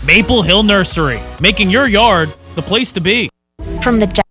Maple Hill Nursery, making your yard the place to be. From the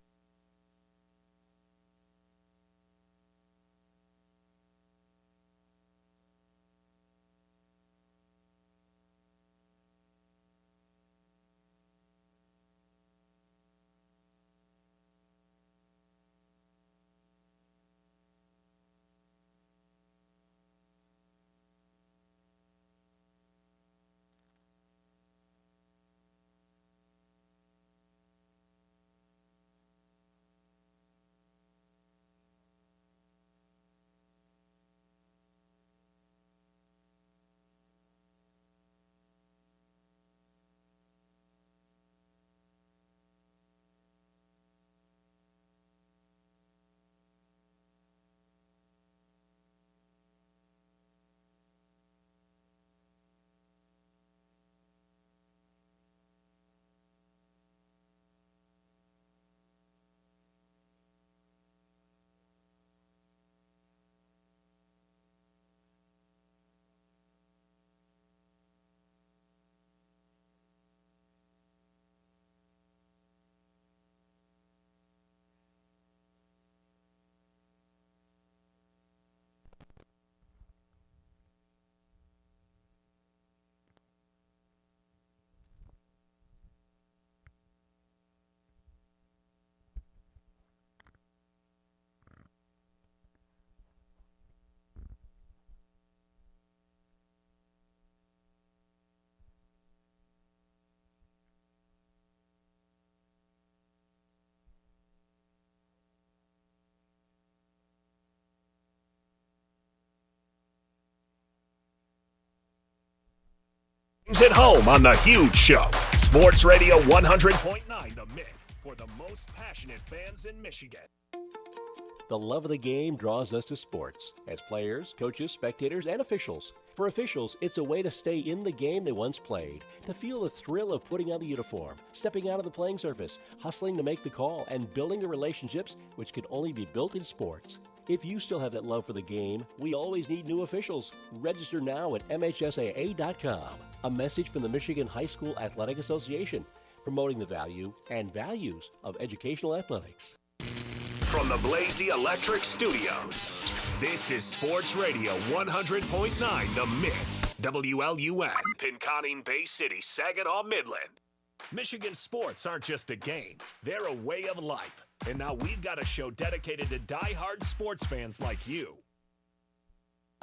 At home on The Huge Show. Sports Radio 100.9 The Myth for the most passionate fans in Michigan. The love of the game draws us to sports as players, coaches, spectators, and officials. For officials, it's a way to stay in the game they once played, to feel the thrill of putting on the uniform, stepping out of the playing surface, hustling to make the call, and building the relationships which can only be built in sports. If you still have that love for the game, we always need new officials. Register now at MHSAA.com. A message from the Michigan High School Athletic Association, promoting the value and values of educational athletics. From the Blazy Electric Studios, this is Sports Radio 100.9 The Myth, WLUN, Pinconning Bay City, Saginaw, Midland. Michigan sports aren't just a game, they're a way of life. And now we've got a show dedicated to die-hard sports fans like you.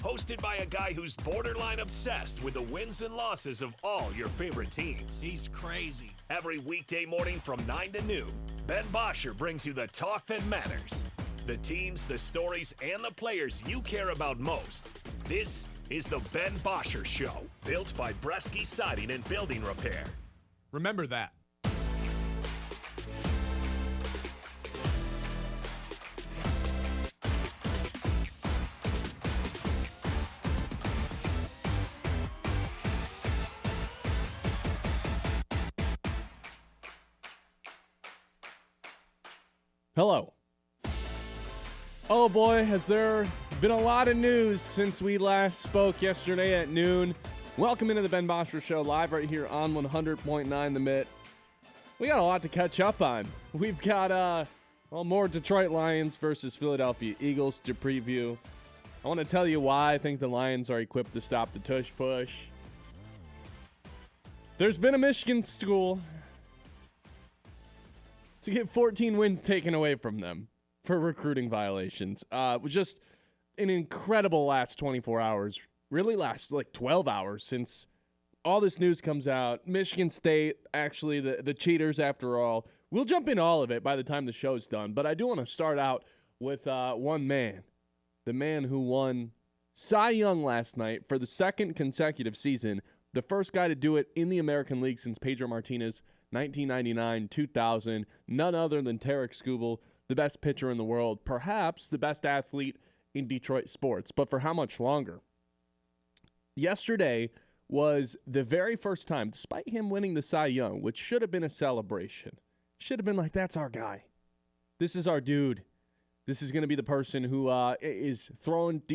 Hosted by a guy who's borderline obsessed with the wins and losses of all your favorite teams. He's crazy. Every weekday morning from 9 to noon, Ben Bosscher brings you the talk that matters. The teams, the stories, and the players you care about most. This is the Ben Bosscher Show, built by Bresky Siding and Building Repair. Remember that. Hello. Oh boy, has there been a lot of news since we last spoke yesterday at noon. Welcome into the Ben Bosscher Show, live right here on 100.9 The Myth. We got a lot to catch up on. We've got more Detroit Lions versus Philadelphia Eagles to preview. I want to tell you why I think the Lions are equipped to stop the tush push. There's been a Michigan school to get 14 wins taken away from them for recruiting violations. It was just an incredible last 24 hours. Really last like 12 hours since all this news comes out. Michigan State, actually the cheaters after all. We'll jump in all of it by the time the show's done. But I do want to start out with one man. The man who won Cy Young last night for the second consecutive season. The first guy to do it in the American League since Pedro Martinez, 1999, 2000. None other than Tarek Skubal, the best pitcher in the world. Perhaps the best athlete in Detroit sports. But for how much longer? Yesterday was the very first time, despite him winning the Cy Young, which should have been a celebration. Should have been like, that's our guy. This is our dude. This is going to be the person who is throwing for the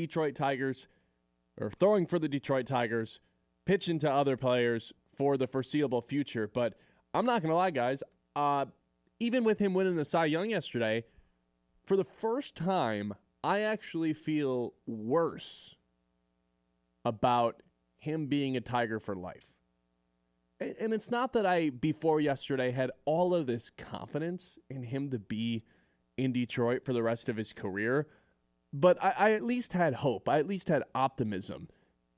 Detroit Tigers, pitching to other players for the foreseeable future. But I'm not going to lie, guys. Even with him winning the Cy Young yesterday, for the first time, I actually feel worse about him being a Tiger for life. And it's not that I, before yesterday, had all of this confidence in him to be in Detroit for the rest of his career, but I at least had hope. I at least had optimism.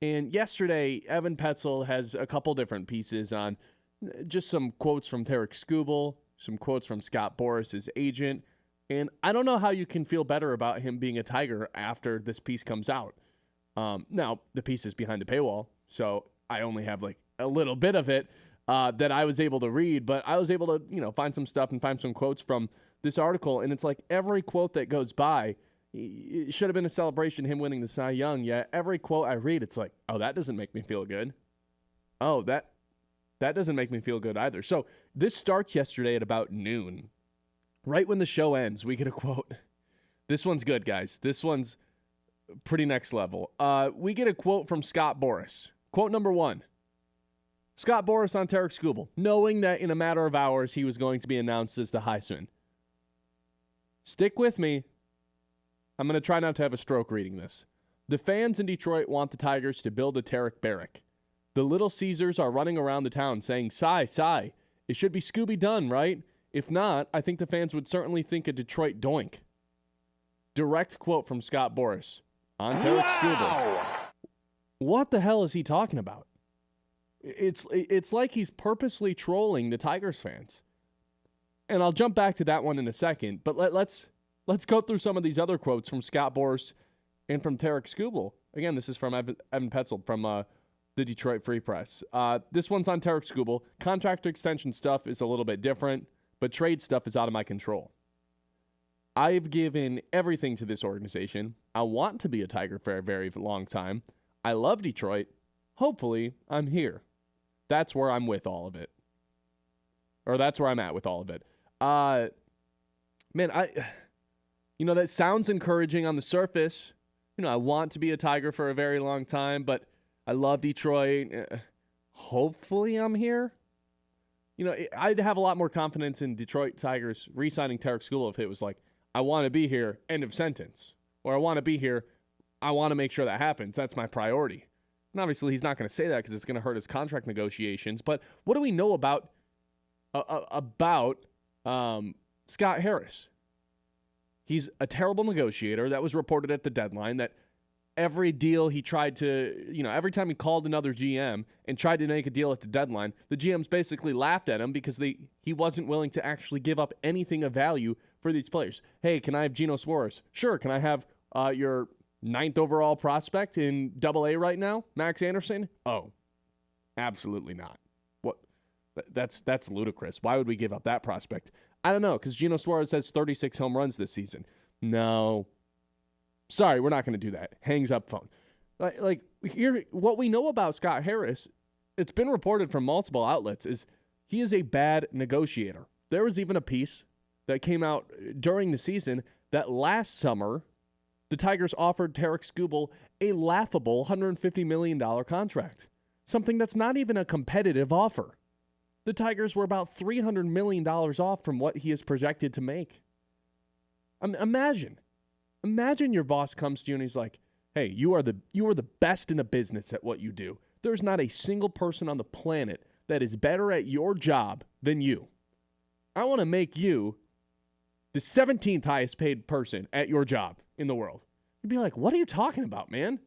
And yesterday, Evan Petzold has a couple different pieces on just some quotes from Tarek Skubal, some quotes from Scott Boras, his agent, and I don't know how you can feel better about him being a Tiger after this piece comes out. Now, the piece is behind the paywall, so I only have like a little bit of it that I was able to read, but I was able to, find some stuff and find some quotes from this article, and it's like every quote that goes by, it should have been a celebration, him winning the Cy Young, yet every quote I read, it's like, oh, that doesn't make me feel good. Oh, that doesn't make me feel good either. So this starts yesterday at about noon. Right when the show ends, we get a quote. This one's good, guys. This one's pretty next level. We get a quote from Scott Boras. Quote number 1. Scott Boras on Tarek Skubal, knowing that in a matter of hours he was going to be announced as the Heisman. Stick with me. I'm going to try not to have a stroke reading this. The fans in Detroit want the Tigers to build a Tarek Barrack. The Little Caesars are running around the town saying, "Sigh, sigh. It should be Scooby done, right? If not, I think the fans would certainly think a Detroit doink." Direct quote from Scott Boras on Tarek Skubal. What the hell is he talking about? It's like he's purposely trolling the Tigers fans. And I'll jump back to that one in a second, but let's go through some of these other quotes from Scott Boras and from Tarek Skubal. Again, this is from Evan Petzold from the Detroit Free Press. This one's on Tarek Skubal. Contract extension stuff is a little bit different, but trade stuff is out of my control. I've given everything to this organization. I want to be a Tiger for a very long time. I love Detroit. Hopefully, I'm here. That's where I'm with all of it. Or that's where I'm at with all of it. Man, that sounds encouraging on the surface. I want to be a Tiger for a very long time, but I love Detroit. Hopefully I'm here. I'd have a lot more confidence in Detroit Tigers re-signing Tarek Skubal if it was like, I want to be here, end of sentence. Or I want to be here, I want to make sure that happens. That's my priority. And obviously he's not going to say that because it's going to hurt his contract negotiations. But what do we know about Scott Harris? He's a terrible negotiator. That was reported at the deadline that every deal he tried to, every time he called another GM and tried to make a deal at the deadline, the GMs basically laughed at him because he wasn't willing to actually give up anything of value for these players. Hey, can I have Geno Suarez? Sure. Can I have your 9th overall prospect in AA right now, Max Anderson? Oh, absolutely not. What? That's ludicrous. Why would we give up that prospect? I don't know, because Geno Suarez has 36 home runs this season. No. Sorry, we're not going to do that. Hangs up phone. Like here, what we know about Scott Harris, it's been reported from multiple outlets, is he is a bad negotiator. There was even a piece that came out during the season that last summer, the Tigers offered Tarek Skubal a laughable $150 million contract, something that's not even a competitive offer. The Tigers were about $300 million off from what he is projected to make. Imagine your boss comes to you and he's like, hey, you are the best in the business at what you do. There's not a single person on the planet that is better at your job than you. I want to make you the 17th highest paid person at your job in the world. You'd be like, what are you talking about, man?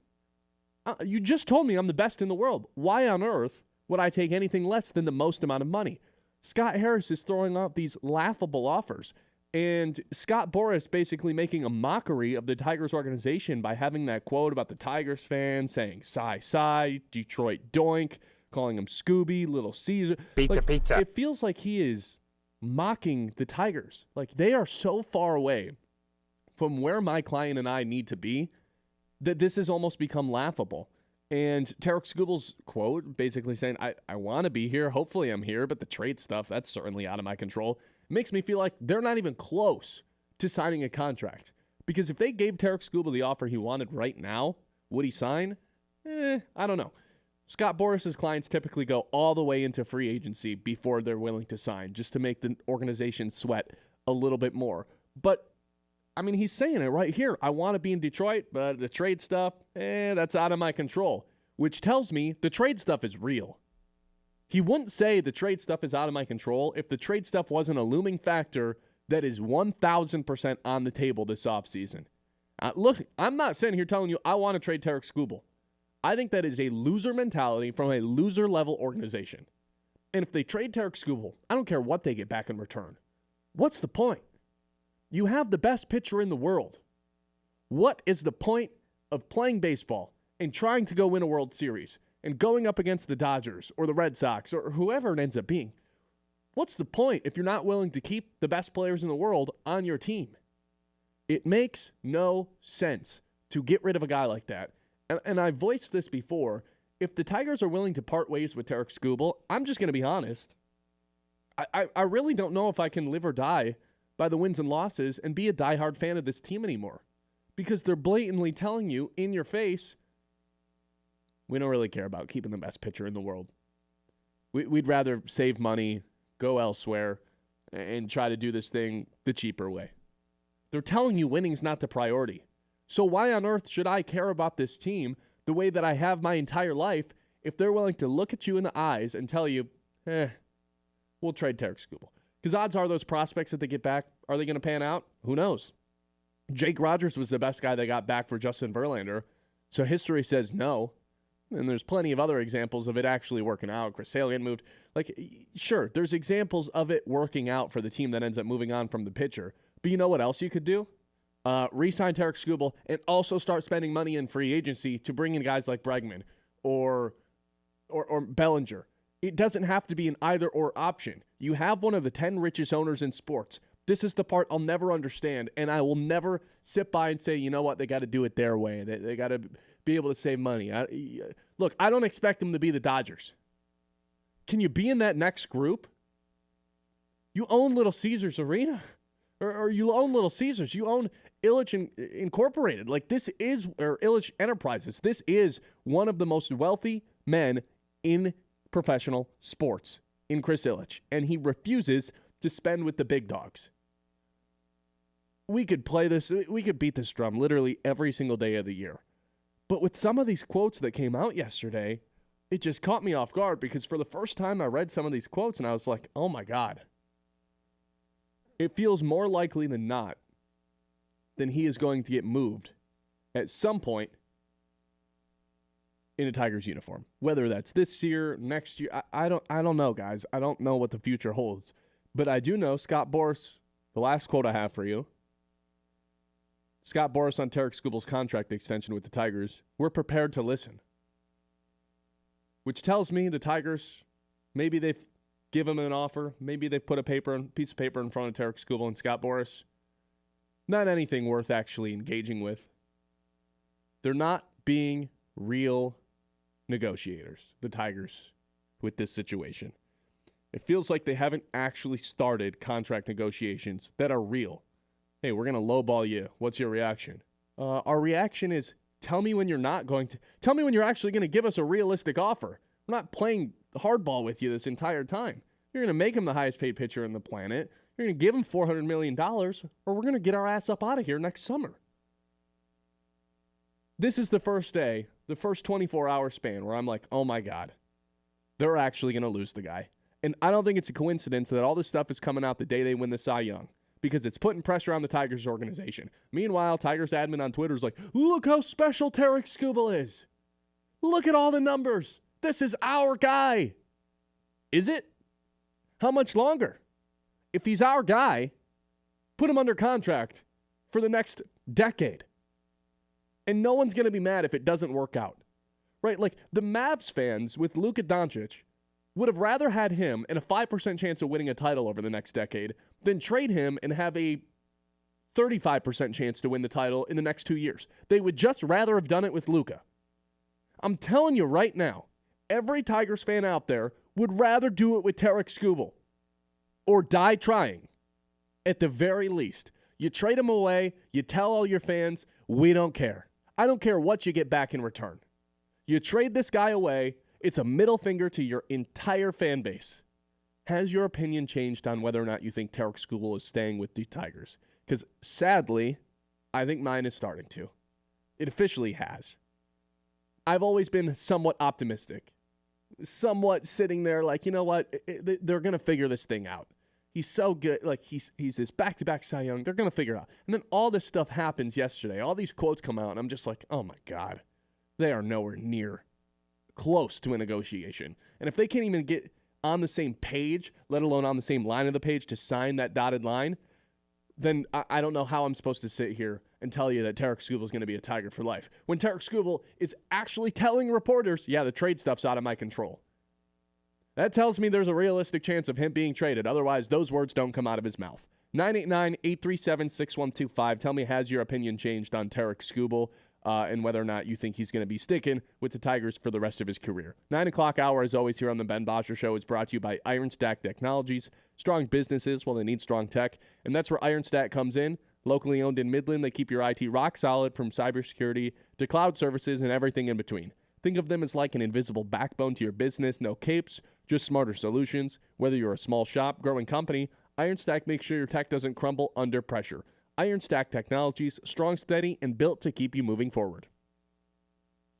You just told me I'm the best in the world. Why on earth would I take anything less than the most amount of money? Scott Harris is throwing out these laughable offers. And Scott Boras basically making a mockery of the Tigers organization by having that quote about the Tigers fans saying, sigh, sigh, Detroit doink, calling him Scooby, Little Caesar. Pizza. It feels like he is mocking the Tigers. Like they are so far away from where my client and I need to be that this has almost become laughable. And Tarek Skubal's quote basically saying, I want to be here. Hopefully I'm here, but the trade stuff, that's certainly out of my control. Makes me feel like they're not even close to signing a contract. Because if they gave Tarek Skubal the offer he wanted right now, would he sign? I don't know. Scott Boris's clients typically go all the way into free agency before they're willing to sign, just to make the organization sweat a little bit more. But, I mean, he's saying it right here. I want to be in Detroit, but the trade stuff, that's out of my control, which tells me the trade stuff is real. He wouldn't say the trade stuff is out of my control if the trade stuff wasn't a looming factor that is 1,000% on the table this offseason. Look, I'm not sitting here telling you I want to trade Tarek Skubal. I think that is a loser mentality from a loser-level organization. And if they trade Tarek Skubal, I don't care what they get back in return. What's the point? You have the best pitcher in the world. What is the point of playing baseball and trying to go win a World Series and going up against the Dodgers or the Red Sox or whoever it ends up being? What's the point if you're not willing to keep the best players in the world on your team? It makes no sense to get rid of a guy like that. And I voiced this before. If the Tigers are willing to part ways with Tarek Skubal, I'm just going to be honest. I really don't know if I can live or die by the wins and losses and be a diehard fan of this team anymore. Because they're blatantly telling you in your face, we don't really care about keeping the best pitcher in the world. We'd rather save money, go elsewhere, and try to do this thing the cheaper way. They're telling you winning's not the priority. So why on earth should I care about this team the way that I have my entire life if they're willing to look at you in the eyes and tell you, we'll trade Tarek Skubal? Because odds are those prospects that they get back, are they going to pan out? Who knows? Jake Rogers was the best guy they got back for Justin Verlander, so history says no. And there's plenty of other examples of it actually working out. Chris Sale getting moved. Sure, there's examples of it working out for the team that ends up moving on from the pitcher. But you know what else you could do? Re-sign Tarek Skubal and also start spending money in free agency to bring in guys like Bregman or Bellinger. It doesn't have to be an either-or option. You have one of the 10 richest owners in sports. This is the part I'll never understand, and I will never sit by and say, you know what, they got to do it their way. They got to be able to save money. Look, I don't expect them to be the Dodgers. Can you be in that next group? You own Little Caesars Arena. Or you own Little Caesars. You own Illich Incorporated. This is, or Illich Enterprises. This is one of the most wealthy men in professional sports, in Chris Illich. And he refuses to spend with the big dogs. We could play this, we could beat this drum literally every single day of the year. But with some of these quotes that came out yesterday, it just caught me off guard because for the first time I read some of these quotes and I was like, oh my God. It feels more likely than not than he is going to get moved at some point in a Tigers uniform. Whether that's this year, next year, I don't know, guys. I don't know what the future holds. But I do know Scott Boras, the last quote I have for you, Scott Boras on Tarek Skubal's contract extension with the Tigers, we're prepared to listen. Which tells me the Tigers, maybe they've give him an offer. Maybe they've put a piece of paper in front of Tarek Skubal and Scott Boras. Not anything worth actually engaging with. They're not being real negotiators, the Tigers, with this situation. It feels like they haven't actually started contract negotiations that are real. Hey, we're going to lowball you. What's your reaction? Our reaction is, tell me when you're not going to. Tell me when you're actually going to give us a realistic offer. We're not playing hardball with you this entire time. You're going to make him the highest paid pitcher on the planet. You're going to give him $400 million, or we're going to get our ass up out of here next summer. This is the first day, the first 24-hour span where I'm like, oh my God, they're actually going to lose the guy. And I don't think it's a coincidence that all this stuff is coming out the day they win the Cy Young, because it's putting pressure on the Tigers organization. Meanwhile, Tigers admin on Twitter is like, look how special Tarek Skubal is. Look at all the numbers. This is our guy. Is it? How much longer? If he's our guy, put him under contract for the next decade. And no one's going to be mad if it doesn't work out. Right? The Mavs fans with Luka Doncic would have rather had him and a 5% chance of winning a title over the next decade than trade him and have a 35% chance to win the title in the next 2 years. They would just rather have done it with Luka. I'm telling you right now, every Tigers fan out there would rather do it with Tarek Skubal or die trying. At the very least, you trade him away, you tell all your fans, we don't care. I don't care what you get back in return. You trade this guy away, It's a middle finger to your entire fan base. Has your opinion changed on whether or not you think Tarek Skubal is staying with the Tigers? Because sadly, I think mine is starting to. It officially has. I've always been somewhat optimistic. Somewhat sitting there like, you know what? They're going to figure this thing out. He's so good. Like, he's this back-to-back Cy Young. They're going to figure it out. And then all this stuff happens yesterday. All these quotes come out, and I'm just like, oh, my God. They are nowhere near close to a negotiation. And if they can't even get on the same page, let alone on the same line of the page to sign that dotted line, then I don't know how I'm supposed to sit here and tell you that Tarek Skubal is going to be a Tiger for life. When Tarek Skubal is actually telling reporters, yeah, the trade stuff's out of my control. That tells me there's a realistic chance of him being traded. Otherwise, those words don't come out of his mouth. 989-837-6125. Tell me, has your opinion changed on Tarek Skubal and whether or not you think he's going to be sticking with the Tigers for the rest of his career? 9 o'clock hour, as always, here on the Ben Bosscher Show is brought to you by Iron Stack Technologies. Strong businesses, well, they need strong tech, and that's where Iron Stack comes in. Locally owned in Midland, they keep your IT rock solid from cybersecurity to cloud services and everything in between. Think of them as like an invisible backbone to your business. No capes, just smarter solutions. Whether you're a small shop, growing company, Iron Stack makes sure your tech doesn't crumble under pressure. Iron Stack Technologies, strong, steady, and built to keep you moving forward.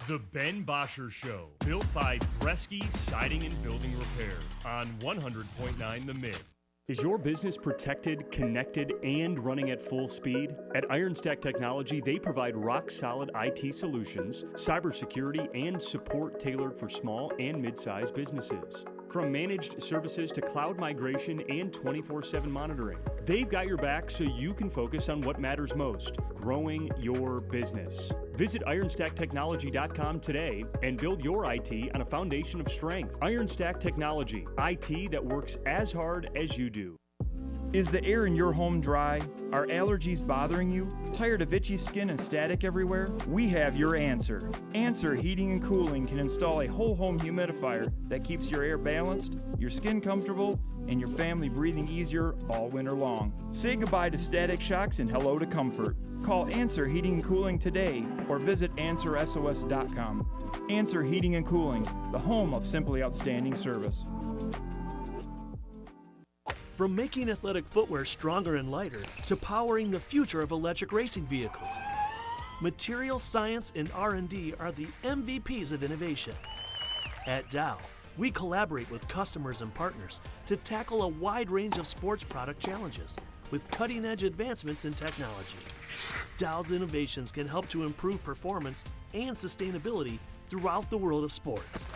The Ben Bosscher Show, built by Bresky Siding and Building Repair on 100.9 The Mid. Is your business protected, connected, and running at full speed? At Iron Stack Technology, they provide rock-solid IT solutions, cybersecurity, and support tailored for small and mid-sized businesses. From managed services to cloud migration and 24/7 monitoring, they've got your back so you can focus on what matters most, growing your business. Visit IronStackTechnology.com today and build your IT on a foundation of strength. Iron Stack Technology, IT that works as hard as you do. Is the air in your home dry? Are allergies bothering you? Tired of itchy skin and static everywhere? We have your answer. Answer Heating and Cooling can install a whole home humidifier that keeps your air balanced, your skin comfortable, and your family breathing easier all winter long. Say goodbye to static shocks and hello to comfort. Call Answer Heating and Cooling today or visit AnswerSOS.com. Answer Heating and Cooling, the home of simply outstanding service. From making athletic footwear stronger and lighter to powering the future of electric racing vehicles, material science and R&D are the MVPs of innovation. At Dow, we collaborate with customers and partners to tackle a wide range of sports product challenges with cutting-edge advancements in technology. Dow's innovations can help to improve performance and sustainability throughout the world of sports.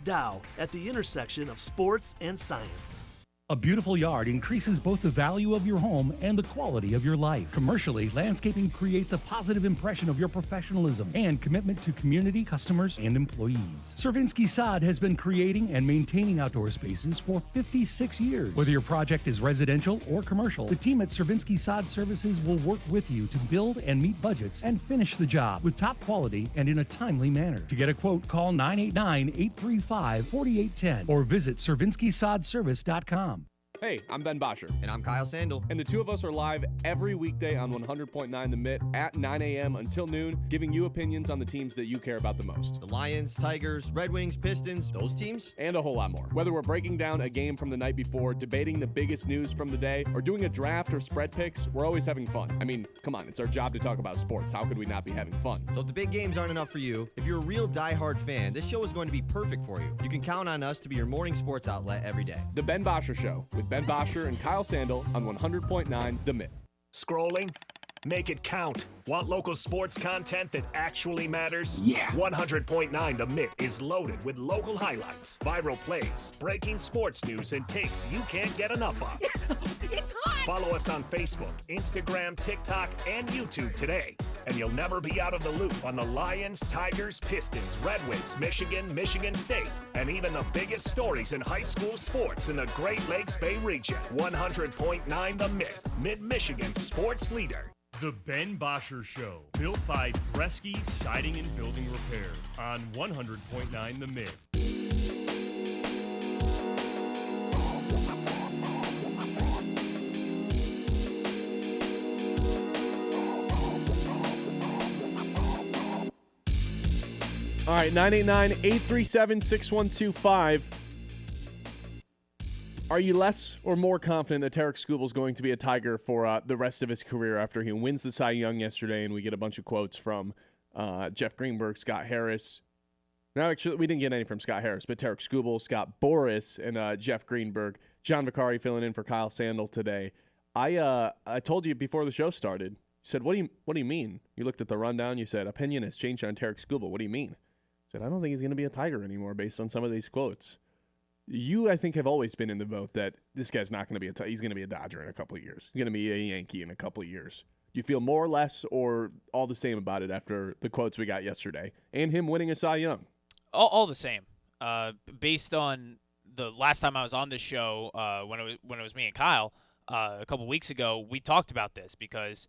Dow, at the intersection of sports and science. A beautiful yard increases both the value of your home and the quality of your life. Commercially, landscaping creates a positive impression of your professionalism and commitment to community, customers, and employees. Cervinsky Sod has been creating and maintaining outdoor spaces for 56 years. Whether your project is residential or commercial, the team at Cervinsky Sod Services will work with you to build and meet budgets and finish the job with top quality and in a timely manner. To get a quote, call 989-835-4810 or visit CervinskySodService.com. Hey, I'm Ben Bosscher. And I'm Kyle Sandel. And the two of us are live every weekday on 100.9 The Mitt at 9 a.m. until noon, giving you opinions on the teams that you care about the most. The Lions, Tigers, Red Wings, Pistons, those teams. And a whole lot more. Whether we're breaking down a game from the night before, debating the biggest news from the day, or doing a draft or spread picks, we're always having fun. I mean, come on, it's our job to talk about sports. How could we not be having fun? So if the big games aren't enough for you, if you're a real diehard fan, this show is going to be perfect for you. You can count on us to be your morning sports outlet every day. The Ben Bosscher Show with Ben Bosscher and Kyle Sandel on 100.9 The Mitt. Scrolling? Make it count. Want local sports content that actually matters? Yeah. 100.9 The Mitt is loaded with local highlights, viral plays, breaking sports news, and takes you can't get enough of. It's hot! Follow us on Facebook, Instagram, TikTok, and YouTube today, and you'll never be out of the loop on the Lions, Tigers, Pistons, Red Wings, Michigan State, and even the biggest stories in high school sports in the Great Lakes Bay region. 100.9 The Mitt, Mid-Michigan's sports leader. The Ben Bosscher Show, built by Bresky Siding and Building Repair on 100.9 The Mid. All right, 989-837-6125. Are you less or more confident that Tarik Skubal is going to be a Tiger for the rest of his career after he wins the Cy Young yesterday and we get a bunch of quotes from Jeff Greenberg, Scott Harris? No, actually, we didn't get any from Scott Harris, but Tarik Skubal, Scott Boras, and Jeff Greenberg. John Vicari filling in for Kyle Sandel today. I told you before the show started. You said, what do you mean? You looked at the rundown. You said, opinion has changed on Tarik Skubal. What do you mean? I said, I don't think he's going to be a Tiger anymore based on some of these quotes. You, I think, have always been in the boat that this guy's not going to be he's going to be a Dodger in a couple of years. He's going to be a Yankee in a couple of years. Do you feel more or less or all the same about it after the quotes we got yesterday and him winning a Cy Young? All the same. Based on the last time I was on this show, when it was me and Kyle a couple weeks ago, we talked about this because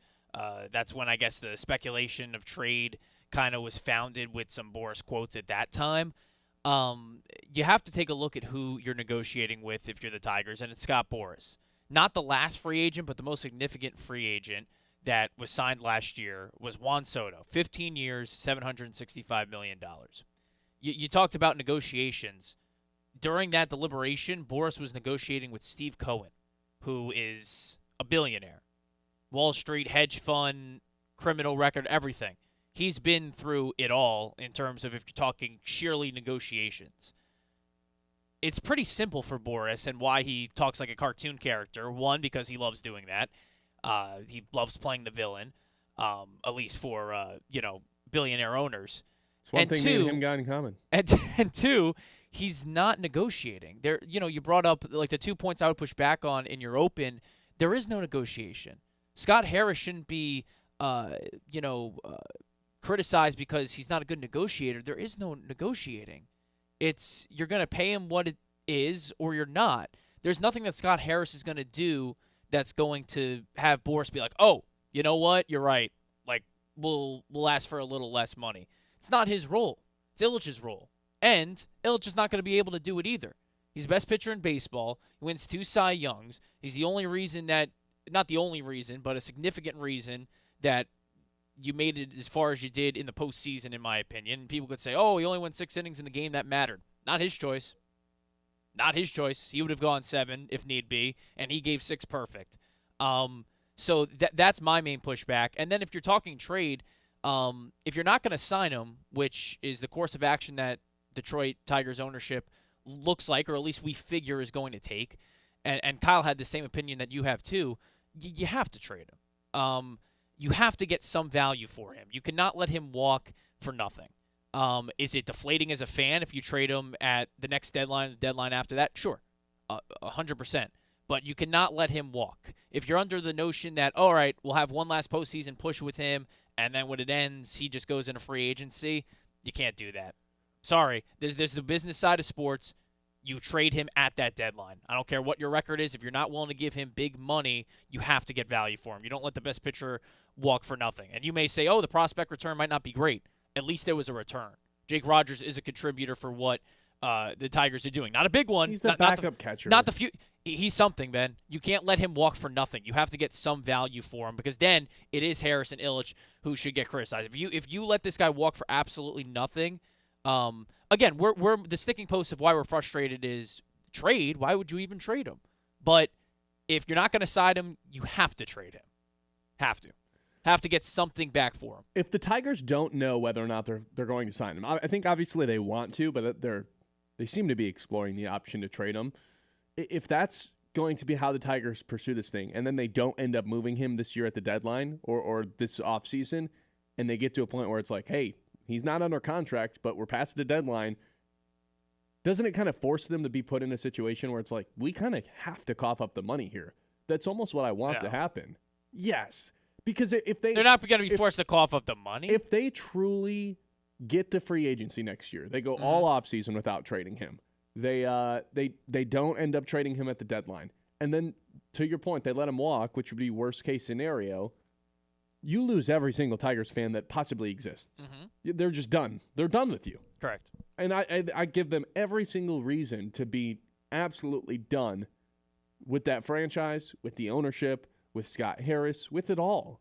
that's when I guess the speculation of trade kind of was founded with some Boras quotes at that time. You have to take a look at who you're negotiating with if you're the Tigers, and it's Scott Boras. Not the last free agent, but the most significant free agent that was signed last year was Juan Soto. 15 years, $765 million. You talked about negotiations. During that deliberation, Boras was negotiating with Steve Cohen, who is a billionaire. Wall Street, hedge fund, criminal record, everything. He's been through it all in terms of if you're talking sheerly negotiations. It's pretty simple for Boras and why he talks like a cartoon character. One, because he loves doing that. He loves playing the villain, at least for, billionaire owners. It's one thing me and him got in common. And two, he's not negotiating. There, you brought up like the 2 points I would push back on in your open. There is no negotiation. Scott Harris shouldn't be, criticized because he's not a good negotiator. There is no negotiating. It's you're going to pay him what it is or you're not. There's nothing that Scott Harris is going to do that's going to have Boras be like, oh, you know what? You're right. Like, we'll ask for a little less money. It's not his role. It's Ilitch's role. And Ilitch is not going to be able to do it either. He's the best pitcher in baseball. He wins 2 Cy Youngs. He's the only reason that, not the only reason, but a significant reason that you made it as far as you did in the postseason, in my opinion. People could say, oh, he only won 6 innings in the game that mattered. Not his choice. Not his choice. He would have gone 7 if need be, and he gave 6 perfect. So that's my main pushback. And then if you're talking trade, if you're not going to sign him, which is the course of action that Detroit Tigers ownership looks like, or at least we figure is going to take, and Kyle had the same opinion that you have too, you have to trade him. You have to get some value for him. You cannot let him walk for nothing. Is it deflating as a fan if you trade him at the next deadline, the deadline after that? Sure, 100%. But you cannot let him walk. If you're under the notion that, all right, we'll have one last postseason push with him, and then when it ends, he just goes into free agency, you can't do that. Sorry. There's the business side of sports. You trade him at that deadline. I don't care what your record is. If you're not willing to give him big money, you have to get value for him. You don't let the best pitcher walk for nothing. And you may say, oh, the prospect return might not be great. At least there was a return. Jake Rogers is a contributor for what the Tigers are doing. Not a big one. He's the backup catcher. Not the few. He's something, man. You can't let him walk for nothing. You have to get some value for him because then it is Harris and Ilitch who should get criticized. If you let this guy walk for absolutely nothing, again, we're the sticking post of why we're frustrated is trade. Why would you even trade him? But if you're not going to side him, you have to trade him. Have to get something back for him. If the Tigers don't know whether or not they're going to sign him, I think obviously they want to, but they seem to be exploring the option to trade him. If that's going to be how the Tigers pursue this thing, and then they don't end up moving him this year at the deadline or this offseason, and they get to a point where it's like, hey, he's not under contract, but we're past the deadline, doesn't it kind of force them to be put in a situation where it's like, we kind of have to cough up the money here? That's almost what I want to happen. Yes. Because if they're not going to be forced to cough up the money. If they truly get to free agency next year, they go all offseason without trading him. They don't end up trading him at the deadline. And then, to your point, they let him walk, which would be worst case scenario. You lose every single Tigers fan that possibly exists. They're just done. They're done with you. Correct. And I give them every single reason to be absolutely done with that franchise, with the ownership, with Scott Harris, with it all.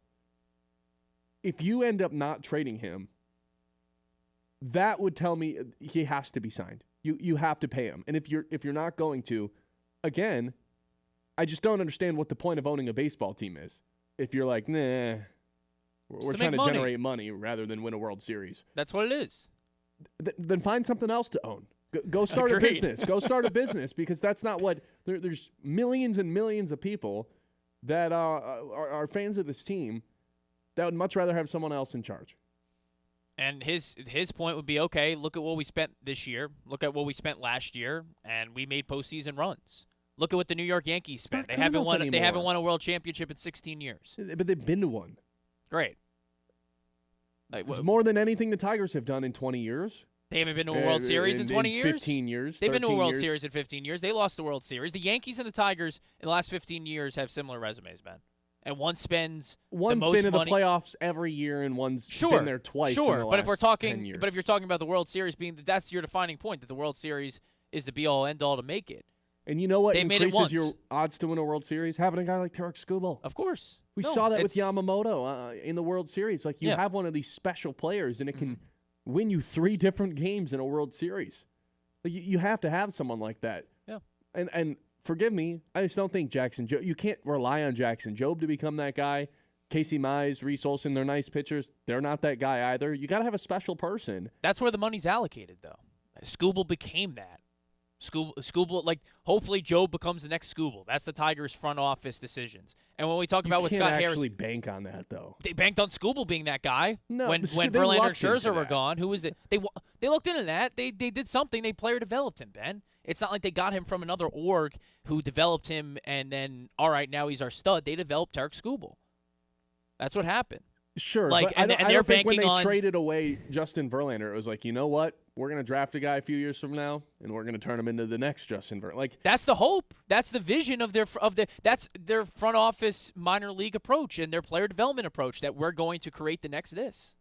If you end up not trading him, that would tell me he has to be signed. You have to pay him. And if you're not going to, again, I just don't understand what the point of owning a baseball team is. If you're like, nah, we're trying to generate money rather than win a World Series. That's what it is. Then find something else to own. Go start a business. Go start a business, because that's not what there's millions and millions of people that are fans of this team that would much rather have someone else in charge. And his point would be, okay, look at what we spent this year. Look at what we spent last year, and we made postseason runs. Look at what the New York Yankees spent. They haven't won a World Championship in 16 years. But they've been to one. Great. It's more than anything the Tigers have done in 20 years. They haven't been to a World Series in 20 years? 15 years. They've been to a World Series in 15 years. They lost the World Series. The Yankees and the Tigers in the last 15 years have similar resumes, man. And one spends the most been in money. The playoffs every year, and one's been there twice. Sure, in the last 10 years. But if you're talking about the World Series being that's your defining point, that the World Series is the be-all end-all to make it. And you know what increases increases your odds to win a World Series? Having a guy like Tarek Skubal. Of course. We saw that with Yamamoto in the World Series. Like, you have one of these special players, and it can win you 3 different games in a World Series. Like, you have to have someone like that. Yeah. And forgive me, I just don't think Jackson Jobe. You can't rely on Jackson Jobe to become that guy. Casey Mize, Reese Olson, they're nice pitchers. They're not that guy either. You got to have a special person. That's where the money's allocated, though. Skubal became that. Skubal, like, hopefully Jobe becomes the next Skubal. That's the Tigers' front office decisions. And when we talk about what Scott Harris, you can't actually bank on that, though. They banked on Skubal being that guy. No, when Verlander and Scherzer were gone, who was it? They looked into that. They did something. They player developed him, Ben. It's not like they got him from another org who developed him and then, all right, now he's our stud. They developed Tarek Skubal. That's what happened. Sure, like, but and I they're don't think banking when they traded away Justin Verlander, it was like, you know what? We're going to draft a guy a few years from now, and we're going to turn him into the next Justin Verlander. Like, that's the hope. That's the vision of that's their front office minor league approach and their player development approach, that we're going to create the next this.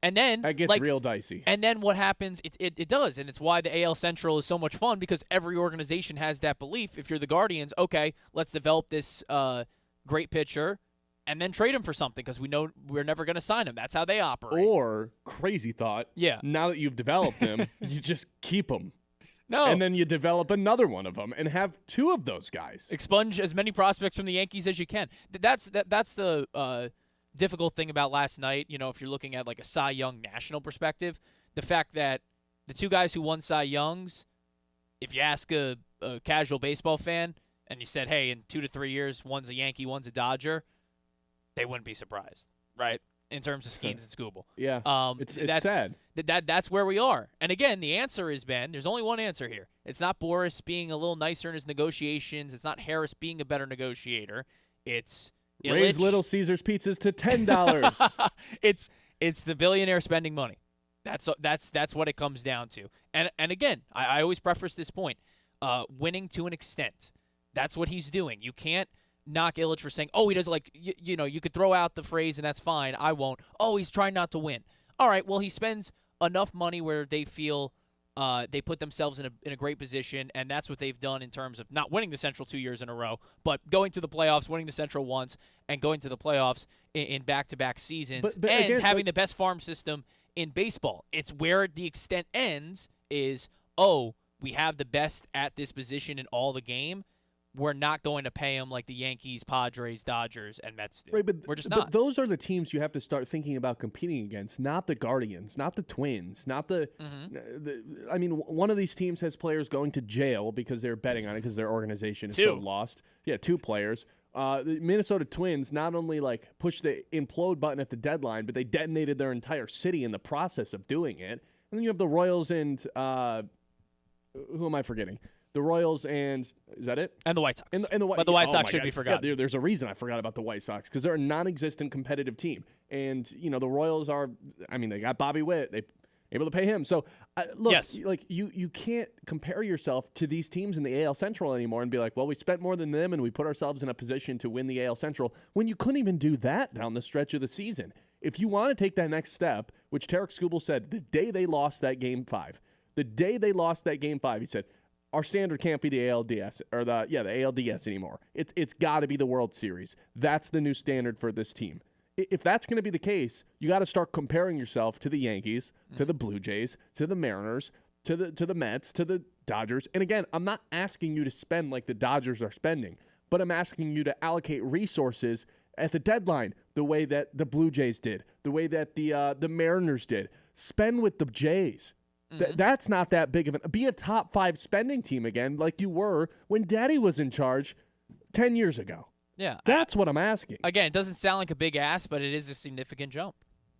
And then that gets real dicey. And then what happens? It does, and it's why the AL Central is so much fun, because every organization has that belief. If you're the Guardians, okay, let's develop this great pitcher, and then trade him for something, because we know we're never going to sign him. That's how they operate. Or, crazy thought, now that you've developed him, you just keep him. No. And then you develop another one of them and have 2 of those guys. Expunge as many prospects from the Yankees as you can. That's the difficult thing about last night. You know, if you're looking at like a Cy Young national perspective, the fact that the 2 guys who won Cy Youngs, if you ask a casual baseball fan and you said, hey, in 2 to 3 years, one's a Yankee, one's a Dodger, they wouldn't be surprised, right? In terms of Skeens and Skubal. Yeah, it's sad. That's where we are. And again, the answer is, Ben, there's only one answer here. It's not Boris being a little nicer in his negotiations. It's not Harris being a better negotiator. It's raise Little Caesars pizzas to $10. It's the billionaire spending money. That's what it comes down to. And again, I always preface this point. Winning to an extent. That's what he's doing. You can't knock Illich for saying, oh, he doesn't like, you know, you could throw out the phrase and that's fine. I won't. Oh, he's trying not to win. All right, well, he spends enough money where they feel they put themselves in a great position, and that's what they've done in terms of not winning the Central 2 years in a row, but going to the playoffs, winning the Central once, and going to the playoffs in back-to-back seasons, but and again, having the best farm system in baseball. It's where the extent ends is, oh, we have the best at this position in all the game. We're not going to pay them like the Yankees, Padres, Dodgers, and Mets do. Right, but we're just not. But those are the teams you have to start thinking about competing against, not the Guardians, not the Twins, not the I mean, one of these teams has players going to jail because they're betting on it because their organization is so lost. Yeah, 2 players. The Minnesota Twins not only like pushed the implode button at the deadline, but they detonated their entire city in the process of doing it. And then you have the Royals and who am I forgetting? The Royals and is that it? And the White Sox. But the White Sox should be forgotten. Yeah, there's a reason I forgot about the White Sox because they're a non-existent competitive team. And you know the Royals are. I mean, they got Bobby Witt. They able to pay him. So look, yes. Like you can't compare yourself to these teams in the AL Central anymore and be like, well, we spent more than them and we put ourselves in a position to win the AL Central when you couldn't even do that down the stretch of the season. If you want to take that next step, which Tarek Skubal said the day they lost that Game 5, he said, our standard can't be the ALDS or the ALDS anymore. It's got to be the World Series. That's the new standard for this team. if that's going to be the case, you got to start comparing yourself to the Yankees, to the Blue Jays, to the Mariners, to the Mets, to the Dodgers. And again, I'm not asking you to spend like the Dodgers are spending, but I'm asking you to allocate resources at the deadline the way that the Blue Jays did, the way that the Mariners did. Spend with the Jays. That's not that big of be a top 5 spending team again like you were when Daddy was in charge 10 years ago. Yeah. That's what I'm asking. Again, it doesn't sound like a big ask, but it is a significant jump.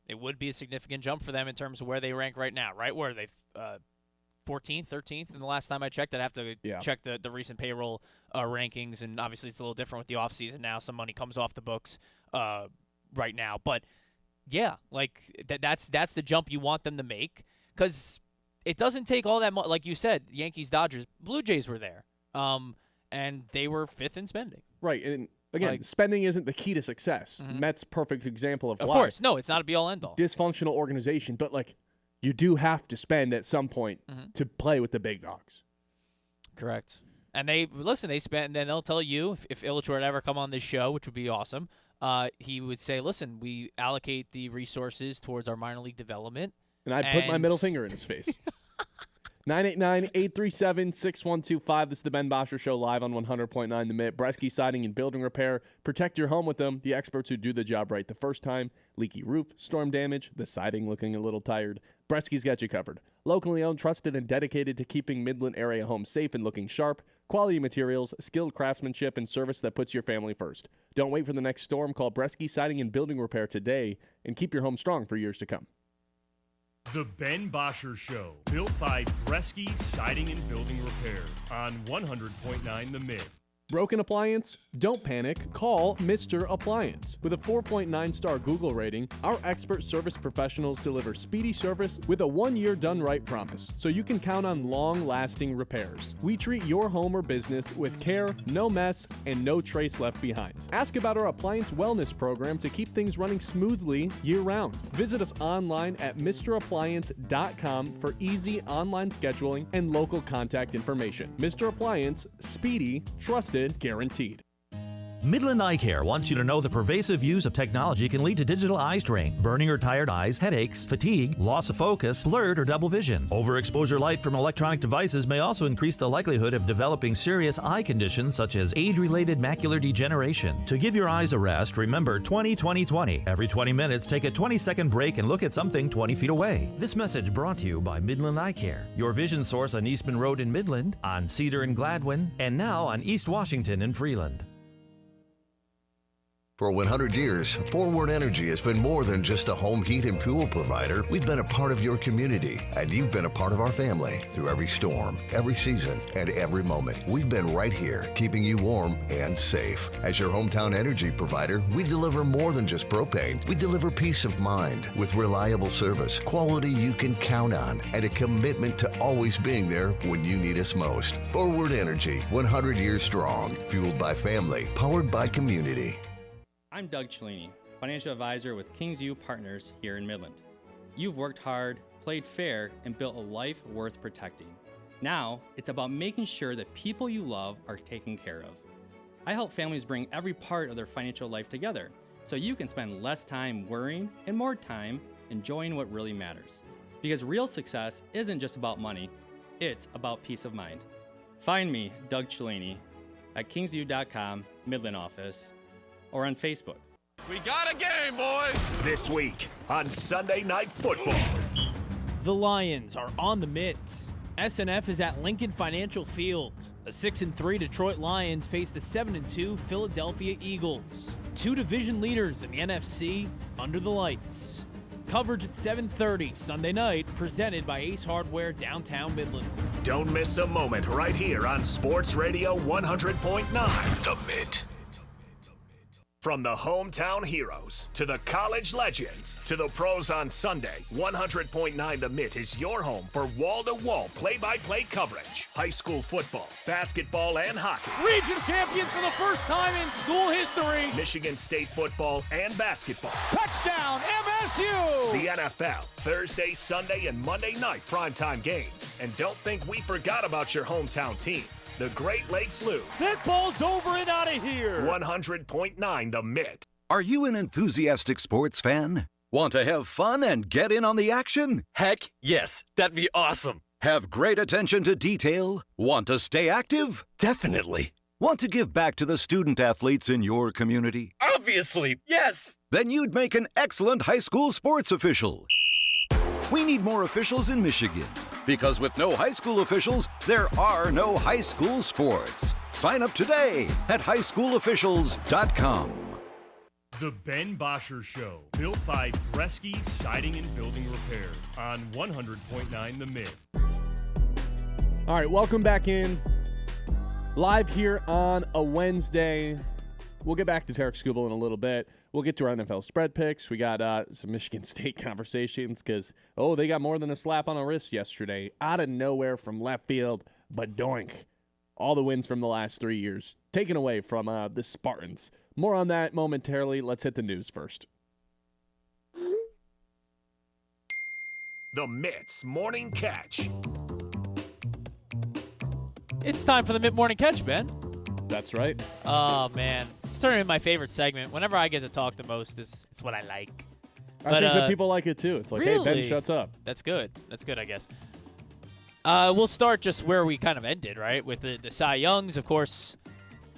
It would be a significant jump for them in terms of where they rank right now, right? Where are they 14th, 13th? And the last time I checked, I'd have to check the recent payroll rankings, and obviously it's a little different with the offseason now. Some money comes off the books right now. But, yeah, like that's the jump you want them to make because it doesn't take all that much. Like you said, Yankees, Dodgers, Blue Jays were there, and they were 5th in spending. Right, and again, spending isn't the key to success. Mets, perfect example of why. Of course, no, it's not a be-all, end-all. Dysfunctional organization, but like you do have to spend at some point to play with the big dogs. Correct. And they spent, and then they'll tell you if Illich would ever come on this show, which would be awesome. He would say, "Listen, we allocate the resources towards our minor league development." And I'd put my middle finger in his face. 989-837-6125. This is the Ben Bosscher Show live on 100.9 The Mitt. Bresky Siding and Building Repair. Protect your home with them. The experts who do the job right the first time. Leaky roof, storm damage, the siding looking a little tired. Bresky's got you covered. Locally owned, trusted, and dedicated to keeping Midland area homes safe and looking sharp. Quality materials, skilled craftsmanship, and service that puts your family first. Don't wait for the next storm. Call Bresky Siding and Building Repair today and keep your home strong for years to come. The Ben Bosscher Show, built by Bresky Siding and Building Repair on 100.9 The Mid. Broken appliance? Don't panic. Call Mr. Appliance. With a 4.9-star Google rating, our expert service professionals deliver speedy service with a 1-year done-right promise, so you can count on long-lasting repairs. We treat your home or business with care, no mess, and no trace left behind. Ask about our appliance wellness program to keep things running smoothly year-round. Visit us online at MrAppliance.com for easy online scheduling and local contact information. Mr. Appliance, speedy, trusted, guaranteed. Midland Eye Care wants you to know the pervasive use of technology can lead to digital eye strain, burning or tired eyes, headaches, fatigue, loss of focus, blurred or double vision. Overexposure light from electronic devices may also increase the likelihood of developing serious eye conditions such as age-related macular degeneration. To give your eyes a rest, remember 20-20-20. Every 20 minutes, take a 20-second break and look at something 20 feet away. This message brought to you by Midland Eye Care, your vision source on Eastman Road in Midland, on Cedar and Gladwin, and now on East Washington in Freeland. For 100 years, Forward Energy has been more than just a home heat and fuel provider. We've been a part of your community, and you've been a part of our family through every storm, every season, and every moment. We've been right here, keeping you warm and safe. As your hometown energy provider, we deliver more than just propane. We deliver peace of mind with reliable service, quality you can count on, and a commitment to always being there when you need us most. Forward Energy, 100 years strong, fueled by family, powered by community. I'm Doug Cellini, financial advisor with KingsU Partners here in Midland. You've worked hard, played fair, and built a life worth protecting. Now, it's about making sure that people you love are taken care of. I help families bring every part of their financial life together so you can spend less time worrying and more time enjoying what really matters. Because real success isn't just about money, it's about peace of mind. Find me, Doug Cellini, at kingsu.com, Midland office, or on Facebook. We got a game, boys! This week on Sunday Night Football. The Lions are on the mitt. SNF is at Lincoln Financial Field. The 6-3 Detroit Lions face the 7-2 Philadelphia Eagles. Two division leaders in the NFC under the lights. Coverage at 7:30 Sunday night, presented by Ace Hardware, downtown Midland. Don't miss a moment right here on Sports Radio 100.9 The Mitt. From the hometown heroes to the college legends to the pros on Sunday, 100.9 The Mitt is your home for wall-to-wall play-by-play coverage. High school football, basketball, and hockey. Region champions for the first time in school history. Michigan State football and basketball. Touchdown, MSU! The NFL, Thursday, Sunday, and Monday night primetime games. And don't think we forgot about your hometown team. The Great Lakes Loons. That ball's over and out of here. 100.9 The Mitt. Are you an enthusiastic sports fan? Want to have fun and get in on the action? Heck, yes. That'd be awesome. Have great attention to detail? Want to stay active? Definitely. Want to give back to the student athletes in your community? Obviously, yes. Then you'd make an excellent high school sports official. We need more officials in Michigan, because with no high school officials, there are no high school sports. Sign up today at highschoolofficials.com. The Ben Bosscher Show, built by Bresky Siding and Building Repair on 100.9 The Mid. All right, welcome back in. Live here on a Wednesday. We'll get back to Tarek Skubal in a little bit. We'll get to our NFL spread picks. We got some Michigan State conversations because, they got more than a slap on the wrist yesterday. Out of nowhere from left field, but doink. All the wins from the last 3 years taken away from the Spartans. More on that momentarily. Let's hit the news first. The Mits Morning Catch. It's time for the mid-morning catch, Ben. That's right. Oh, man. It's turning into my favorite segment. Whenever I get to talk the most, it's what I like. I think that people like it, too. It's like, really? Hey, Ben shuts up. That's good. That's good, I guess. We'll start just where we kind of ended, right, with the Cy Youngs. Of course,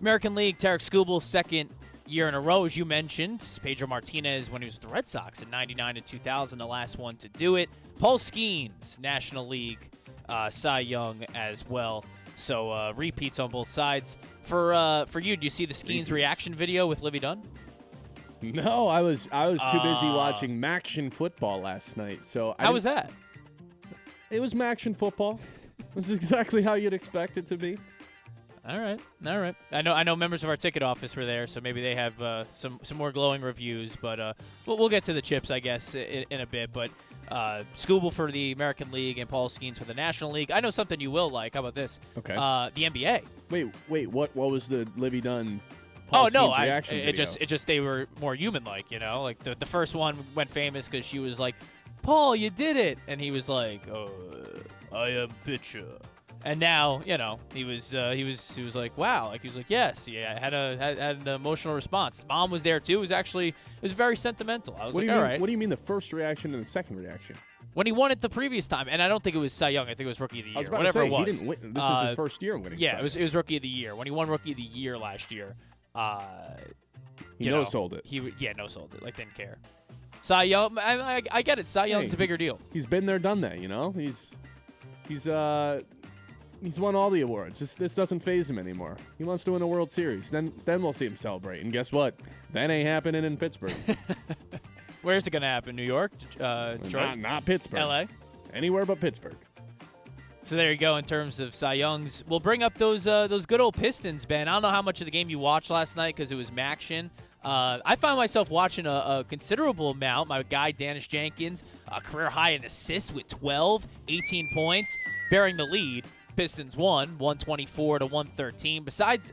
American League, Tarek Skubal, second year in a row, as you mentioned. Pedro Martinez, when he was with the Red Sox in 99 and 2000, the last one to do it. Paul Skeens, National League, Cy Young as well. So repeats on both sides. For you, do you see the Skeens reaction video with Livy Dunn? No, I was too busy watching Maction football last night. So how was that? It was Maction football. It was exactly how you'd expect it to be. All right. I know members of our ticket office were there, so maybe they have some more glowing reviews. But we'll get to the chips, I guess, in a bit. But Skubal for the American League and Paul Skeens for the National League. I know something you will like. How about this? Okay. The NBA. Wait. What was the Livy Dunn? Paul Skeens reaction video? It just they were more human-like, Like the first one went famous because she was like, "Paul, you did it," and he was like, "I am pitcher." And now, he was like, wow. Like, he was like, yes. Yeah, I had an emotional response. His mom was there, too. It was very sentimental. I was all right. What do you mean the first reaction and the second reaction? When he won it the previous time, and I don't think it was Cy Young. I think it was Rookie of the Year. I was about Whatever to say, it was. He didn't win. This is his first year winning. Yeah, it was Rookie of the Year. When he won Rookie of the Year last year, he no-sold it. No-sold it. Like, didn't care. Cy Young, I get it. Cy Young's a bigger deal. He's been there, done that, He's won all the awards. This doesn't faze him anymore. He wants to win a World Series. Then we'll see him celebrate. And guess what? That ain't happening in Pittsburgh. Where's it going to happen? New York? Detroit? Not Pittsburgh. L.A.? Anywhere but Pittsburgh. So there you go in terms of Cy Youngs. We'll bring up those good old Pistons, Ben. I don't know how much of the game you watched last night because it was Maction. I found myself watching a considerable amount. My guy, Danish Jenkins, a career high in assists with 12, 18 points, bearing the lead. Pistons won 124-113. Besides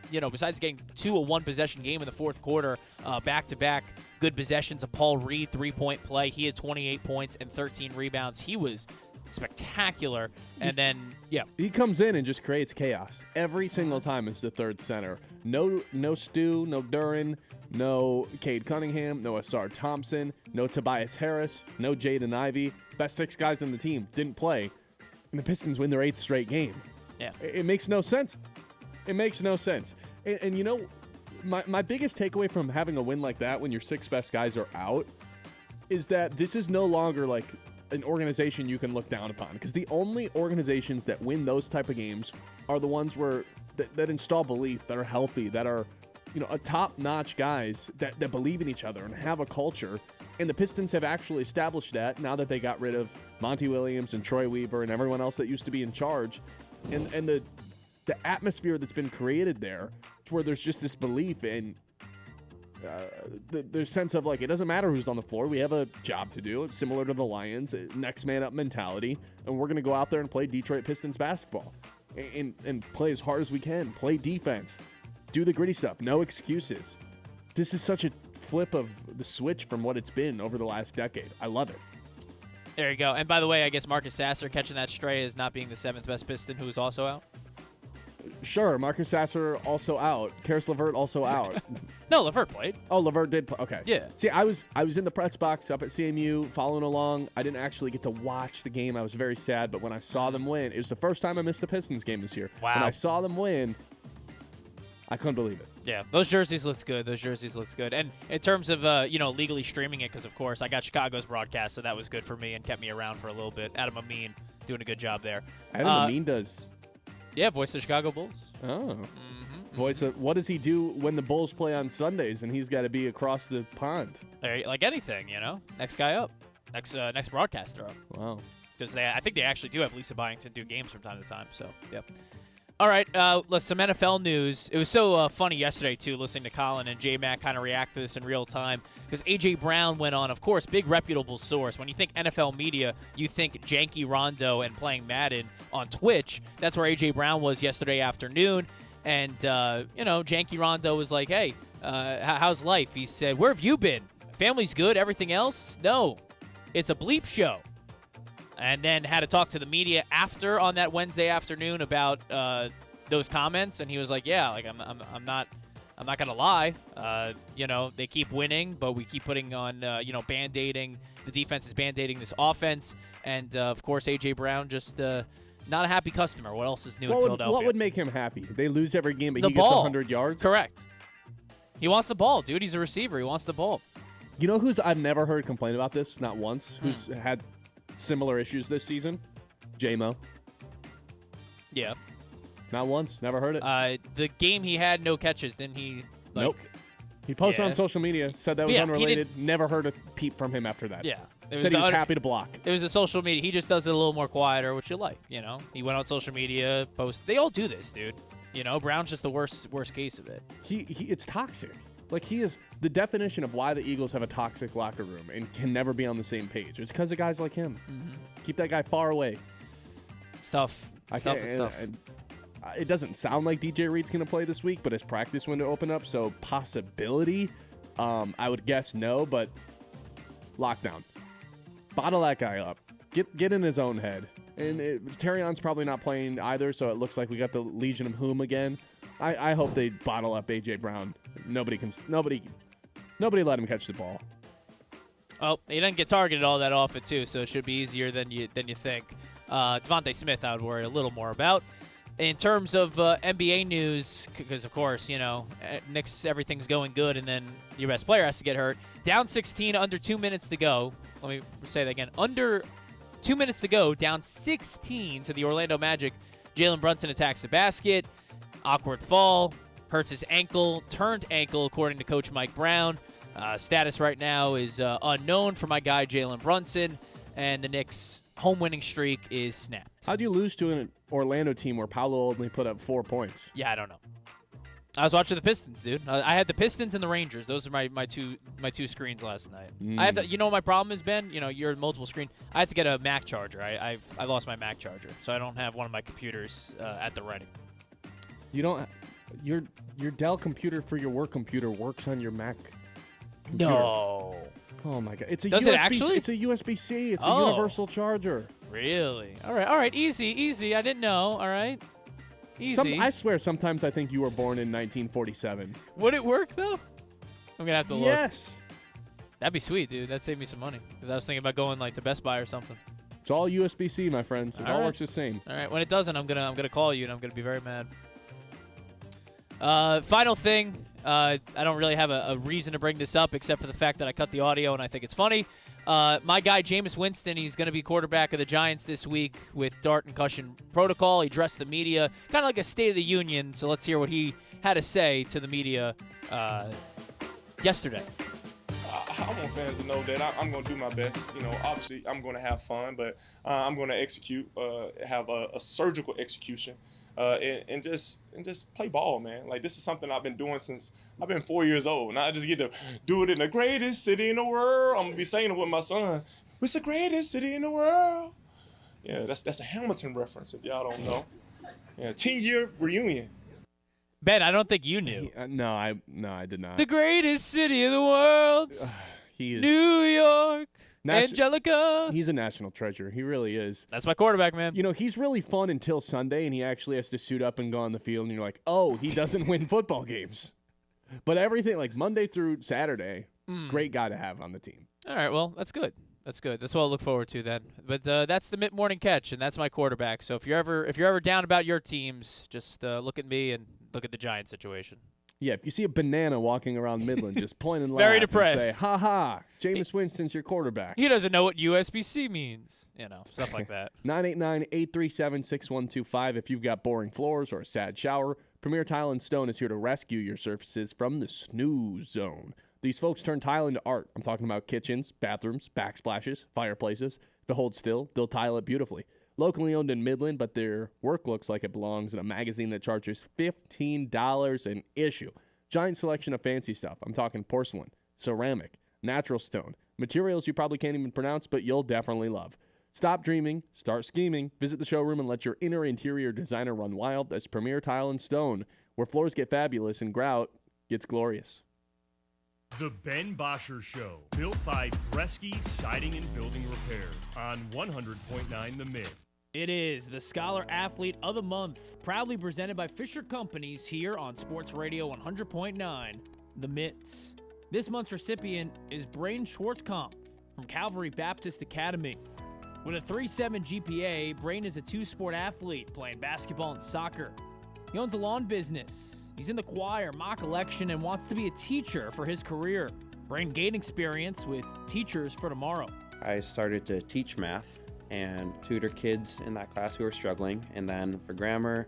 getting a one-possession game in the fourth quarter, back-to-back good possessions of Paul Reed, three-point play. He had 28 points and 13 rebounds. He was spectacular. And then, he comes in and just creates chaos every single time as the third center. No Stu, no Duran, no Cade Cunningham, no Asar Thompson, no Tobias Harris, no Jaden Ivey. Best six guys on the team didn't play. And the Pistons win their 8th straight game. Yeah. It makes no sense. It makes no sense. And my biggest takeaway from having a win like that when your six best guys are out is that this is no longer like an organization you can look down upon. Because the only organizations that win those type of games are the ones that install belief, that are healthy, that are a top-notch guys that believe in each other and have a culture. And the Pistons have actually established that now that they got rid of Monty Williams and Troy Weaver and everyone else that used to be in charge. And the atmosphere that's been created there, to where there's just this belief in the sense of, like, it doesn't matter who's on the floor. We have a job to do. It's similar to the Lions, next man up mentality. And we're going to go out there and play Detroit Pistons basketball and play as hard as we can. Play defense. Do the gritty stuff. No excuses. This is such a flip of the switch from what it's been over the last decade. I love it. There you go. And by the way, I guess Marcus Sasser catching that stray as not being the 7th best Piston who was also out. Sure, Marcus Sasser also out. Karis LeVert also out. No, LeVert played. Oh, LeVert did play. Okay. Yeah. See, I was in the press box up at CMU following along. I didn't actually get to watch the game. I was very sad, but when I saw them win, it was the first time I missed the Pistons game this year. Wow. When I saw them win, I couldn't believe it. Yeah, those jerseys looked good. And in terms of, legally streaming it, because, of course, I got Chicago's broadcast, so that was good for me and kept me around for a little bit. Adam Amin doing a good job there. Adam Amin does. Yeah, voice of the Chicago Bulls. Oh. Voice of, what does he do when the Bulls play on Sundays and he's got to be across the pond? Like anything, Next guy up. Next broadcaster up. Wow. Because I think they actually do have Lisa Byington do games from time to time. So, yep. All right, let's some NFL news. It was so funny yesterday, too, listening to Colin and J-Mac kind of react to this in real time. Because A.J. Brown went on, of course, big reputable source. When you think NFL media, you think Janky Rondo and playing Madden on Twitch. That's where A.J. Brown was yesterday afternoon. And, Janky Rondo was like, hey, how's life? He said, where have you been? Family's good, everything else? No, it's a bleep show. And then had to talk to the media after on that Wednesday afternoon about those comments, and he was like, "Yeah, like I'm not gonna lie. They keep winning, but we keep putting on band-aiding. The defense is band-aiding this offense, and of course AJ Brown just not a happy customer. What else is new in Philadelphia? What would make him happy? They lose every game, but he gets 100 yards. Correct. He wants the ball, dude. He's a receiver. He wants the ball. You know who's I've never heard complain about this, not once. Who's had similar issues this season? J-Mo. Yeah. Not once. Never heard it. The game he had no catches, didn't he? Nope. He posted on social media, said that was unrelated. Never heard a peep from him after that. Yeah. Said he was happy to block. It was the social media. He just does it a little more quieter, which you like, He went on social media, post. They all do this, dude. Brown's just the worst case of it. It's toxic. Like, he is the definition of why the Eagles have a toxic locker room and can never be on the same page. It's because of guys like him. Mm-hmm. Keep that guy far away. It's tough. It doesn't sound like DJ Reed's going to play this week, but his practice window opened up, so possibility. I would guess no, but lockdown. Bottle that guy up. Get in his own head. And Terrion's probably not playing either, so it looks like we got the Legion of Whom again. I hope they bottle up A.J. Brown. Nobody let him catch the ball. Oh, he doesn't get targeted all that often too, so it should be easier than you think. Devontae Smith, I would worry a little more about. In terms of NBA news, because of course Knicks, everything's going good, and then your best player has to get hurt. Down 16, under 2 minutes to go. Let me say that again. Under 2 minutes to go, down 16 to the Orlando Magic. Jalen Brunson attacks the basket. Awkward fall, hurts his ankle, turned ankle, according to Coach Mike Brown. Status right now is unknown for my guy Jalen Brunson, and the Knicks' home winning streak is snapped. How'd you lose to an Orlando team where Paolo only put up 4 points? Yeah, I don't know. I was watching the Pistons, dude. I had the Pistons and the Rangers. Those are my two screens last night. I have to, you know what my problem has been? You're multiple screen. I had to get a Mac charger. I lost my Mac charger, so I don't have one of my computers at the ready. You don't. Your Dell computer for your work computer works on your Mac computer. No. Oh my God! It's a Does USB, it actually? It's a USB-C. It's a universal charger. Really? All right. Easy. I didn't know. All right. Easy. I swear, sometimes I think you were born in 1947. Would it work though? I'm gonna have to look. Yes. That'd be sweet, dude. That'd save me some money because I was thinking about going to Best Buy or something. It's all USB-C, my friends. It all works the same. All right. When it doesn't, I'm gonna call you and I'm gonna be very mad. Final thing, I don't really have a reason to bring this up except for the fact that I cut the audio and I think it's funny. My guy, Jameis Winston, he's going to be quarterback of the Giants this week with Dart and concussion protocol. He addressed the media, kind of like a State of the Union, so let's hear what he had to say to the media yesterday. I want fans to know that I'm going to do my best. Obviously, I'm going to have fun, but I'm going to execute, have a surgical execution. And just play ball, man. Like, this is something I've been doing since I've been 4 years old. Now I just get to do it in the greatest city in the world. I'm gonna be saying it with my son. It's the greatest city in the world. Yeah, that's a Hamilton reference if y'all don't know. Yeah, 10-year reunion. Ben, I don't think you knew. No, I did not. The greatest city in the world. He is New York. Angelica. He's a national treasure. He really is. That's my quarterback, man. You know, he's really fun until Sunday, and he actually has to suit up and go on the field, and you're like, oh, he doesn't win football games. But everything, like Monday through Saturday, great guy to have on the team. All right, well, that's good. That's good. That's what I'll look forward to then. But that's the mid-morning catch, and that's my quarterback. So if you're ever down about your teams, just look at me and look at the Giants situation. Yeah, if you see a banana walking around Midland, just point and laugh. Very depressed. And say, ha-ha, Jameis Winston's your quarterback. He doesn't know what USBC means. You know, stuff like that. 989-837-6125 if you've got boring floors or a sad shower. Premier Tile & Stone is here to rescue your surfaces from the snooze zone. These folks turn tile into art. I'm talking about kitchens, bathrooms, backsplashes, fireplaces. If it holds still, they'll tile it beautifully. Locally owned in Midland, but their work looks like it belongs in a magazine that charges $15 an issue. Giant selection of fancy stuff. I'm talking porcelain, ceramic, natural stone, materials you probably can't even pronounce, but you'll definitely love. Stop dreaming, start scheming. Visit the showroom and let your inner interior designer run wild. That's Premier Tile & Stone, where floors get fabulous and grout gets glorious. The Ben Bosscher Show, built by Bresky Siding and Building Repair on 100.9 The Mid. It is the Scholar Athlete of the Month, proudly presented by Fisher Companies here on Sports Radio 100.9 The Mitts. This month's recipient is Braden Schwartzkampf from Calvary Baptist Academy. With a 3.7 GPA, Braden is a two-sport athlete playing basketball and soccer. He owns a lawn business. He's in the choir, mock election, and wants to be a teacher for his career. Braden gained experience with Teachers for Tomorrow. I started to teach math and tutor kids in that class who were struggling. And then for grammar,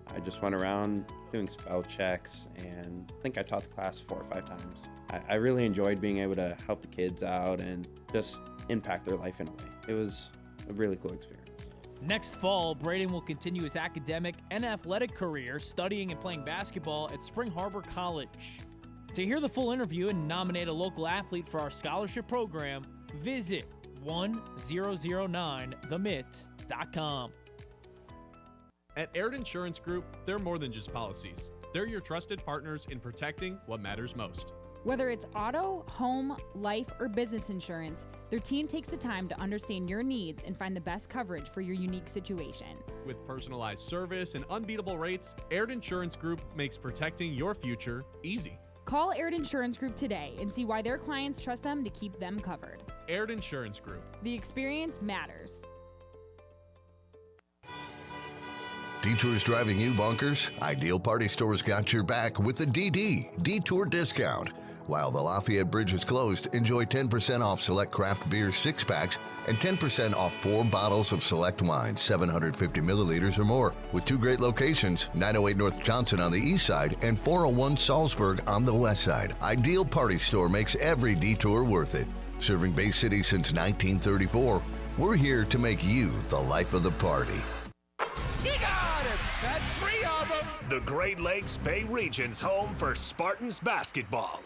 I just went around doing spell checks, and I think I taught the class 4 or 5 times. I really enjoyed being able to help the kids out and just impact their life in a way. It was a really cool experience. Next fall, Braden will continue his academic and athletic career studying and playing basketball at Spring Harbor College. To hear the full interview and nominate a local athlete for our scholarship program, visit 1009themitt.com. At Aird Insurance Group, they're more than just policies. They're your trusted partners in protecting what matters most. Whether it's auto, home, life, or business insurance, their team takes the time to understand your needs and find the best coverage for your unique situation. With personalized service and unbeatable rates, Aird Insurance Group makes protecting your future easy. Call Aird Insurance Group today and see why their clients trust them to keep them covered. Aird Insurance Group. The experience matters. Detours driving you bonkers? Ideal Party Store's got your back with the Detour discount. While the Lafayette Bridge is closed, enjoy 10% off select craft beer 6-packs and 10% off 4 bottles of select wine, 750 milliliters or more, with 2 great locations, 908 North Johnson on the east side and 401 Salzburg on the west side. Ideal Party Store makes every detour worth it. Serving Bay City since 1934, we're here to make you the life of the party. He got it! That's 3 of them! The Great Lakes Bay Region's home for Spartans basketball.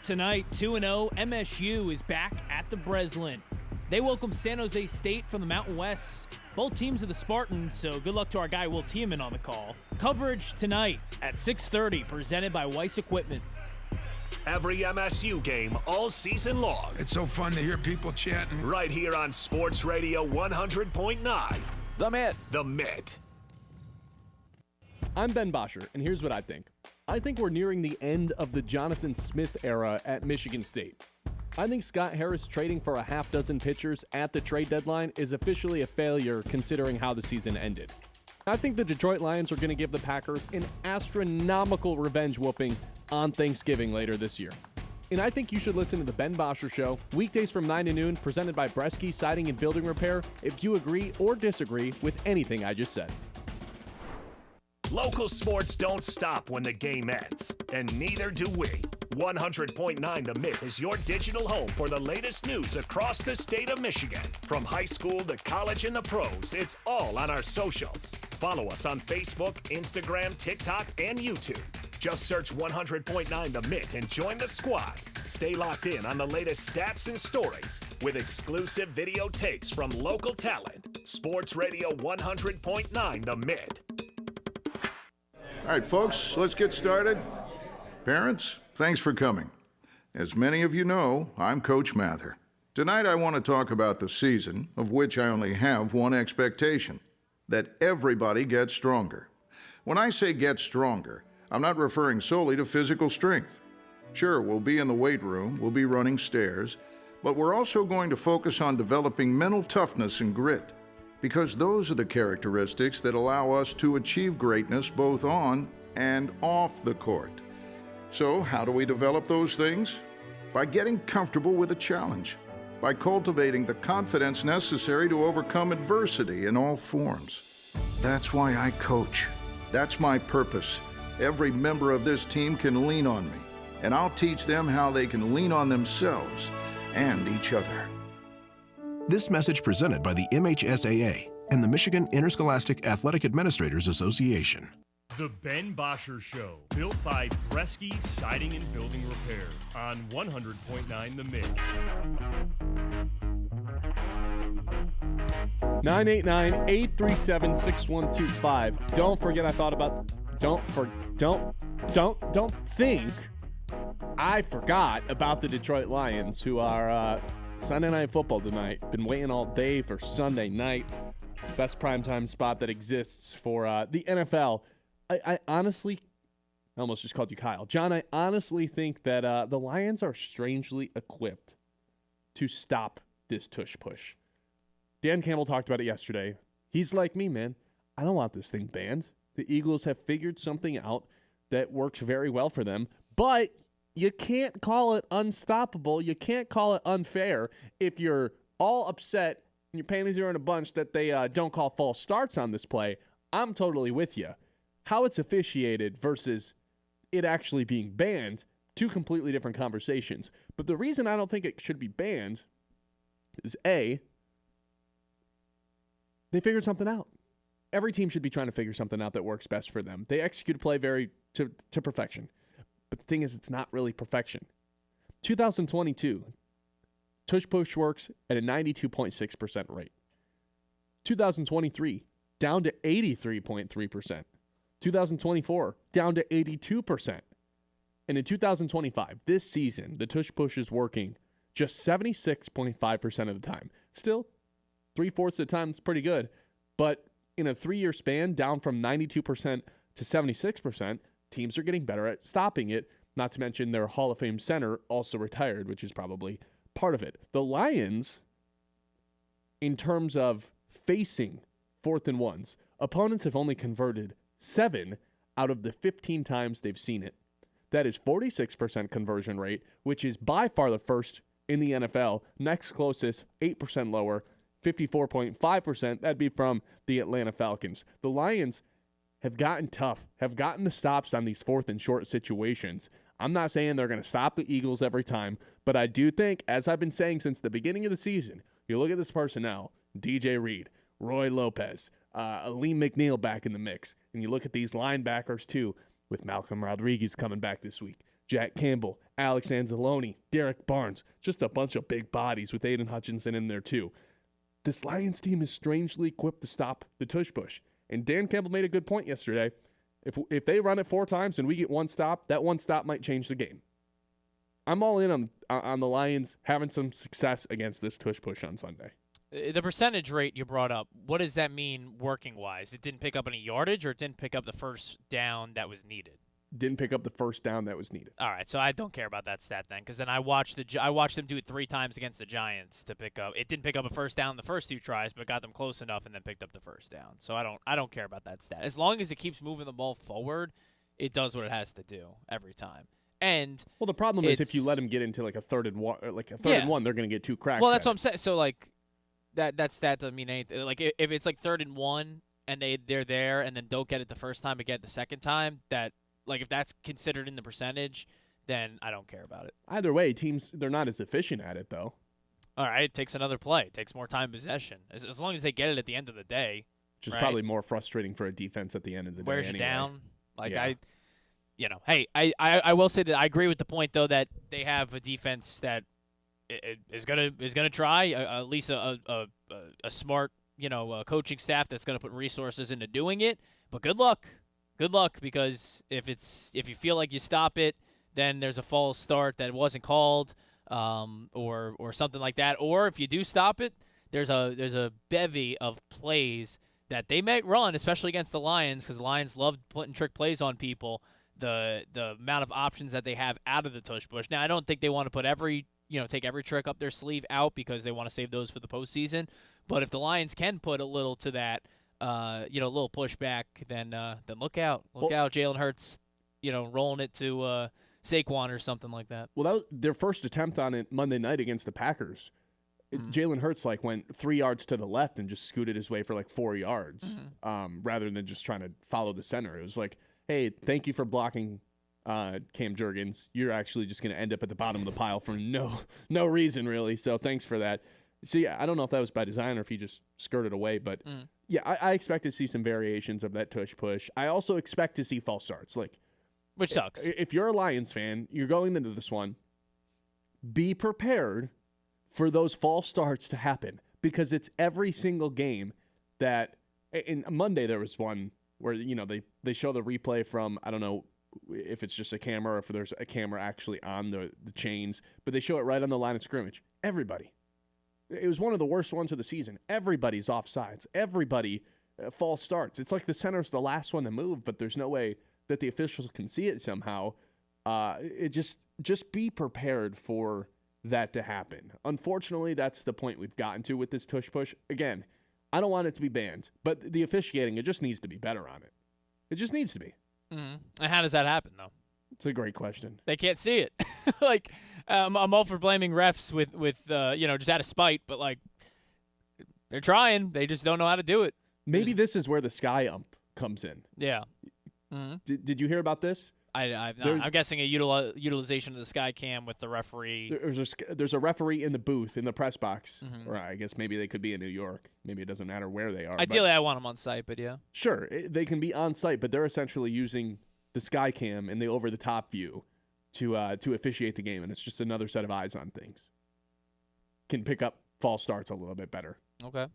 Tonight, 2-0, MSU is back at the Breslin. They welcome San Jose State from the Mountain West. Both teams are the Spartans, so good luck to our guy Will Tiemann on the call. Coverage tonight at 6:30, presented by Weiss Equipment. Every MSU game all season long. It's so fun to hear people chanting. Right here on Sports Radio 100.9. The Mitt. The Mitt. I'm Ben Bosscher, and here's what I think. I think we're nearing the end of the Jonathan Smith era at Michigan State. I think Scott Harris trading for a half dozen pitchers at the trade deadline is officially a failure considering how the season ended. I think the Detroit Lions are going to give the Packers an astronomical revenge whooping on Thanksgiving later this year. And I think you should listen to the Ben Bosscher Show, weekdays from 9 to noon, presented by Bresky Siding and Building Repair, if you agree or disagree with anything I just said. Local sports don't stop when the game ends, and neither do we. 100.9 The Mitt is your digital home for the latest news across the state of Michigan. From high school to college and the pros, it's all on our socials. Follow us on Facebook, Instagram, TikTok, and YouTube. Just search 100.9 The Mitt and join the squad. Stay locked in on the latest stats and stories with exclusive video takes from local talent. Sports Radio 100.9 The Mitt. All right, folks, let's get started. Parents, thanks for coming. As many of you know, I'm Coach Mather. Tonight I want to talk about the season, of which I only have one expectation: that everybody gets stronger. When I say get stronger, I'm not referring solely to physical strength. Sure, we'll be in the weight room, we'll be running stairs, but we're also going to focus on developing mental toughness and grit, because those are the characteristics that allow us to achieve greatness both on and off the court. So, how do we develop those things? By getting comfortable with a challenge, by cultivating the confidence necessary to overcome adversity in all forms. That's why I coach. That's my purpose. Every member of this team can lean on me, and I'll teach them how they can lean on themselves and each other. This message presented by the MHSAA and the Michigan Interscholastic Athletic Administrators Association. The Ben Bosscher Show, built by Bresky Siding and Building Repair on 100.9 The Mid. 989-837-6125. Don't forget, don't think I forgot about the Detroit Lions, who are Sunday Night Football tonight. Been waiting all day for Sunday night. Best primetime spot that exists for the NFL. I honestly, I almost just called you Kyle. John, I honestly think that the Lions are strangely equipped to stop this tush push. Dan Campbell talked about it yesterday. He's like me, man. I don't want this thing banned. The Eagles have figured something out that works very well for them, but you can't call it unstoppable. You can't call it unfair if you're all upset and your panties are in a bunch that they don't call false starts on this play. I'm totally with you. How it's officiated versus it actually being banned, two completely different conversations. But the reason I don't think it should be banned is A, they figured something out. Every team should be trying to figure something out that works best for them. They execute a play to perfection. But the thing is, it's not really perfection. 2022, tush push works at a 92.6% rate. 2023, down to 83.3%. 2024, down to 82%. And in 2025, this season, the tush push is working just 76.5% of the time. Still, 3/4 of the time is pretty good. But in a 3-year span, down from 92% to 76%, teams are getting better at stopping it, not to mention their Hall of Fame center also retired, which is probably part of it. The Lions, in terms of facing 4th and 1s, opponents have only converted 7 out of the 15 times they've seen it. That is 46% conversion rate, which is by far the first in the NFL. Next closest, 8% lower, 54.5%. That'd be from the Atlanta Falcons. The Lions have gotten tough, have gotten the stops on these 4th and short situations. I'm not saying they're going to stop the Eagles every time, but I do think, as I've been saying since the beginning of the season, you look at this personnel, DJ Reed, Roy Lopez, Aleem McNeil back in the mix, and you look at these linebackers too, with Malcolm Rodriguez coming back this week, Jack Campbell, Alex Anzalone, Derek Barnes, just a bunch of big bodies with Aiden Hutchinson in there too. This Lions team is strangely equipped to stop the tush push. And Dan Campbell made a good point yesterday. If they run it 4 times and we get 1 stop, that 1 stop might change the game. I'm all in on the Lions having some success against this tush push on Sunday. The percentage rate you brought up, what does that mean working-wise? It didn't pick up any yardage, or it didn't pick up the first down that was needed? Didn't pick up the first down that was needed. All right, so I don't care about that stat then, because then I watched them do it 3 times against the Giants to pick up. It didn't pick up a first down the first 2 tries, but got them close enough and then picked up the first down. So I don't care about that stat. As long as it keeps moving the ball forward, it does what it has to do every time. And well, the problem is if you let them get into like a 3rd and 1, and 1, they're going to get 2 cracks. Well, that's what I'm saying. So like that stat doesn't mean anything. Like if it's like 3rd and 1 and they're there and then don't get it the first time but get it the second time, that. Like, if that's considered in the percentage, then I don't care about it. Either way, teams, they're not as efficient at it, though. All right, it takes another play. It takes more time possession. As long as they get it at the end of the day. Which is probably more frustrating for a defense at the end of the day. Wears you anyway. down. Like, hey, I will say that I agree with the point, though, that they have a defense that is gonna try, at least a smart, coaching staff that's going to put resources into doing it. But good luck. Good luck, because if you feel like you stop it, then there's a false start that wasn't called. or something like that. Or if you do stop it, there's a bevy of plays that they might run, especially against the Lions, because the Lions love putting trick plays on people. The amount of options that they have out of the tush push. Now, I don't think they want to put take every trick up their sleeve out because they want to save those for the postseason. But if the Lions can put a little to that, little pushback, then look out. Look out, Jalen Hurts, rolling it to Saquon or something like that. Well, that was their first attempt on it Monday night against the Packers. Jalen Hurts went 3 yards to the left and just scooted his way for 4 yards, rather than just trying to follow the center. It was like, hey, thank you for blocking Cam Jurgens. You're actually just going to end up at the bottom of the pile for no reason, really. So thanks for that. See, I don't know if that was by design or if he just skirted away, but I expect to see some variations of that tush push. I also expect to see false starts, which sucks. If you're a Lions fan, you're going into this one, be prepared for those false starts to happen, because it's every single game that. In Monday there was one where they show the replay from, I don't know if it's just a camera or if there's a camera actually on the chains, but they show it right on the line of scrimmage. Everybody. It was one of the worst ones of the season. Everybody's offsides. Everybody false starts. It's like the center's the last one to move, but there's no way that the officials can see it somehow. Just be prepared for that to happen. Unfortunately, that's the point we've gotten to with this tush push. Again, I don't want it to be banned, but the officiating, it just needs to be better on it. It just needs to be. Mm-hmm. And how does that happen, though? It's a great question. They can't see it. I'm all for blaming refs with just out of spite, but they're trying. They just don't know how to do it. Maybe this is where the sky ump comes in. Yeah. Mm-hmm. Did you hear about this? I'm guessing a utilization of the sky cam with the referee. There's a referee in the booth in the press box, or I guess maybe they could be in New York. Maybe it doesn't matter where they are. Ideally, I want them on site, but yeah. Sure, they can be on site, but they're essentially using the sky cam and the over-the-top view to officiate the game, and it's just another set of eyes on things. Can pick up false starts a little bit better. Okay.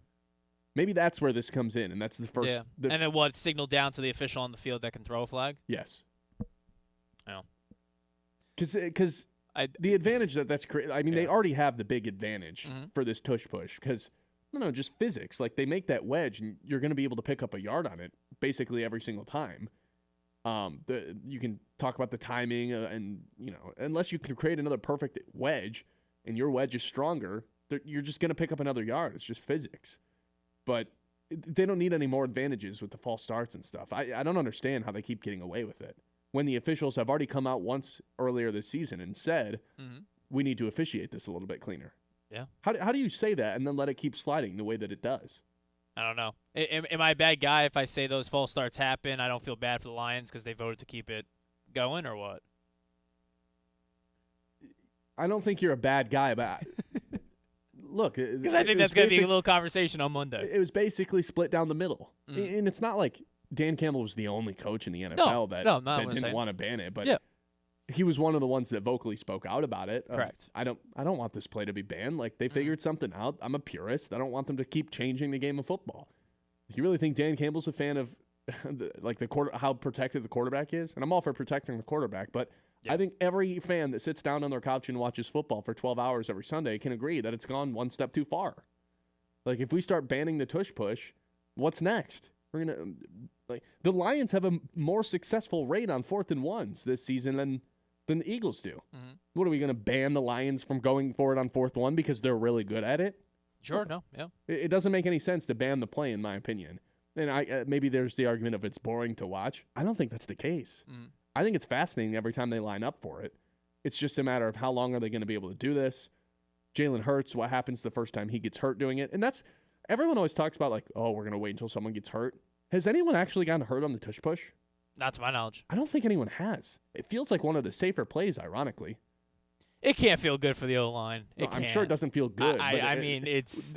Maybe that's where this comes in, and that's the first. Yeah. And then what? Signal down to the official on the field that can throw a flag? Yes. Yeah. Because the advantage that's created, they already have the big advantage for this tush push because, just physics. They make that wedge, and you're going to be able to pick up a yard on it basically every single time. You can talk about the timing, and, unless you can create another perfect wedge and your wedge is stronger, you're just going to pick up another yard. It's just physics. But they don't need any more advantages with the false starts and stuff. I don't understand how they keep getting away with it, when the officials have already come out once earlier this season and said, we need to officiate this a little bit cleaner. Yeah. How do you say that and then let it keep sliding the way that it does? I don't know. Am I a bad guy if I say those false starts happen? I don't feel bad for the Lions because they voted to keep it going, or what? I don't think you're a bad guy, but look. Because I think that's going to be a little conversation on Monday. It was basically split down the middle. And it's not like Dan Campbell was the only coach in the NFL that didn't want to ban it, but he was one of the ones that vocally spoke out about it. Correct. I don't want this play to be banned. They figured something out. I'm a purist. I don't want them to keep changing the game of football. You really think Dan Campbell's a fan of how protected the quarterback is? And I'm all for protecting the quarterback, but I think every fan that sits down on their couch and watches football for 12 hours every Sunday can agree that it's gone one step too far. If we start banning the tush push, what's next? We're gonna the Lions have a more successful rate on 4th and 1s this season than the Eagles do. What are we going to ban the Lions from going for it on 4th 1 because they're really good at it? Sure, no, yeah. It doesn't make any sense to ban the play, in my opinion. And maybe there's the argument of it's boring to watch. I don't think that's the case. I think it's fascinating every time they line up for it. It's just a matter of how long are they going to be able to do this. Jalen Hurts, what happens the first time he gets hurt doing it? And that's everyone always talks about we're going to wait until someone gets hurt. Has anyone actually gotten hurt on the tush push? Not to my knowledge. I don't think anyone has. It feels like one of the safer plays, ironically. It can't feel good for the O-line. I'm sure it doesn't feel good.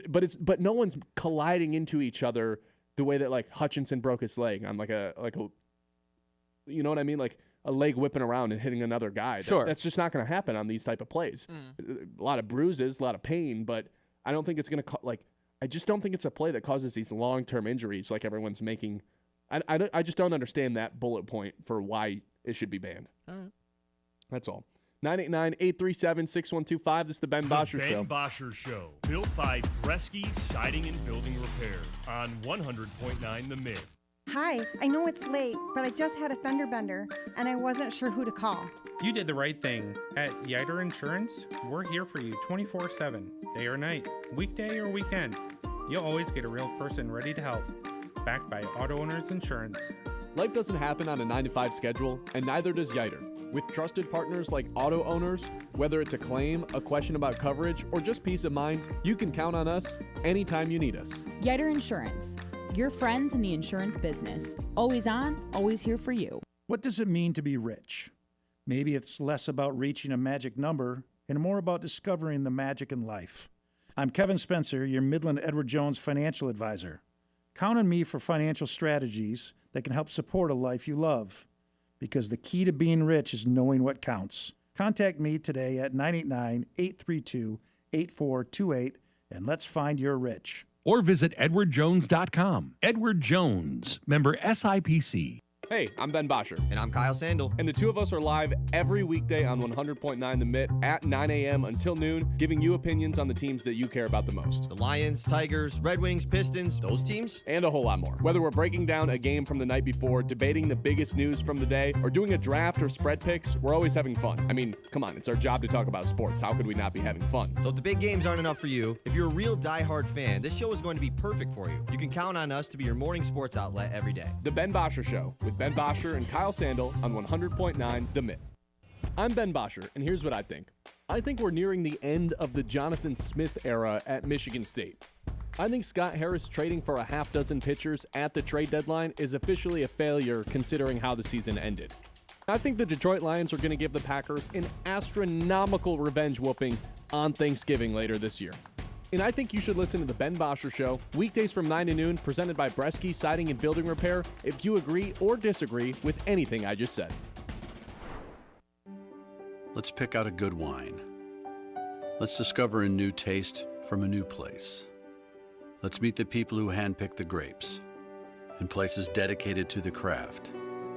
But no one's colliding into each other the way that Hutchinson broke his leg on a you know what I mean? A leg whipping around and hitting another guy. Sure. That's just not going to happen on these type of plays. A lot of bruises, a lot of pain, but I don't think it's going to I just don't think it's a play that causes these long-term injuries like everyone's making. I just don't understand that bullet point for why it should be banned. All right. That's all. 989-837-6125. This is the Ben Bosscher The Show. Ben Bosscher Show, built by Bresky Siding and Building Repair on 100.9 The Mid. Hi, I know it's late, but I just had a fender bender, and I wasn't sure who to call. You did the right thing. At Yiter Insurance, we're here for you 24/7, day or night, weekday or weekend. You'll always get a real person ready to help. Backed by Auto Owners Insurance. Life doesn't happen on a 9-to-5 schedule, and neither does Yiter. With trusted partners like Auto Owners, whether it's a claim, a question about coverage, or just peace of mind, you can count on us anytime you need us. Yiter Insurance, your friends in the insurance business. Always on, always here for you. What does it mean to be rich? Maybe it's less about reaching a magic number and more about discovering the magic in life. I'm Kevin Spencer, your Midland Edward Jones financial advisor. Count on me for financial strategies that can help support a life you love. Because the key to being rich is knowing what counts. Contact me today at 989-832-8428 and let's find your rich. Or visit edwardjones.com. Edward Jones, member SIPC. Hey, I'm Ben Bosscher. And I'm Kyle Sandel. And the two of us are live every weekday on 100.9 The Mitt at 9 a.m. until noon, giving you opinions on the teams that you care about the most. The Lions, Tigers, Red Wings, Pistons, those teams. And a whole lot more. Whether we're breaking down a game from the night before, debating the biggest news from the day, or doing a draft or spread picks, we're always having fun. I mean, come on, it's our job to talk about sports. How could we not be having fun? So if the big games aren't enough for you, if you're a real diehard fan, this show is going to be perfect for you. You can count on us to be your morning sports outlet every day. The Ben Bosscher Show with Ben Bosscher and Kyle Sandel on 100.9 The Mitt. I'm Ben Bosscher, and here's what I think. I think we're nearing the end of the Jonathan Smith era at Michigan State. I think Scott Harris trading for a half dozen pitchers at the trade deadline is officially a failure considering how the season ended. I think the Detroit Lions are going to give the Packers an astronomical revenge whooping on Thanksgiving later this year. And I think you should listen to The Ben Bosscher Show, weekdays from 9 to noon, presented by Bresky Siding and Building Repair, if you agree or disagree with anything I just said. Let's pick out a good wine. Let's discover a new taste from a new place. Let's meet the people who handpick the grapes in places dedicated to the craft,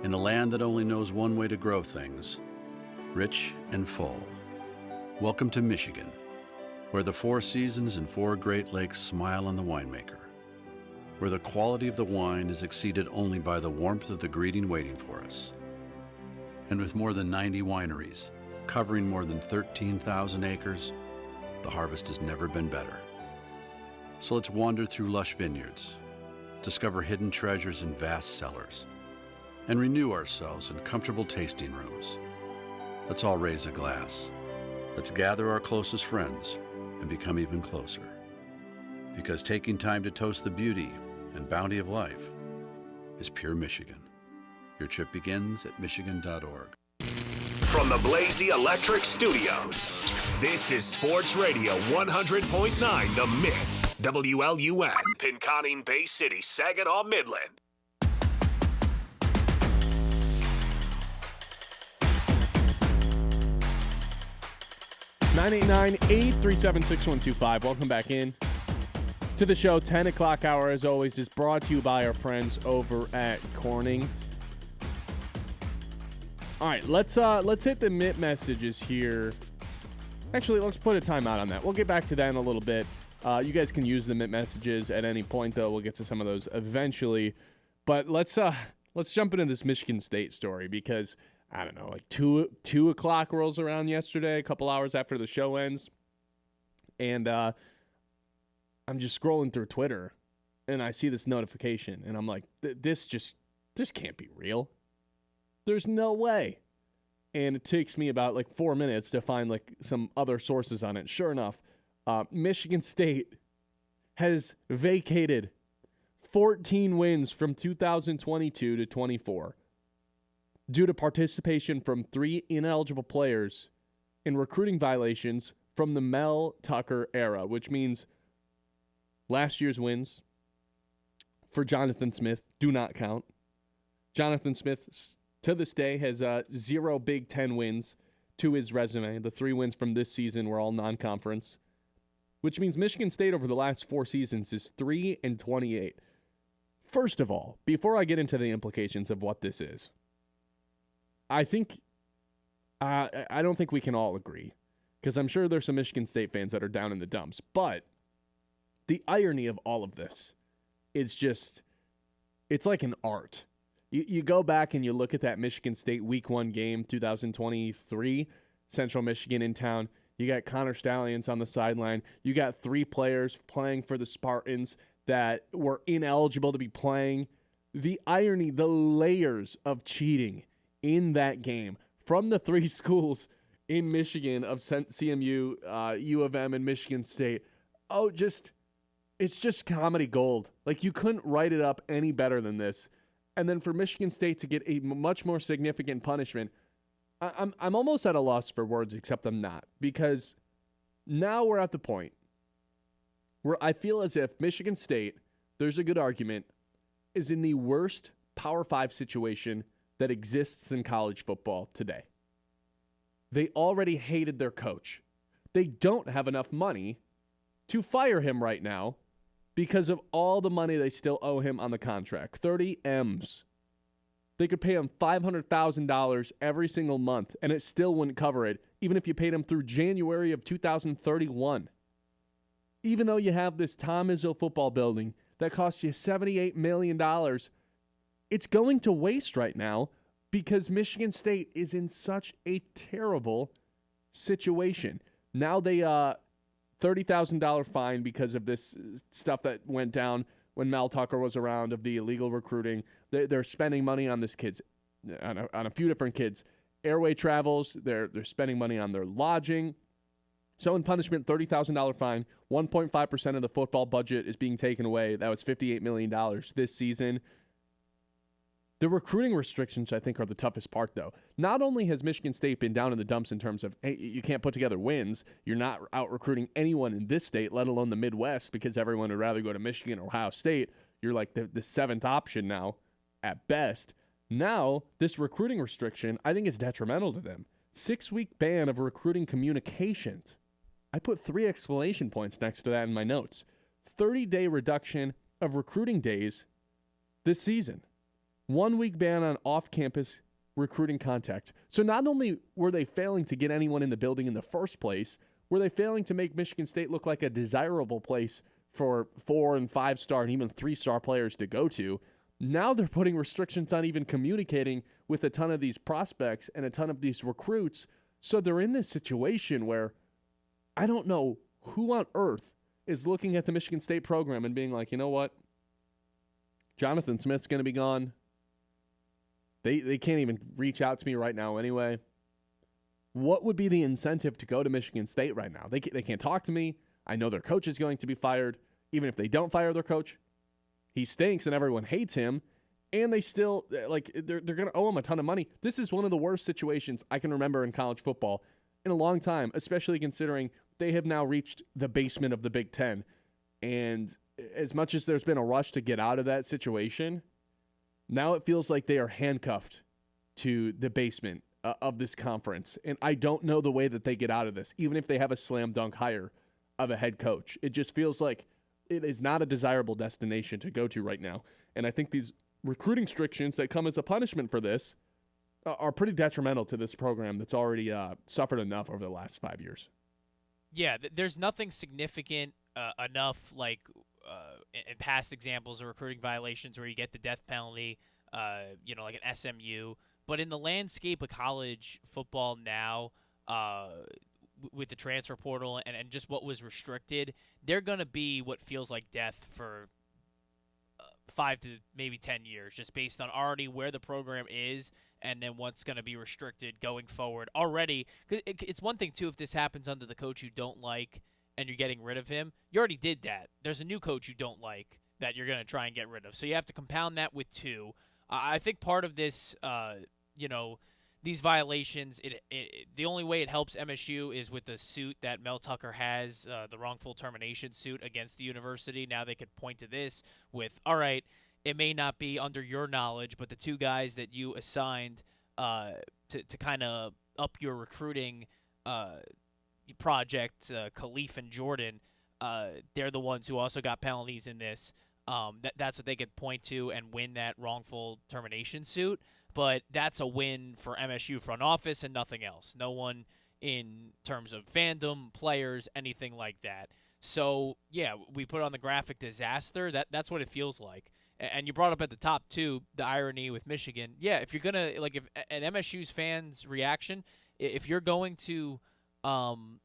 in a land that only knows one way to grow things, rich and full. Welcome to Michigan, where the 4 seasons and 4 Great Lakes smile on the winemaker, where the quality of the wine is exceeded only by the warmth of the greeting waiting for us. And with more than 90 wineries, covering more than 13,000 acres, the harvest has never been better. So let's wander through lush vineyards, discover hidden treasures in vast cellars, and renew ourselves in comfortable tasting rooms. Let's all raise a glass. Let's gather our closest friends and become even closer. Because taking time to toast the beauty and bounty of life is pure Michigan. Your trip begins at michigan.org. From the Blazy Electric Studios, this is Sports Radio 100.9 The Mitt, WLUN, Pinconning Bay City, Saginaw, Midland. Nine 837-6125. Welcome back in to the show. 10 o'clock hour, as always, is brought to you by our friends over at Corning. All right, let's hit the Mitt messages here. Actually, let's put a timeout on that. We'll get back to that in a little bit. You guys can use the Mitt messages at any point, though. We'll get to some of those eventually. But let's jump into this Michigan State story because I don't know, like 2 o'clock rolls around yesterday, a couple hours after the show ends, and I'm just scrolling through Twitter, and I see this notification, and I'm like, this can't be real. There's no way. And it takes me about like 4 minutes to find like some other sources on it. Sure enough, Michigan State has vacated 14 wins from 2022 to 24 due to participation from 3 ineligible players in recruiting violations from the Mel Tucker era, which means last year's wins for Jonathan Smith do not count. Jonathan Smith, to this day, has 0 Big Ten wins to his resume. The 3 wins from this season were all non-conference, which means Michigan State over the last 4 seasons is 3-28. First of all, before I get into the implications of what this is, I think I don't think we can all agree, because I'm sure there's some Michigan State fans that are down in the dumps. But the irony of all of this is just, it's like an art. You go back and you look at that Michigan State Week 1 game, 2023, Central Michigan in town. You got Connor Stallions on the sideline. You got 3 players playing for the Spartans that were ineligible to be playing. The irony, the layers of cheating in that game from the 3 schools in Michigan of CMU, U of M, and Michigan State. Oh, it's just comedy gold. Like, you couldn't write it up any better than this. And then for Michigan State to get a much more significant punishment, I'm almost at a loss for words, except I'm not. Because now we're at the point where I feel as if Michigan State, there's a good argument, is in the worst Power 5 situation that exists in college football today. They already hated their coach. They don't have enough money to fire him right now because of all the money they still owe him on the contract. 30 M's. They could pay him $500,000 every single month, and it still wouldn't cover it, even if you paid him through January of 2031. Even though you have this Tom Izzo football building that costs you $78 million, it's going to waste right now because Michigan State is in such a terrible situation. Now they $30,000 fine because of this stuff that went down when Mel Tucker was around of the illegal recruiting. They're spending money on this kids, on a few different kids. Airway travels, they're spending money on their lodging. So in punishment, $30,000 fine, 1.5% of the football budget is being taken away. That was $58 million this season. The recruiting restrictions, I think, are the toughest part, though. Not only has Michigan State been down in the dumps in terms of, hey, you can't put together wins. You're not out recruiting anyone in this state, let alone the Midwest, because everyone would rather go to Michigan or Ohio State. You're like the 7th option now, at best. Now, this recruiting restriction, I think, is detrimental to them. 6-week ban of recruiting communications. I put 3 exclamation points next to that in my notes. 30-day reduction of recruiting days this season. 1-week ban on off-campus recruiting contact. So not only were they failing to get anyone in the building in the first place, were they failing to make Michigan State look like a desirable place for 4- and 5-star and even 3-star players to go to. Now they're putting restrictions on even communicating with a ton of these prospects and a ton of these recruits. So they're in this situation where I don't know who on earth is looking at the Michigan State program and being like, you know what? Jonathan Smith's going to be gone. They can't even reach out to me right now anyway. What would be the incentive to go to Michigan State right now? They can't talk to me. I know their coach is going to be fired. Even if they don't fire their coach, he stinks and everyone hates him. And they still, like, they're going to owe him a ton of money. This is one of the worst situations I can remember in college football in a long time, especially considering they have now reached the basement of the Big Ten. And as much as there's been a rush to get out of that situation, now it feels like they are handcuffed to the basement of this conference. And I don't know the way that they get out of this, even if they have a slam dunk hire of a head coach. It just feels like it is not a desirable destination to go to right now. And I think these recruiting restrictions that come as a punishment for this are pretty detrimental to this program that's already suffered enough over the last 5 years. Yeah, there's nothing significant enough like in past examples of recruiting violations where you get the death penalty, like an SMU. But in the landscape of college football now, with the transfer portal and just what was restricted, they're going to be what feels like death for 5 to maybe 10 years, just based on already where the program is and then what's going to be restricted going forward already. 'Cause it's one thing, too, if this happens under the coach you don't like and you're getting rid of him. You already did that. There's a new coach you don't like that you're going to try and get rid of. So you have to compound that with 2. I think part of this, these violations, the only way it helps MSU is with the suit that Mel Tucker has, the wrongful termination suit against the university. Now they could point to this with, all right, it may not be under your knowledge, but the 2 guys that you assigned to kind of up your recruiting project, Khalif and Jordan, they're the ones who also got penalties in this. That's what they could point to and win that wrongful termination suit. but that's a win for MSU front office and nothing else. No one in terms of fandom, players, anything like that. So, yeah, we put on the graphic disaster. That's what it feels like. And you brought up at the top, too, the irony with Michigan. Yeah, if you're going to, like, if an MSU's fans' reaction, if you're going to, go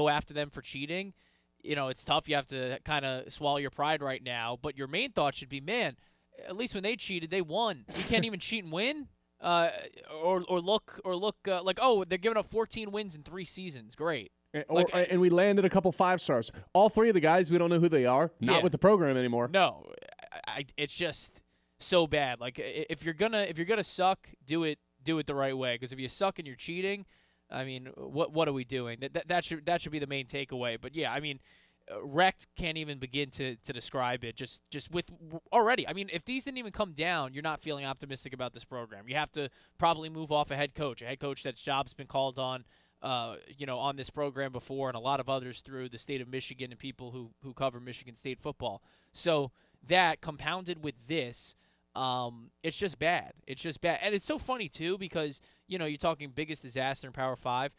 after them for cheating, it's tough. You have to kind of swallow your pride right now. But your main thought should be, man, at least when they cheated, they won. We can't even cheat and win? Or look like, oh, they're giving up 14 wins in 3 seasons. Great. And we landed a couple 5-stars. All 3 of the guys, we don't know who they are. Not with the program anymore. No, it's just so bad. Like if you're gonna suck, do it the right way. Because if you suck and you're cheating, I mean, what are we doing? That should be the main takeaway. But yeah, I mean, wrecked can't even begin to describe it. Just with already. I mean, if these didn't even come down, you're not feeling optimistic about this program. You have to probably move off a head coach that's job's been called on. On this program before, and a lot of others through the state of Michigan and people who cover Michigan State football. So that compounded with this, it's just bad. It's just bad. And it's so funny, too, because, you're talking biggest disaster in Power 5.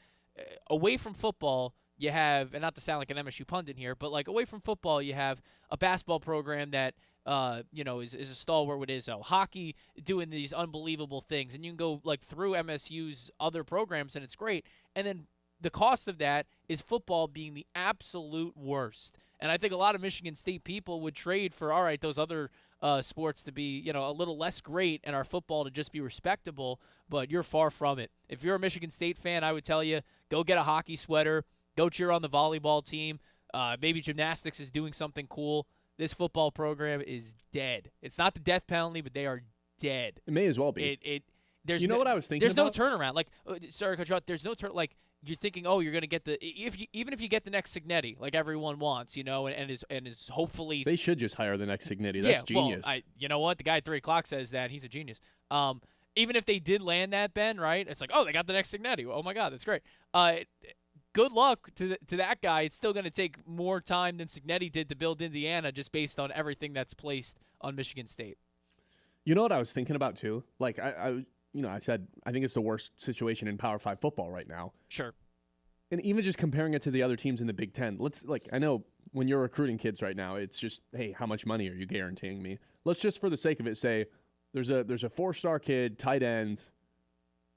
Away from football, you have, and not to sound like an MSU pundit here, but, like, away from football, you have a basketball program that is a stalwart with Izzo. Hockey doing these unbelievable things, and you can go like through MSU's other programs, and it's great. And then the cost of that is football being the absolute worst. And I think a lot of Michigan State people would trade for, all right, those other sports to be, a little less great and our football to just be respectable, but you're far from it. If you're a Michigan State fan, I would tell you, go get a hockey sweater, go cheer on the volleyball team. Maybe gymnastics is doing something cool. This football program is dead. It's not the death penalty, but they are dead. It may as well be. There's what I was thinking There's about? no turnaround. Like, sorry, Coach Rutt, there's no turn. Like, you're thinking, oh, you're going to get even if you get the next Signetti, like everyone wants, and is hopefully. They should just hire the next Signetti. That's genius. Well, you know what? The guy at 3 o'clock says that. He's a genius. Even if they did land that, Ben, right? It's like, oh, they got the next Signetti. Oh, my God, that's great. Good luck to that guy. It's still going to take more time than Signetti did to build Indiana just based on everything that's placed on Michigan State. You know what I was thinking about, too? Like, I said, I think it's the worst situation in Power 5 football right now. Sure. And even just comparing it to the other teams in the Big Ten, I know when you're recruiting kids right now, it's just, hey, how much money are you guaranteeing me? Let's just, for the sake of it, say there's a 4-star kid, tight end,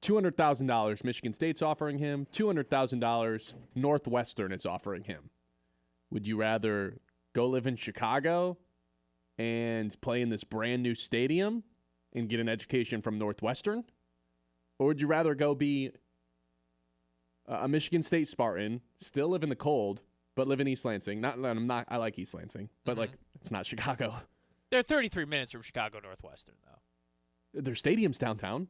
$200,000 Michigan State's offering him, $200,000 Northwestern is offering him. Would you rather go live in Chicago and play in this brand new stadium and get an education from Northwestern? Or would you rather go be a Michigan State Spartan, still live in the cold, but live in East Lansing? I like East Lansing, but it's not Chicago. They're 33 minutes from Chicago Northwestern, though. Their stadium's downtown.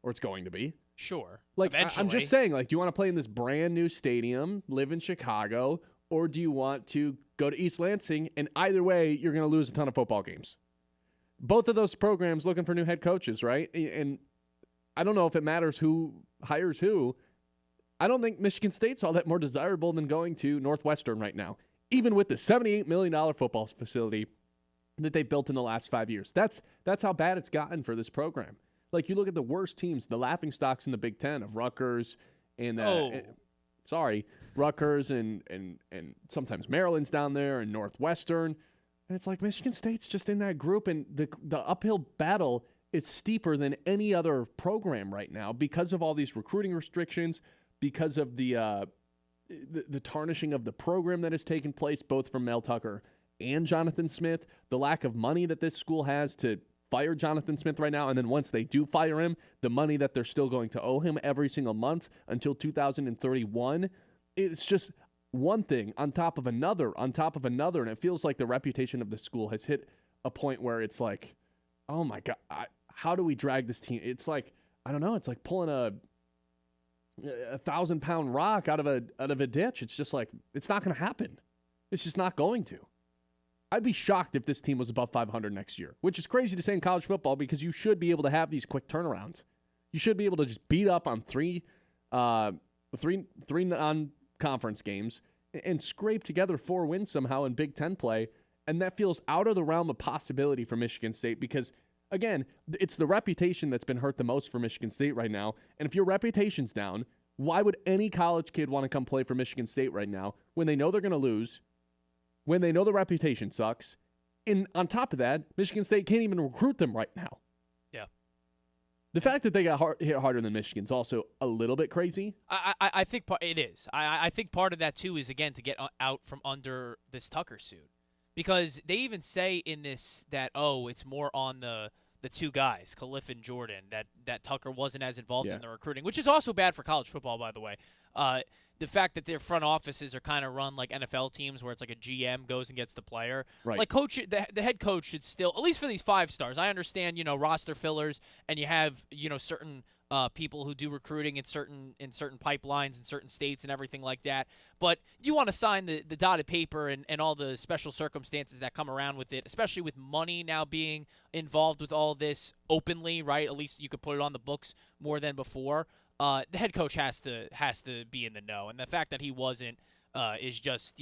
Or it's going to be. Sure. Like, I'm just saying, like, do you want to play in this brand new stadium, live in Chicago, or do you want to go to East Lansing? And either way, you're going to lose a ton of football games. Both of those programs looking for new head coaches, right? And I don't know if it matters who hires who. I don't think Michigan State's all that more desirable than going to Northwestern right now, even with the $78 million football facility that they built in the last 5 years. That's how bad it's gotten for this program. Like, you look at the worst teams, the laughingstocks in the Big Ten of Rutgers and Rutgers and sometimes Maryland's down there and Northwestern. And it's like Michigan State's just in that group, and the uphill battle is steeper than any other program right now because of all these recruiting restrictions, because of the tarnishing of the program that has taken place, both from Mel Tucker and Jonathan Smith, the lack of money that this school has to fire Jonathan Smith right now, and then once they do fire him, the money that they're still going to owe him every single month until 2031. It's just one thing on top of another, and it feels like the reputation of the school has hit a point where it's like, oh my God, how do we drag this team? It's like, I don't know, it's like pulling a 1,000-pound rock out of a ditch. It's just like, it's not going to happen. It's just not going to. I'd be shocked if this team was above 500 next year, which is crazy to say in college football because you should be able to have these quick turnarounds. You should be able to just beat up on three non-conference games and scrape together 4 wins somehow in Big Ten play, and that feels out of the realm of possibility for Michigan State because again, it's the reputation that's been hurt the most for Michigan State right now. And if your reputation's down, why would any college kid want to come play for Michigan State right now when they know they're going to lose, when they know the reputation sucks, and on top of that, Michigan State can't even recruit them right now? Yeah. The fact that they got hit harder than Michigan's also a little bit crazy. I think it is. I think part of that, too, is, again, to get out from under this Tucker suit. Because they even say in this that, it's more on the two guys, Khalif and Jordan, that Tucker wasn't as involved in the recruiting, which is also bad for college football, by the way. The fact that their front offices are kind of run like NFL teams where it's like a GM goes and gets the player. Right. Like the head coach should still, at least for these 5 stars, I understand, roster fillers and you have, certain people who do recruiting in certain pipelines in certain states and everything like that. But you want to sign the dotted paper and all the special circumstances that come around with it, especially with money now being involved with all this openly, right? At least you could put it on the books more than before. The head coach has to be in the know, and the fact that he wasn't is just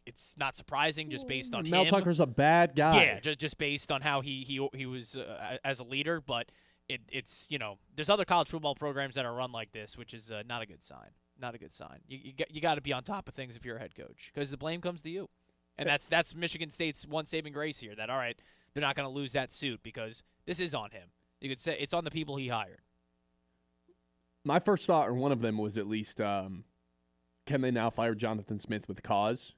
it's not surprising just based on Mel him. Tucker's a bad guy. Yeah, just based on how he was as a leader, but it's there's other college football programs that are run like this, which is not a good sign. Not a good sign. You got to be on top of things if you're a head coach, because the blame comes to you, and that's Michigan State's one saving grace here. That all right, they're not going to lose that suit because this is on him. You could say it's on the people he hired. My first thought, or one of them, was at least, can they now fire Jonathan Smith with cause?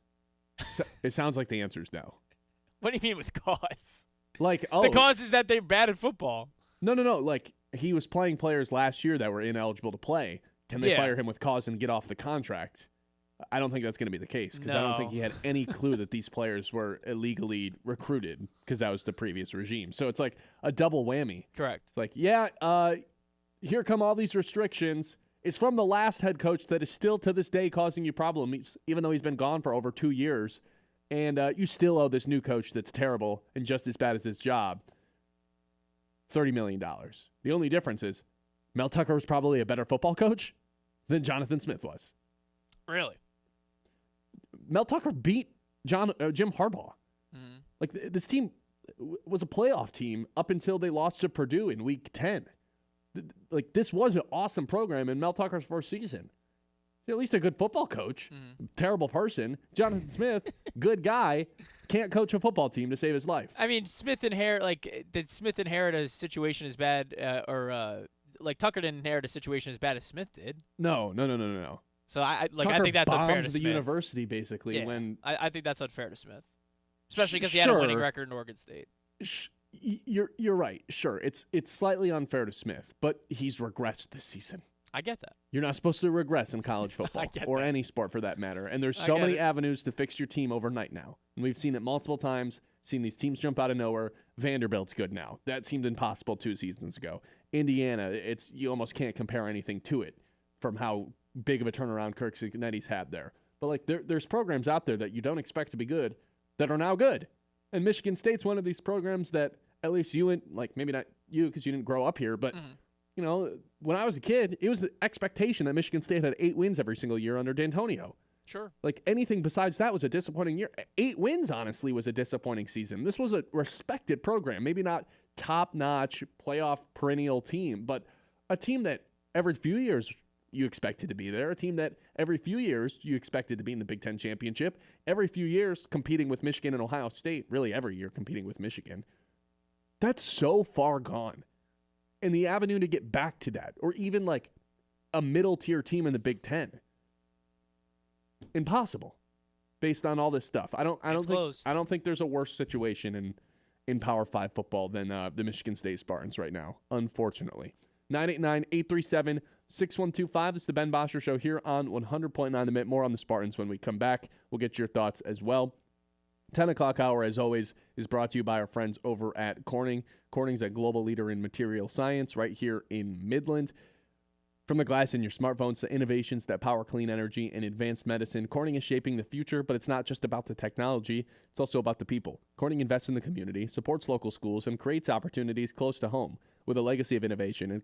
It sounds like the answer is no. What do you mean with cause? Like, the cause is that they're bad at football. No. Like, he was playing players last year that were ineligible to play. Can they fire him with cause and get off the contract? I don't think that's going to be the case, because I don't think he had any clue that these players were illegally recruited, because that was the previous regime. So it's like a double whammy. Correct. It's like, here come all these restrictions. It's from the last head coach that is still to this day causing you problems, even though he's been gone for over 2 years. And you still owe this new coach that's terrible and just as bad as his job $30 million. The only difference is Mel Tucker was probably a better football coach than Jonathan Smith was. Really? Mel Tucker beat Jim Harbaugh. Mm-hmm. Like, this team was a playoff team up until they lost to Purdue in Week 10. Like, this was an awesome program in Mel Tucker's first season. At least a good football coach. Terrible person. Jonathan Smith, good guy, can't coach a football team to save his life. I mean, did Smith inherit a situation as bad, like Tucker didn't inherit a situation as bad as Smith did? No. So I Tucker think that's unfair to bombed Smith. the university, basically. Yeah, when I think that's unfair to Smith, especially because he had a winning record in Oregon State. You're right. Sure, it's slightly unfair to Smith, but he's regressed this season. I get that. You're not supposed to regress in college football or any sport for that matter. And there's so many avenues to fix your team overnight now. And we've seen it multiple times, seen these teams jump out of nowhere. Vanderbilt's good now. That seemed impossible 2 seasons ago. Indiana, you almost can't compare anything to it from how big of a turnaround Kirk Cignetti's had there. But like there's programs out there that you don't expect to be good that are now good. And Michigan State's one of these programs that at least you and, like, maybe not you because you didn't grow up here, but when I was a kid, it was the expectation that Michigan State had 8 wins every single year under D'Antonio. Sure. Like, anything besides that was a disappointing year. 8 wins, honestly, was a disappointing season. This was a respected program. Maybe not top-notch playoff perennial team, but a team that every few years you expected to be there, a team that every few years you expected to be in the Big Ten championship, every few years competing with Michigan and Ohio State, really every year competing with Michigan. That's so far gone. And the avenue to get back to that, or even like a middle-tier team in the Big Ten, impossible, based on all this stuff. I don't think there's a worse situation in Power 5 football than the Michigan State Spartans right now, unfortunately. 989-837-6125. This is the Ben Bosscher Show here on 100.9 The Mint. More on the Spartans when we come back. We'll get your thoughts as well. 10 o'clock hour, as always, is brought to you by our friends over at Corning. Corning's a global leader in material science right here in Midland. From the glass in your smartphones to innovations that power clean energy and advanced medicine, Corning is shaping the future, but it's not just about the technology. It's also about the people. Corning invests in the community, supports local schools, and creates opportunities close to home. With a legacy of innovation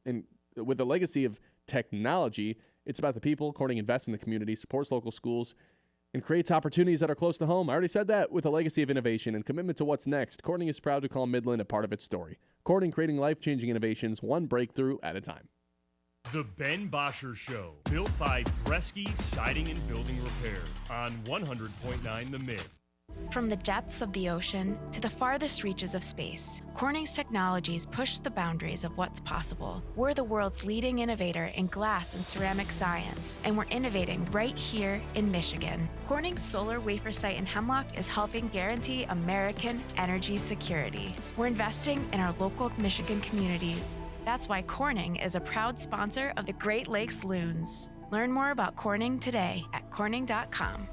and with a legacy of technology, it's about the people. Corning invests in the community, supports local schools, and creates opportunities that are close to home. I already said that. With a legacy of innovation and commitment to what's next, Corning is proud to call Midland a part of its story. Corning, creating life-changing innovations, one breakthrough at a time. The Ben Bosscher Show, built by Bresky Siding and Building Repair on 100.9 The Mid. From the depths of the ocean to the farthest reaches of space, Corning's technologies push the boundaries of what's possible. We're the world's leading innovator in glass and ceramic science, and we're innovating right here in Michigan. Corning's solar wafer site in Hemlock is helping guarantee American energy security. We're investing in our local Michigan communities. That's why Corning is a proud sponsor of the Great Lakes Loons. Learn more about Corning today at corning.com.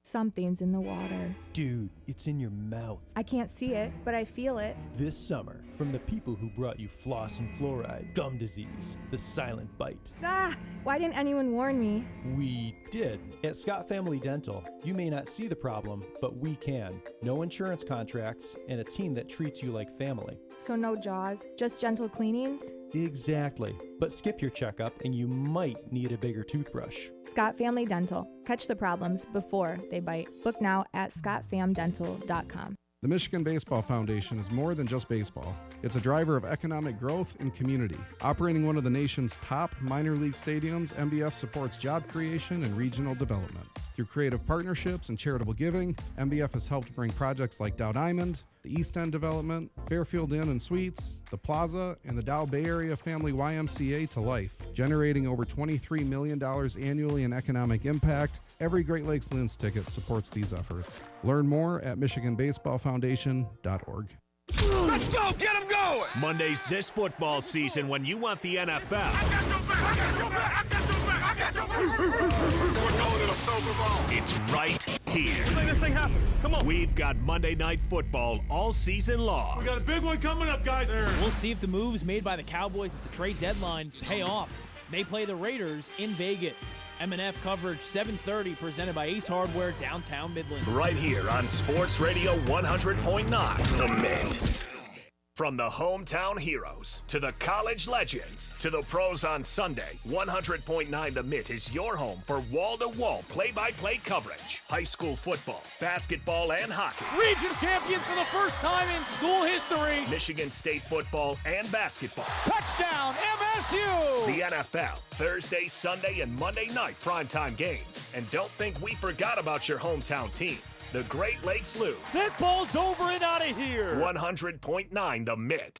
Something's in the water. Dude, it's in your mouth. I can't see it, but I feel it. This summer, from the people who brought you floss and fluoride, gum disease, the silent bite. Ah! Why didn't anyone warn me? We did. At Scott Family Dental, you may not see the problem, but we can. No insurance contracts and a team that treats you like family. So no jaws, just gentle cleanings? Exactly. But skip your checkup and you might need a bigger toothbrush. Scott Family Dental. Catch the problems before they bite. Book now at scottfamdental.com. The Michigan Baseball Foundation is more than just baseball. It's a driver of economic growth and community. Operating one of the nation's top minor league stadiums, MBF supports job creation and regional development. Through creative partnerships and charitable giving, MBF has helped bring projects like Dow Diamond, the East End Development, Fairfield Inn and Suites, the Plaza, and the Dow Bay Area Family YMCA to life, generating over $23 million annually in economic impact. Every Great Lakes Loons ticket supports these efforts. Learn more at MichiganBaseballFoundation.org. Let's go! Get him going! Mondays this football season when you want the NFL. It's right here. Let's make this thing happen. Come on. We've got Monday Night Football all season long. We got a big one coming up, guys. We'll see if the moves made by the Cowboys at the trade deadline pay off. They play the Raiders in Vegas. M&F coverage 7:30 presented by Ace Hardware, downtown Midland. Right here on Sports Radio 100.9 The Mint. From the hometown heroes to the college legends to the pros on Sunday, 100.9 The Mint is your home for wall-to-wall play-by-play coverage. High school football, basketball, and hockey. Region champions for the first time in school history. Michigan State football and basketball. Touchdown, MSU! The NFL, Thursday, Sunday, and Monday night primetime games. And don't think we forgot about your hometown team. The Great Lakes Loons. That ball's over and out of here. 100.9 The Mint.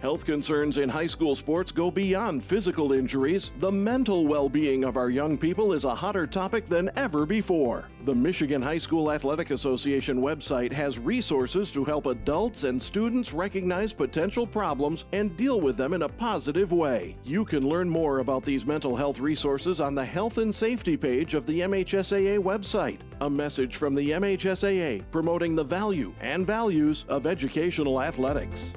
Health concerns in high school sports go beyond physical injuries. The mental well-being of our young people is a hotter topic than ever before. The Michigan High School Athletic Association website has resources to help adults and students recognize potential problems and deal with them in a positive way. You can learn more about these mental health resources on the Health and Safety page of the MHSAA website. A message from the MHSAA promoting the value and values of educational athletics.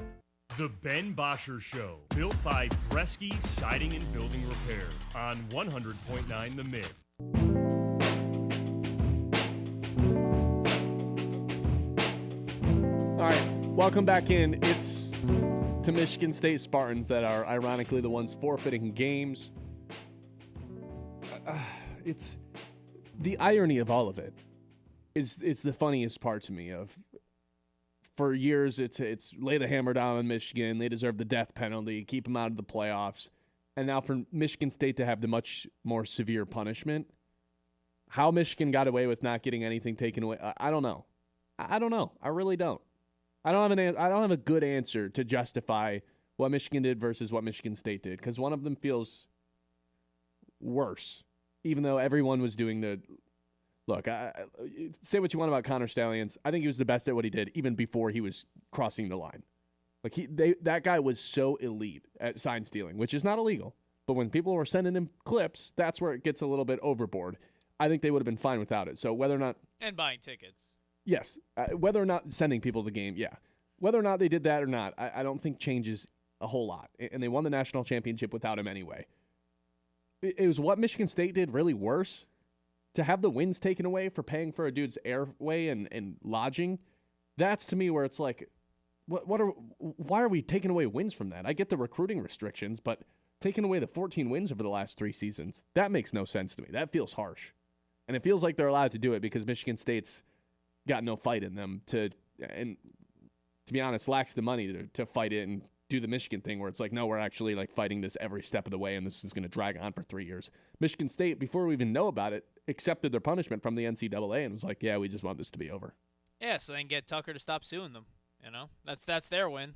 The Ben Bosscher Show, built by Bresky Siding and Building Repair on 100.9 The Mid. All right, welcome back in. It's to Michigan State Spartans that are ironically the ones forfeiting games. It's the irony of all of it. It's the funniest part to me. For years, it's lay the hammer down on Michigan. They deserve the death penalty, keep them out of the playoffs. And now for Michigan State to have the much more severe punishment, how Michigan got away with not getting anything taken away, I don't know. I don't know. I really don't. I don't have a good answer to justify what Michigan did versus what Michigan State did, because one of them feels worse, even though everyone was doing the. Look, say what you want about Connor Stallions. I think he was the best at what he did even before he was crossing the line. Like that guy was so elite at sign stealing, which is not illegal. But when people were sending him clips, that's where it gets a little bit overboard. I think they would have been fine without it. So whether or not and buying tickets, yes, whether or not sending people to the game, yeah, whether or not they did that or not, I don't think changes a whole lot. And they won the national championship without him anyway. It was what Michigan State did really worse. To have the wins taken away for paying for a dude's airway and lodging, that's to me where it's like, why are we taking away wins from that? I get the recruiting restrictions, but taking away the 14 wins over the last 3 seasons, that makes no sense to me. That feels harsh. And it feels like they're allowed to do it because Michigan State's got no fight in them and to be honest, lacks the money to fight it and do the Michigan thing where it's like, no, we're actually like fighting this every step of the way and this is going to drag on for 3 years. Michigan State, before we even know about it, accepted their punishment from the NCAA and was like, yeah, we just want this to be over. Yeah, so they can get Tucker to stop suing them. You know, that's their win.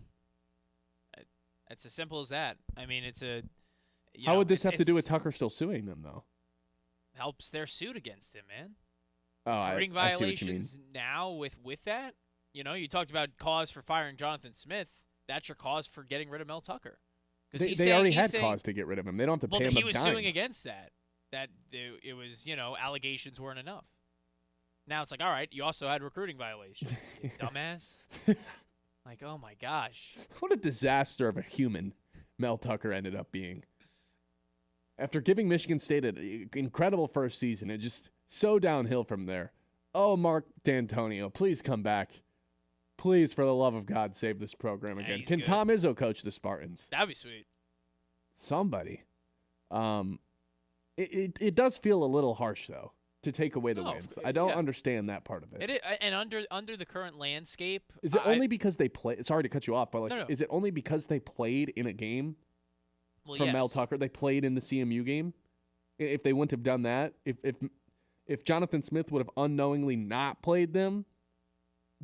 It's as simple as that. I mean, it's a. How would this have to do with Tucker still suing them, though? Helps their suit against him, man. Oh, Recruiting I see what you mean. violations now with that. You know, you talked about cause for firing Jonathan Smith. That's your cause for getting rid of Mel Tucker. They already had cause to get rid of him. They don't have to pay him a dime. He was suing against that. It was, allegations weren't enough. Now it's like, all right, you also had recruiting violations, you dumbass. Like, oh my gosh. What a disaster of a human Mel Tucker ended up being. After giving Michigan State an incredible first season, it just so downhill from there. Oh, Mark D'Antonio, please come back. Please, for the love of God, save this program again. Can good. Tom Izzo coach the Spartans? That'd be sweet. Somebody. It does feel a little harsh, though, to take away the wins. I don't understand that part of it. And under the current landscape, is it only because they play? Sorry to cut you off, but No. Is it only because they played in a game from yes. Mel Tucker? They played in the CMU game. If they wouldn't have done that, if Jonathan Smith would have unknowingly not played them,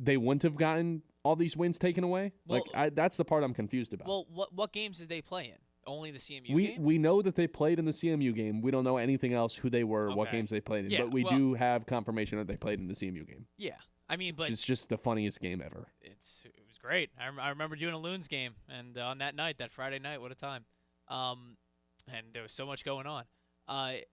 they wouldn't have gotten all these wins taken away. Well, that's the part I'm confused about. Well, what games did they play in? Only the CMU game? We know that they played in the CMU game. We don't know anything else, who they were, what games they played in. Yeah, but we do have confirmation that they played in the CMU game. Yeah. I mean, but it's just the funniest game ever. It was great. I remember doing a Loons game, and on that Friday night, what a time. And there was so much going on. I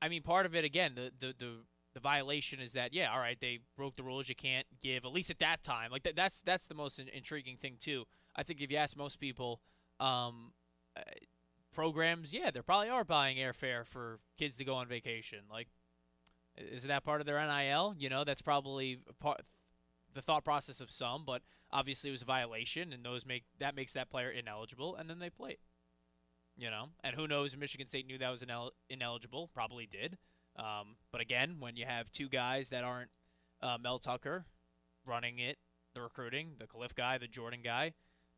mean, part of it, again, the violation is that, yeah, all right, they broke the rules. You can't give, at least at that time. Like that's the most intriguing thing too. I think if you ask most people, programs, yeah, they probably are buying airfare for kids to go on vacation. Like, isn't that part of their NIL? You know, that's probably the thought process of some, but obviously it was a violation, and that makes that player ineligible, and then they played. You know, and who knows if Michigan State knew that was ineligible? Probably did. But again, when you have two guys that aren't Mel Tucker running it, the recruiting, the Khalif guy, the Jordan guy,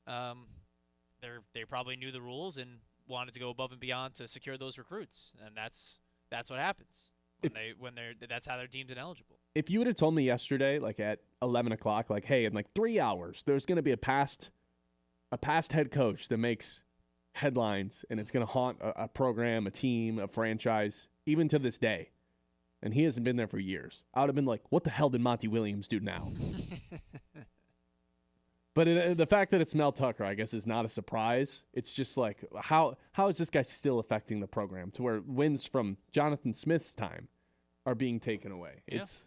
they probably knew the rules and wanted to go above and beyond to secure those recruits, and that's what happens when that's how they're deemed ineligible. If you would have told me yesterday, like at 11 o'clock, like, hey, in like 3 hours, there's going to be a past head coach that makes headlines and it's going to haunt a program, a team, a franchise, even to this day, and he hasn't been there for years, I would have been like, what the hell did Monty Williams do now? But the fact that it's Mel Tucker, I guess, is not a surprise. It's just like, how is this guy still affecting the program to where wins from Jonathan Smith's time are being taken away? Yeah. It's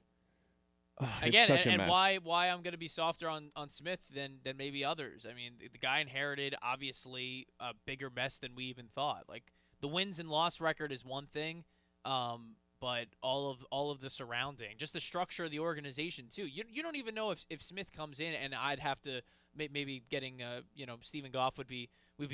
again, such a and mess. why I'm going to be softer on Smith than maybe others. I mean, the guy inherited obviously a bigger mess than we even thought. Like, the wins and loss record is one thing, but all of the surrounding, just the structure of the organization too. You don't even know if Smith comes in, and I'd have to maybe getting Stephen Goff would be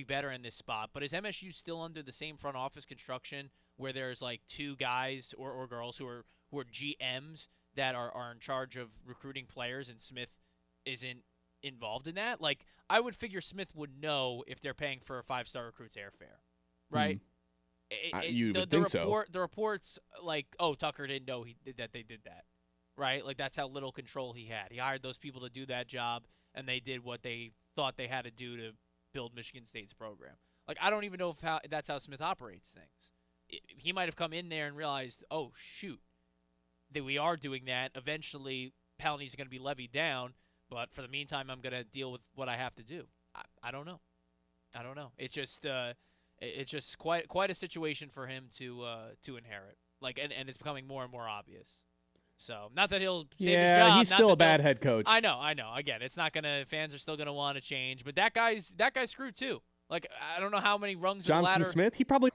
better in this spot. But is MSU still under the same front office construction where there's like two guys or girls who are GMs that are in charge of recruiting players, and Smith isn't involved in that? Like, I would figure Smith would know if they're paying for a 5-star recruit's airfare, right? You would think so. The reports, like, oh, Tucker didn't know that they did that, right? Like, that's how little control he had. He hired those people to do that job, and they did what they thought they had to do to build Michigan State's program. Like, I don't even know if that's how Smith operates things. He might have come in there and realized, oh, shoot, that we are doing that. Eventually, penalties are going to be levied down, but for the meantime, I'm going to deal with what I have to do. I don't know. It's just quite a situation for him to inherit. Like, and it's becoming more and more obvious. So, not that he'll save his job. Yeah, he's still a bad head coach. I know. Again, it's not gonna. Fans are still gonna want to change, but that guy's screwed too. Like, I don't know how many rungs of the ladder. Jonathan Smith, he probably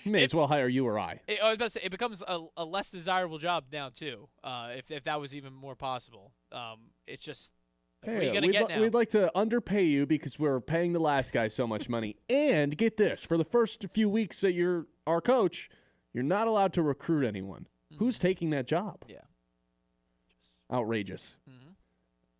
may as well hire you or I. I was about to say, it becomes a less desirable job now too. If that was even more possible. It's just. Like, what are you gonna get now? We'd like to underpay you because we're paying the last guy so much money. And get this, for the first few weeks that you're our coach, you're not allowed to recruit anyone. Who's taking that job? Yeah. Outrageous.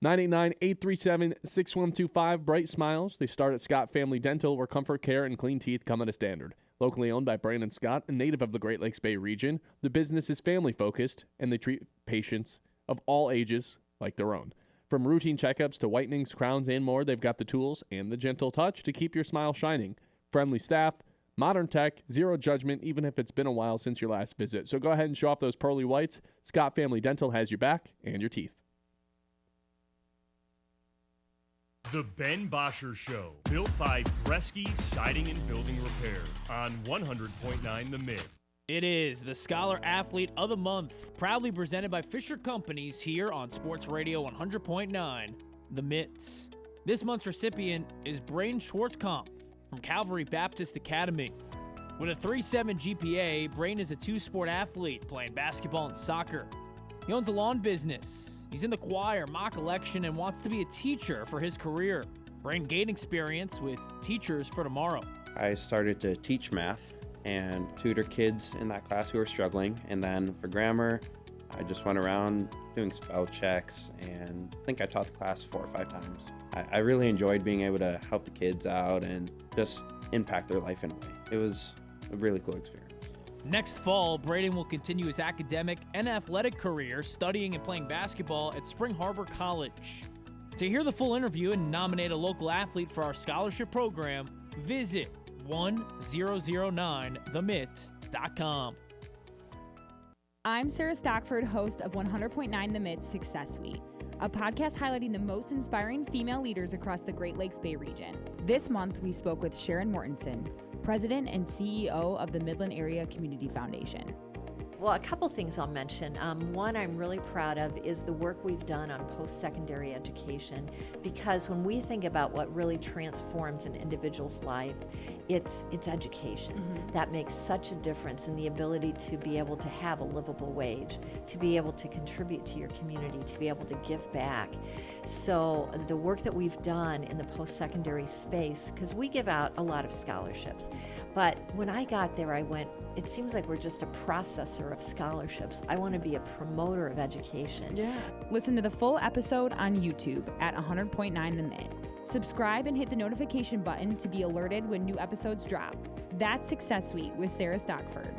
989-837-6125. Bright Smiles. They start at Scott Family Dental, where comfort, care, and clean teeth come at a standard. Locally owned by Brandon Scott, a native of the Great Lakes Bay region, the business is family-focused, and they treat patients of all ages like their own. From routine checkups to whitenings, crowns, and more, they've got the tools and the gentle touch to keep your smile shining. Friendly staff, modern tech, zero judgment, even if it's been a while since your last visit. So go ahead and show off those pearly whites. Scott Family Dental has your back and your teeth. The Ben Bosscher Show, built by Bresky Siding and Building Repair on 100.9 The Mid. It is the Scholar Athlete of the Month, proudly presented by Fisher Companies here on Sports Radio 100.9 The Mitts. This month's recipient is Braden Schwartzkampf from Calvary Baptist Academy. With a 3.7 GPA, Braden is a two-sport athlete playing basketball and soccer. He owns a lawn business. He's in the choir, mock election, and wants to be a teacher for his career. Braden gained experience with Teachers for Tomorrow. I started to teach math and tutor kids in that class who were struggling. And then for grammar, I just went around doing spell checks, and I think I taught the class 4 or 5 times. I really enjoyed being able to help the kids out and just impact their life in a way. It was a really cool experience. Next fall, Braden will continue his academic and athletic career studying and playing basketball at Spring Harbor College. To hear the full interview and nominate a local athlete for our scholarship program, visit 1009themitt.com. I'm Sarah Stockford, host of 100.9 The Mid Success Suite, a podcast highlighting the most inspiring female leaders across the Great Lakes Bay region. This month, we spoke with Sharon Mortensen, President and CEO of the Midland Area Community Foundation. Well, a couple things I'll mention. One I'm really proud of is the work we've done on post-secondary education, because when we think about what really transforms an individual's life, it's education. That makes such a difference in the ability to be able to have a livable wage, to be able to contribute to your community, to be able to give back. So the work that we've done in the post-secondary space, because we give out a lot of scholarships, but when I got there, I went, it seems like we're just a processor of scholarships. I want to be a promoter of education. Listen to the full episode on YouTube at 100.9 The Mid. Subscribe and hit the notification button to be alerted when new episodes drop. That's Success Suite with Sarah Stockford.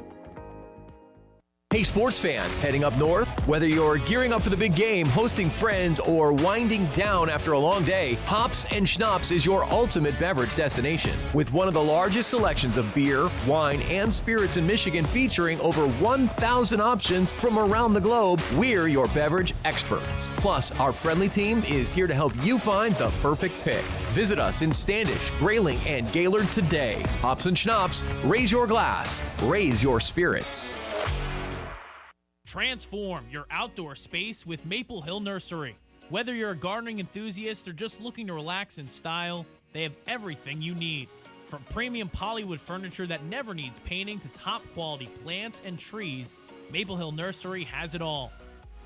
Hey sports fans, heading up north? Whether you're gearing up for the big game, hosting friends, or winding down after a long day, Hops and Schnapps is your ultimate beverage destination. With one of the largest selections of beer, wine, and spirits in Michigan, featuring over 1,000 options from around the globe, we're your beverage experts. Plus, our friendly team is here to help you find the perfect pick. Visit us in Standish, Grayling, and Gaylord today. Hops and Schnapps, raise your glass, raise your spirits. Transform your outdoor space with Maple Hill Nursery. Whether you're a gardening enthusiast or just looking to relax in style, they have everything you need. From premium polywood furniture that never needs painting to top quality plants and trees, Maple Hill Nursery has it all.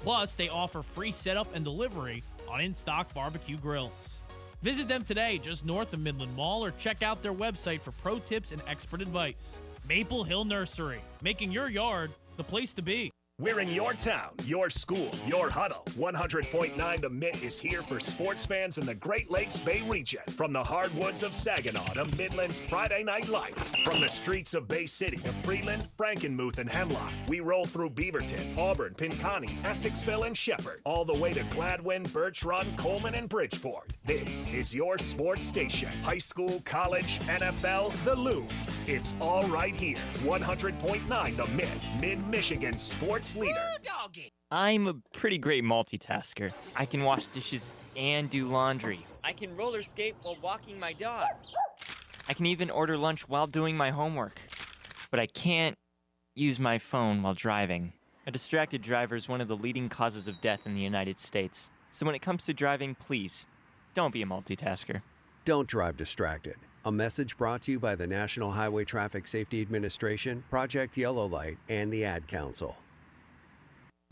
Plus, they offer free setup and delivery on in-stock barbecue grills. Visit them today just north of Midland Mall or check out their website for pro tips and expert advice. Maple Hill Nursery, making your yard the place to be. We're in your town, your school, your huddle. 100.9 The Mitt is here for sports fans in the Great Lakes Bay region. From the hardwoods of Saginaw to Midland's Friday Night Lights. From the streets of Bay City to Freeland, Frankenmuth, and Hemlock. We roll through Beaverton, Auburn, Pinconning, Essexville, and Shepherd. All the way to Gladwin, Birch Run, Coleman, and Bridgeport. This is your sports station. High school, college, NFL, the Looms. It's all right here. 100.9 The Mitt, Mid-Michigan sports leader. I'm a pretty great multitasker. I can wash dishes and do laundry. I can roller skate while walking my dog. I can even order lunch while doing my homework. But I can't use my phone while driving. A distracted driver is one of the leading causes of death in the United States. So when it comes to driving, please, don't be a multitasker. Don't drive distracted. A message brought to you by the National Highway Traffic Safety Administration, Project Yellow Light, and the Ad Council.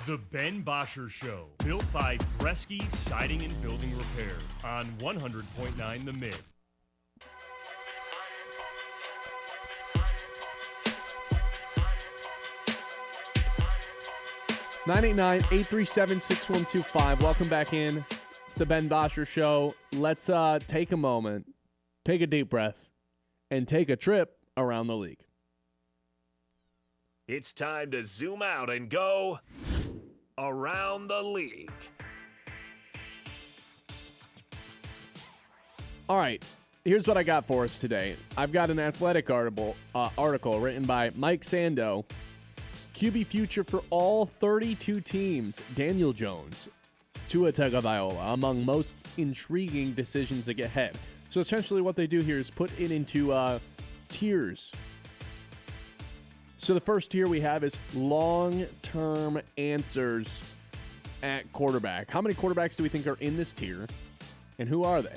The Ben Bosscher Show, built by Bresky Siding and Building Repair on 100.9 The Mid. 989-837-6125. Welcome back in. It's the Ben Bosscher Show. Let's take a moment, take a deep breath, and take a trip around the league. It's time to zoom out and go around the league. All right, here's what I got for us today. I've got an athletic article written by Mike Sando. QB future for all 32 teams. Daniel Jones, Tua Tagovailoa, among most intriguing decisions that get ahead. So essentially what they do here is put it into tiers. So the first tier we have is long-term answers at quarterback. How many quarterbacks do we think are in this tier, and who are they?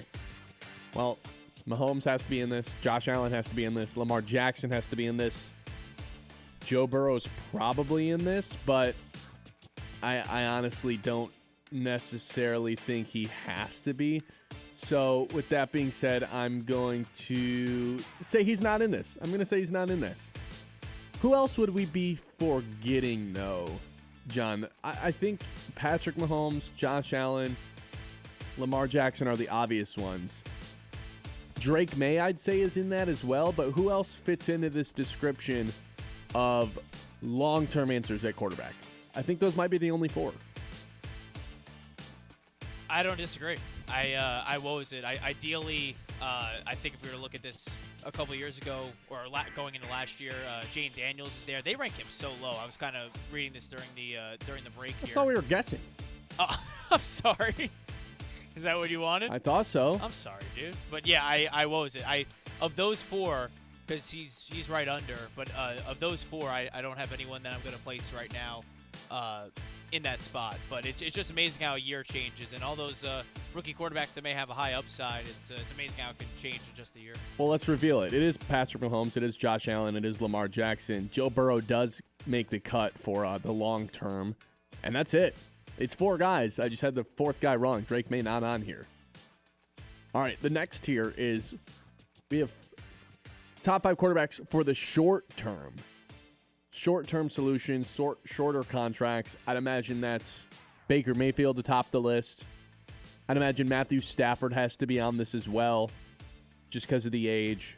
Well, Mahomes has to be in this. Josh Allen has to be in this. Lamar Jackson has to be in this. Joe Burrow's probably in this, but I honestly don't necessarily think he has to be. So with that being said, I'm going to say he's not in this. I'm going to say he's not in this. Who else would we be forgetting, though, John? I think Patrick Mahomes, Josh Allen, Lamar Jackson are the obvious ones. Drake May, I'd say, is in that as well, but who else fits into this description of long-term answers at quarterback? I think those might be the only four. I don't disagree. What was it? Ideally, I think if we were to look at this a couple years ago or going into last year, Jane Daniels is there. They rank him so low. I was kind of reading this during the break here. I thought we were guessing. Oh, I'm sorry. Is that what you wanted? I thought so. I'm sorry, dude. But yeah, what was it? Of those four, because he's right under, but of those four, I don't have anyone that I'm going to place right now in that spot. But it's just amazing how a year changes, and all those rookie quarterbacks that may have a high upside, it's amazing how it can change in just a year. Well, let's reveal it. It is Patrick Mahomes. It is Josh Allen. It is Lamar Jackson. Joe Burrow does make the cut for the long term, and that's it. It's four guys. I just had the fourth guy wrong. Drake May not on here. All right, the next tier is we have top 5 quarterbacks for the short term. Short-term solutions, shorter contracts. I'd imagine that's Baker Mayfield to top the list. I'd imagine Matthew Stafford has to be on this as well, just because of the age.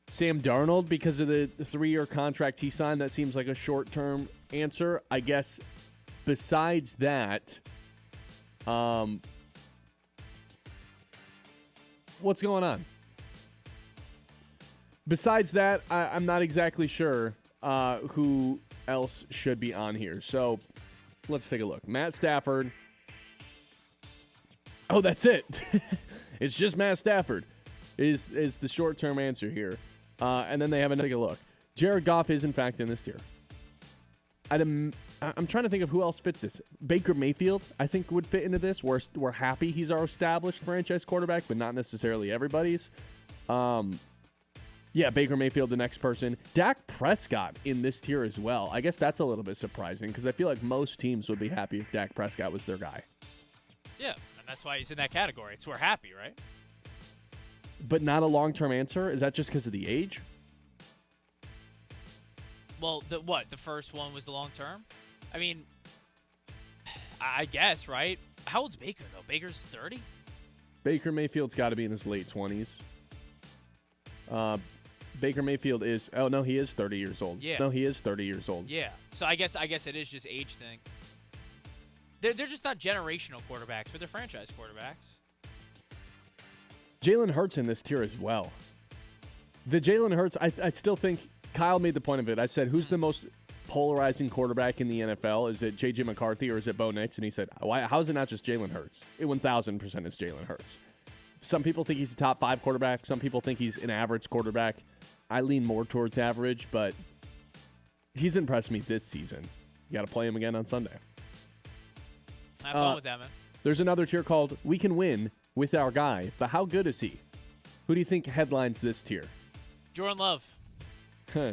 Sam Darnold, because of the 3-year contract he signed, that seems like a short-term answer. I guess besides that, what's going on? Besides that, I'm not exactly sure who else should be on here. So let's take a look. Matt Stafford. Oh, that's it. It's just Matt Stafford is the short-term answer here. And then they have take a look. Jared Goff is, in fact, in this tier. I'm trying to think of who else fits this. Baker Mayfield, I think, would fit into this. We're happy he's our established franchise quarterback, but not necessarily everybody's. Yeah, Baker Mayfield, the next person. Dak Prescott in this tier as well. I guess that's a little bit surprising because I feel like most teams would be happy if Dak Prescott was their guy. Yeah, and that's why he's in that category. We're happy, right? But not a long-term answer? Is that just because of the age? Well, the first one was the long term? I mean, I guess, right? How old's Baker, though? Baker's 30? Baker Mayfield's got to be in his late 20s. Baker Mayfield is... Oh, no, he is 30 years old. Yeah. No, he is 30 years old. Yeah. So I guess it is just age thing. They're just not generational quarterbacks, but they're franchise quarterbacks. Jalen Hurts in this tier as well. The Jalen Hurts, I still think... Kyle made the point of it. I said, who's the most polarizing quarterback in the NFL? Is it J.J. McCarthy or is it Bo Nix? And he said, how is it not just Jalen Hurts? It 1,000% is Jalen Hurts. Some people think he's a top 5 quarterback. Some people think he's an average quarterback. I lean more towards average, but he's impressed me this season. You got to play him again on Sunday. Have fun with that, man. There's another tier called We Can Win with Our Guy, but how good is he? Who do you think headlines this tier? Jordan Love.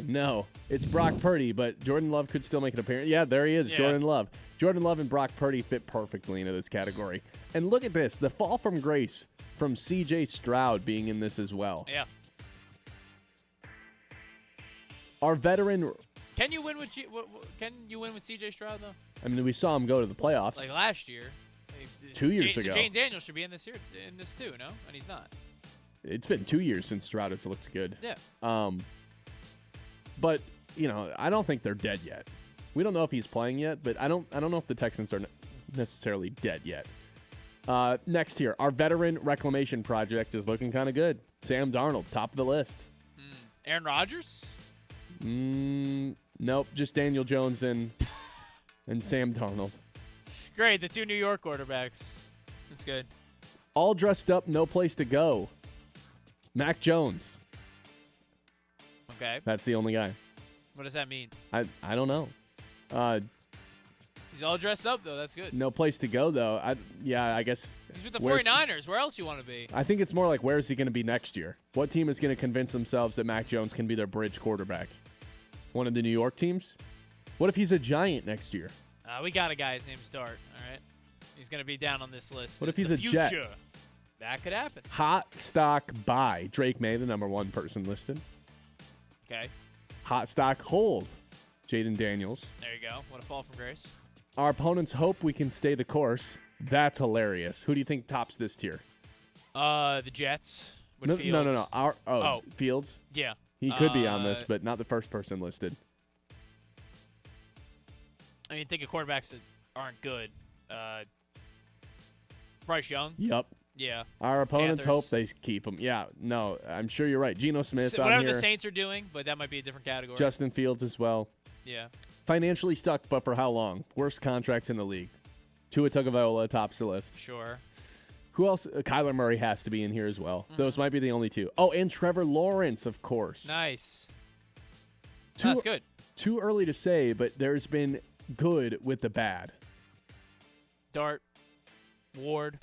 No, it's Brock Purdy, but Jordan Love could still make an appearance. Yeah, there he is, yeah. Jordan Love. Jordan Love and Brock Purdy fit perfectly into this category. And look at this, the fall from grace from C.J. Stroud being in this as well. Yeah. Our veteran Can you win with CJ Stroud though? I mean, we saw him go to the playoffs. Like last year. 2 years ago. So Jane Daniels should be in this too, no? And he's not. It's been 2 years since Stroud has looked good. Yeah. But I don't think they're dead yet. We don't know if he's playing yet, but I don't know if the Texans are necessarily dead yet. Next here, our veteran reclamation project is looking kind of good. Sam Darnold, top of the list. Aaron Rodgers? Nope, just Daniel Jones and Sam Darnold. Great, the 2 New York quarterbacks. That's good. All dressed up, no place to go. Mac Jones. Okay. That's the only guy. What does that mean? I don't know. He's all dressed up, though. That's good. No place to go, though. I guess. He's with the 49ers. Where else you want to be? I think it's more like, where is he going to be next year? What team is going to convince themselves that Mac Jones can be their bridge quarterback? One of the New York teams? What if he's a Giant next year? We got a guy. His name's Dart. All right. He's going to be down on this list. What if he's the a future. Jet? That could happen. Hot stock buy. Drake May, the number 1 person listed. Okay. Hot stock hold. Jaden Daniels. There you go. What a fall from grace. Our opponents hope we can stay the course. That's hilarious. Who do you think tops this tier? The Jets. With Fields. No. Fields? Yeah. He could be on this, but not the first person listed. I mean, think of quarterbacks that aren't good. Bryce Young. Yep. Yeah. Our opponents Panthers. hope they keep him. Yeah, no, I'm sure you're right. Geno Smith on Whatever here. the Saints are doing, but that might be a different category. Justin Fields as well. Yeah. Financially stuck, but for how long? Worst contracts in the league. Tua Tagovailoa tops the list. Sure. Who else? Kyler Murray has to be in here as well. Those might be the only 2. Oh, and Trevor Lawrence, of course. Nice. That's good. Too early to say, but there's been good with the bad. Dart. Ward.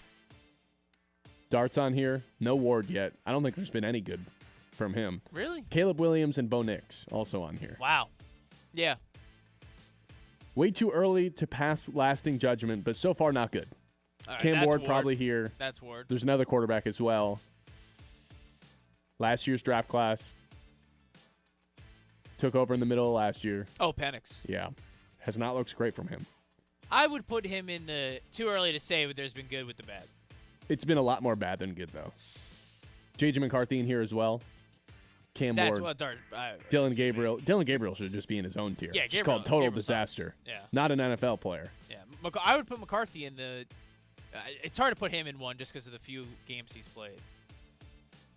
Dart's on here. No Ward yet. I don't think there's been any good from him. Really? Caleb Williams and Bo Nix also on here. Wow. Yeah. Way too early to pass lasting judgment, but so far not good. All right, Cam that's Ward probably here. That's Ward. There's another quarterback as well. Last year's draft class. Took over in the middle of last year. Oh, Penix. Yeah. Has not looked great from him. I would put him in the too early to say, but there's been good with the bad. It's been a lot more bad than good, though. J.J. McCarthy in here as well. Cam That's Ward. what Dart. Dylan Gabriel. Dylan Gabriel should just be in his own tier. Yeah, it's called total disaster. Yeah. Not an NFL player. Yeah. I would put McCarthy in the. It's hard to put him in one just because of the few games he's played.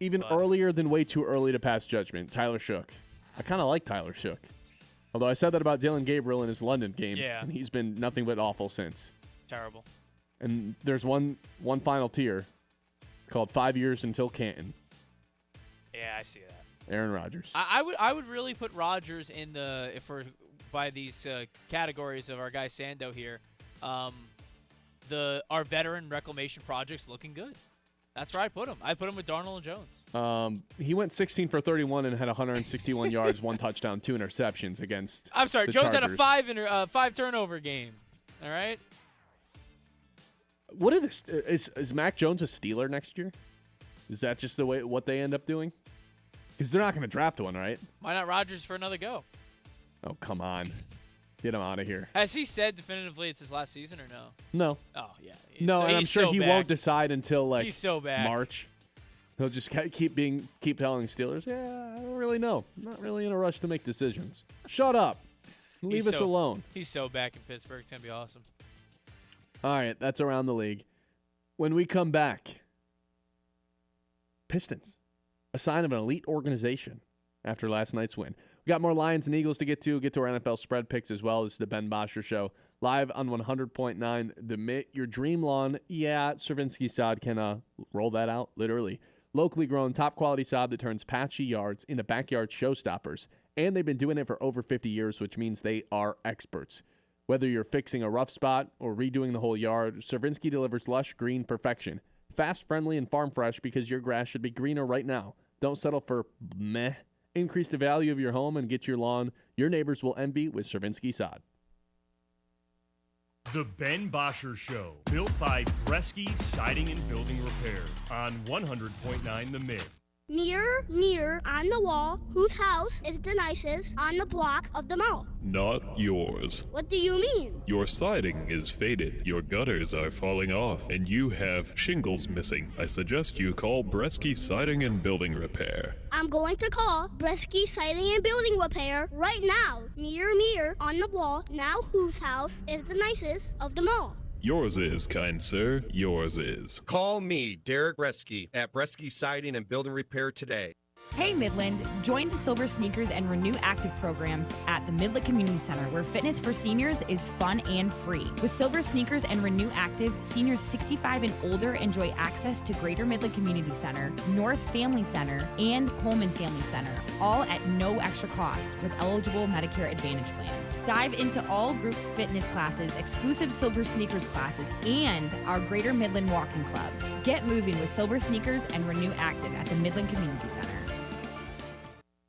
Even earlier than way too early to pass judgment, Tyler Shook. I kind of like Tyler Shook. Although I said that about Dylan Gabriel in his London game, and he's been nothing but awful since. Terrible. And there's one final tier called 5 years until Canton. Yeah, I see that. Aaron Rodgers. I would really put Rodgers in the by these categories of our guy Sando here. Our veteran reclamation project's looking good. That's where I put him. I put him with Darnold and Jones. He went 16 for 31 and had 161 yards, 1 touchdown, 2 interceptions against. I'm sorry, the Jones Chargers. had a 5 turnover game. All right. What is Mac Jones a Steeler next year? Is that just what they end up doing? Because they're not going to draft one, right? Why not Rodgers for another go? Oh, come on. Get him out of here. Has he said definitively it's his last season or no? No. Oh, yeah. And I'm sure he won't decide until he's so back. March. He'll just keep telling Steelers, yeah, I don't really know. I'm not really in a rush to make decisions. Shut up. Leave us alone. He's so back in Pittsburgh. It's going to be awesome. All right, that's around the league. When we come back, Pistons, a sign of an elite organization after last night's win. We got more Lions and Eagles to get to our NFL spread picks as well. This is the Ben Bosscher Show, live on 100.9 The Mitt. Your dream lawn, Stravinsky sod can roll that out, literally. Locally grown, top-quality sod that turns patchy yards into backyard showstoppers. And they've been doing it for over 50 years, which means they are experts. Whether you're fixing a rough spot or redoing the whole yard, Stravinsky delivers lush green perfection. Fast, friendly, and farm fresh because your grass should be greener right now. Don't settle for meh. Increase the value of your home and get your lawn your neighbors will envy with Stravinsky sod. The Ben Bosscher Show, built by Bresky Siding and Building Repair on 100.9 The Mid. Mirror, mirror on the wall, whose house is the nicest on the block of them all? Not yours. What do you mean? Your siding is faded, your gutters are falling off, and you have shingles missing. I suggest you call Bresky Siding and Building Repair. I'm going to call Bresky Siding and Building Repair right now. Mirror, mirror on the wall, now whose house is the nicest of them all? Yours is, kind sir, yours is. Call me, Derek Bresky, at Bresky Siding and Building Repair today. Hey Midland, join the Silver Sneakers and Renew Active programs at the Midland Community Center, where fitness for seniors is fun and free. With Silver Sneakers and Renew Active, seniors 65 and older enjoy access to Greater Midland Community Center, North Family Center, and Coleman Family Center, all at no extra cost with eligible Medicare Advantage plans. Dive into all group fitness classes, exclusive Silver Sneakers classes, and our Greater Midland Walking Club. Get moving with Silver Sneakers and Renew Active at the Midland Community Center.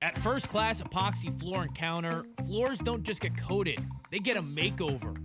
At First Class Epoxy Floor and Counter, floors don't just get coated, they get a makeover.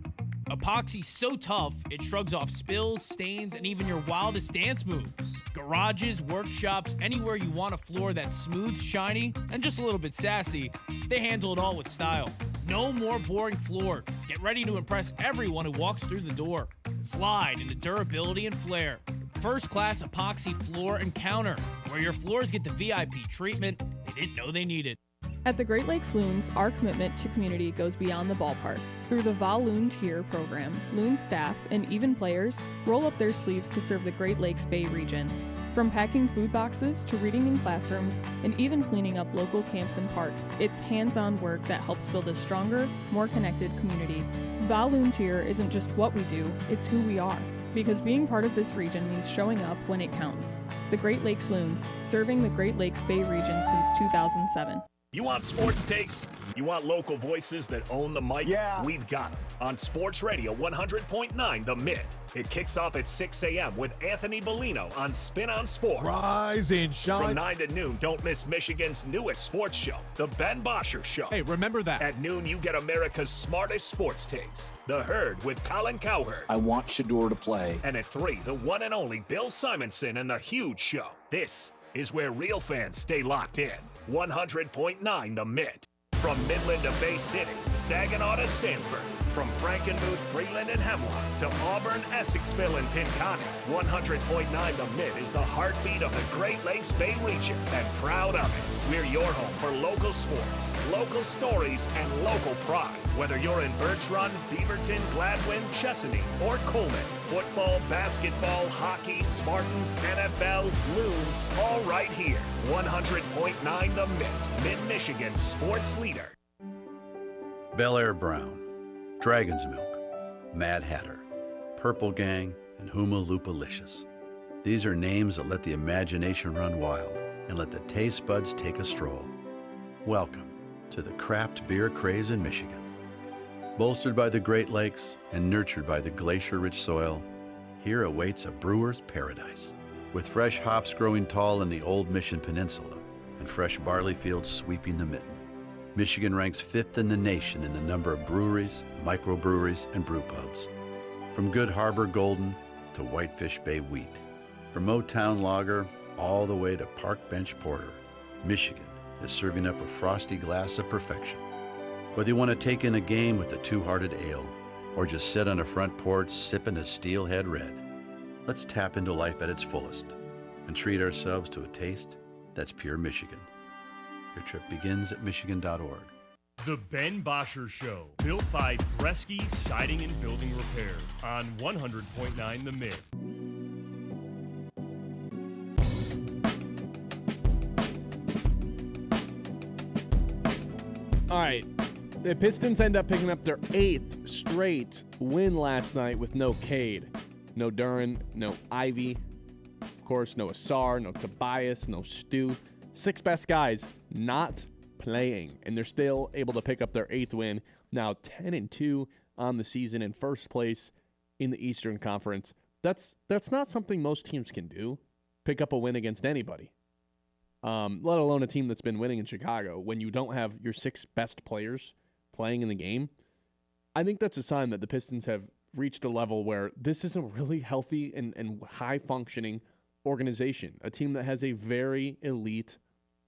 Epoxy's so tough, it shrugs off spills, stains, and even your wildest dance moves. Garages, workshops, anywhere you want a floor that's smooth, shiny, and just a little bit sassy, they handle it all with style. No more boring floors. Get ready to impress everyone who walks through the door. Slide into durability and flair. First Class Epoxy Floor and Counter, where your floors get the VIP treatment they didn't know they needed. At the Great Lakes Loons, our commitment to community goes beyond the ballpark. Through the Volunteer program, Loon staff and even players roll up their sleeves to serve the Great Lakes Bay region. From packing food boxes to reading in classrooms and even cleaning up local camps and parks, it's hands-on work that helps build a stronger, more connected community. Volunteer isn't just what we do, it's who we are. Because being part of this region means showing up when it counts. The Great Lakes Loons, serving the Great Lakes Bay region since 2007. You want sports takes? You want local voices that own the mic? Yeah. We've got them. On Sports Radio 100.9 The Mitt. It kicks off at 6 a.m. with Anthony Bellino on Spin on Sports. Rise and shine. From 9 to noon, don't miss Michigan's newest sports show, The Ben Bosscher Show. Hey, remember that. At noon, you get America's smartest sports takes, The Herd with Colin Cowherd. I want Shador to play. And at 3, the one and only Bill Simonson and The Huge Show. This is where real fans stay locked in. 100.9 The Mitt. From Midland to Bay City, Saginaw to Sanford. From Frankenmuth, Freeland, and Hemlock to Auburn, Essexville, and Pinconning, 100.9 The Mitt is the heartbeat of the Great Lakes Bay region, and proud of it. We're your home for local sports, local stories, and local pride. Whether you're in Birch Run, Beaverton, Gladwin, Chesaning, or Coleman, football, basketball, hockey, Spartans, NFL, Loons, all right here. 100.9 The Mitt, Mid-Michigan's sports leader. Bel Air Brown, Dragon's Milk, Mad Hatter, Purple Gang, and Huma Loopalicious. These are names that let the imagination run wild and let the taste buds take a stroll. Welcome to the craft beer craze in Michigan. Bolstered by the Great Lakes and nurtured by the glacier-rich soil, here awaits a brewer's paradise. With fresh hops growing tall in the old Mission Peninsula and fresh barley fields sweeping the mitten, Michigan ranks 5th in the nation in the number of breweries, microbreweries, and brew pubs. From Good Harbor Golden to Whitefish Bay Wheat, from Motown Lager all the way to Park Bench Porter, Michigan is serving up a frosty glass of perfection. Whether you want to take in a game with a Two-Hearted Ale or just sit on a front porch sipping a Steelhead Red, let's tap into life at its fullest and treat ourselves to a taste that's pure Michigan. Your trip begins at Michigan.org. The Ben Bosscher Show, built by Bresky Siding and Building Repair on 100.9 The Mitt. All right. The Pistons end up picking up their 8th straight win last night with no Cade. No Duran, no Ivy. Of course, no Asar, no Tobias, no Stu. 6 best guys not playing, and they're still able to pick up their 8th win. Now 10-2 on the season in first place in the Eastern Conference. That's not something most teams can do. Pick up a win against anybody. Let alone a team that's been winning in Chicago. When you don't have your 6 best players playing in the game, I think that's a sign that the Pistons have reached a level where this is a really healthy and high-functioning organization, a team that has a very elite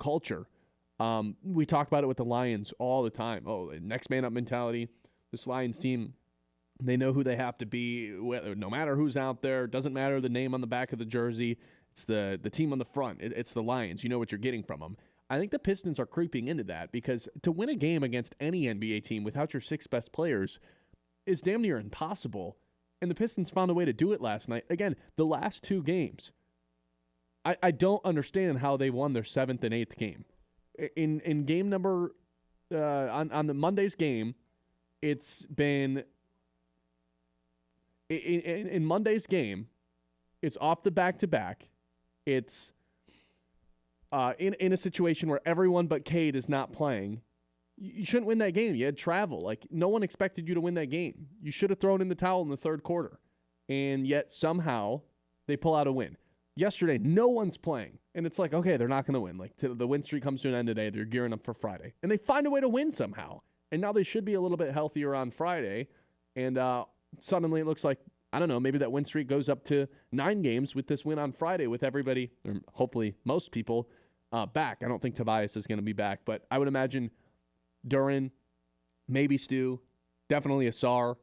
culture. We talk about it with the Lions all the time. Oh, next man up mentality. This Lions team, they know who they have to be, no matter who's out there. Doesn't matter the name on the back of the jersey. It's the team on the front. It's the Lions. You know what you're getting from them. I think the Pistons are creeping into that because to win a game against any NBA team without your 6 best players is damn near impossible. And the Pistons found a way to do it last night. Again, the last 2 games, I don't understand how they won their 7th and 8th game. In game number, on the Monday's game, it's been, in Monday's game, it's off the back-to-back. It's in a situation where everyone but Cade is not playing. You shouldn't win that game. You had travel. Like, no one expected you to win that game. You should have thrown in the towel in the third quarter. And yet, somehow, they pull out a win. Yesterday, no one's playing. And it's like, okay, they're not going to win. Like, the win streak comes to an end today. They're gearing up for Friday. And they find a way to win somehow. And now they should be a little bit healthier on Friday. And suddenly it looks like, I don't know, maybe that win streak goes up to 9 games with this win on Friday with everybody, or hopefully most people, back. I don't think Tobias is going to be back. But I would imagine Duran, maybe Stu, definitely Asar,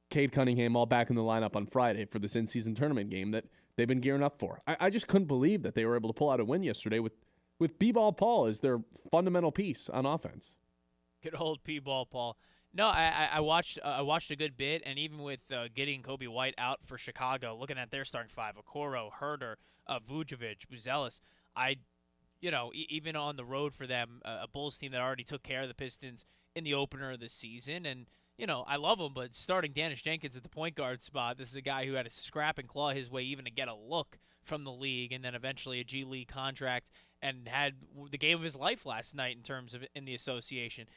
Cade Cunningham all back in the lineup on Friday for this in-season tournament game that they've been gearing up for. I just couldn't believe that they were able to pull out a win yesterday with B-Ball Paul as their fundamental piece on offense. Good old P-Ball Paul. No, I watched a good bit, and even with getting Kobe White out for Chicago, looking at their starting 5, Okoro, Herder, Vujovic, Buzelis, even on the road for them, a Bulls team that already took care of the Pistons in the opener of the season. And, I love him, but starting Danish Jenkins at the point guard spot, this is a guy who had to scrap and claw his way even to get a look from the league, and then eventually a G League contract, and had the game of his life last night in terms of in the association.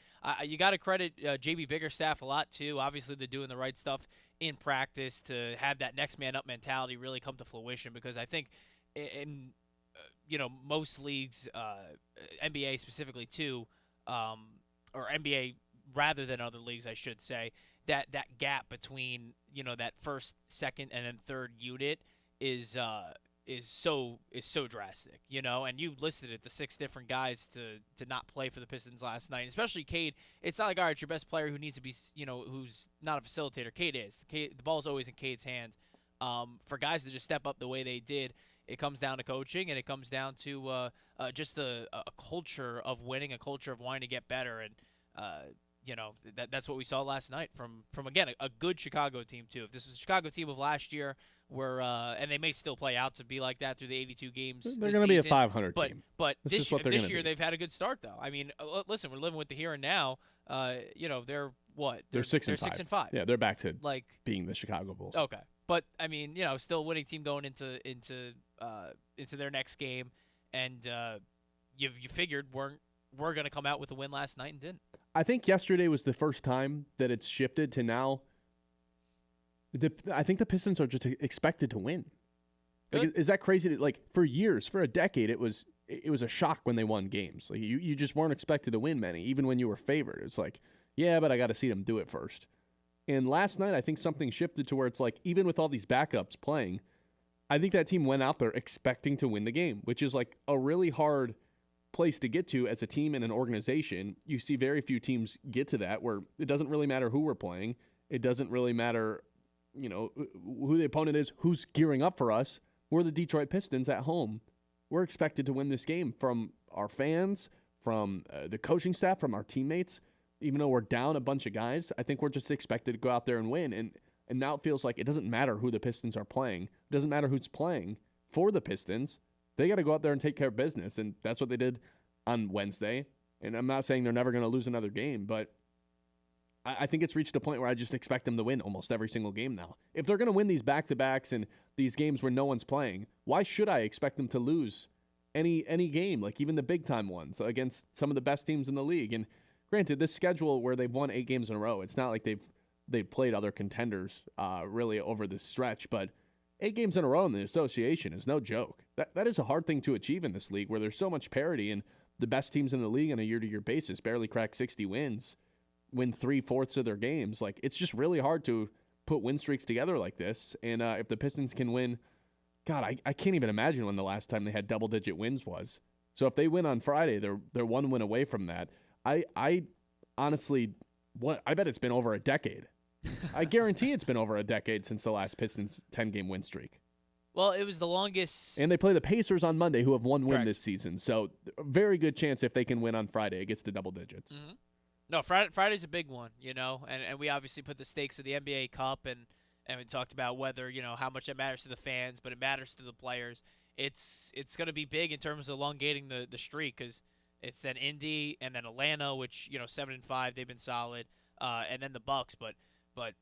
You got to credit JB Biggerstaff a lot, too. Obviously, they're doing the right stuff in practice to have that next man up mentality really come to fruition, because I think in most leagues, NBA specifically too, or NBA rather than other leagues, I should say, that gap between that first, second, and then third unit is so drastic, and you listed it, the 6 different guys to not play for the Pistons last night, especially Cade. It's not like, all right, your best player who needs to be, who's not a facilitator. Cade is. The ball's always in Cade's hands. For guys to just step up the way they did, it comes down to coaching, and it comes down to just a culture of winning, a culture of wanting to get better, and that's what we saw last night from again a good Chicago team too. If this was a Chicago team of last year, where and they may still play out to be like that through the 82 games. They're going to be a 500 team. But this year they've had a good start though. I mean, listen, we're living with the here and now. They're what? They're 6 and 5. 6 and 5. Yeah, they're back to being the Chicago Bulls. Okay, but I mean, still a winning team going into their next game, and you figured we're going to come out with a win last night and didn't. I think yesterday was the first time that it's shifted to now. I think the Pistons are just expected to win. Like, is that crazy? For years, for a decade, it was a shock when they won games. Like you just weren't expected to win many, even when you were favored. It's like, yeah, but I got to see them do it first. And last night, I think something shifted to where it's like, even with all these backups playing, I think that team went out there expecting to win the game, which is like a really hard place to get to as a team and an organization. You see very few teams get to that, where it doesn't really matter who we're playing. It doesn't really matter, who the opponent is, who's gearing up for us. We're the Detroit Pistons at home. We're expected to win this game from our fans, from the coaching staff, from our teammates. Even though we're down a bunch of guys, I think we're just expected to go out there and win. And now it feels like it doesn't matter who the Pistons are playing. It doesn't matter who's playing for the Pistons. They got to go out there and take care of business, and that's what they did on Wednesday. And I'm not saying they're never going to lose another game, but I think it's reached a point where I just expect them to win almost every single game now. If they're going to win these back-to-backs and these games where no one's playing, why should I expect them to lose any game, like even the big-time ones, against some of the best teams in the league? And granted, this schedule where they've won 8 games in a row, it's not like they've played other contenders really over this stretch, but 8 games in a row in the association is no joke. That is a hard thing to achieve in this league, where there's so much parity, and the best teams in the league on a year-to-year basis barely crack 60 wins, win 3/4 of their games. Like, it's just really hard to put win streaks together like this. And if the Pistons can God, I can't even imagine when the last time they had double-digit wins was. So if they win on Friday, they're one win away from that. I honestly, I bet it's been over a decade. I guarantee it's been over a decade since the last Pistons 10-game win streak. Well, it was the longest. And they play the Pacers on Monday, who have one win Correct. this season. So very good chance if they can win on Friday, it gets to double digits. Mm-hmm. No, Friday's a big one, and we obviously put the stakes of the NBA Cup, and we talked about whether, how much it matters to the fans, but it matters to the players. It's going to be big in terms of elongating the streak, because it's then Indy and then Atlanta, which 7-5, they've been solid, and then the Bucks. But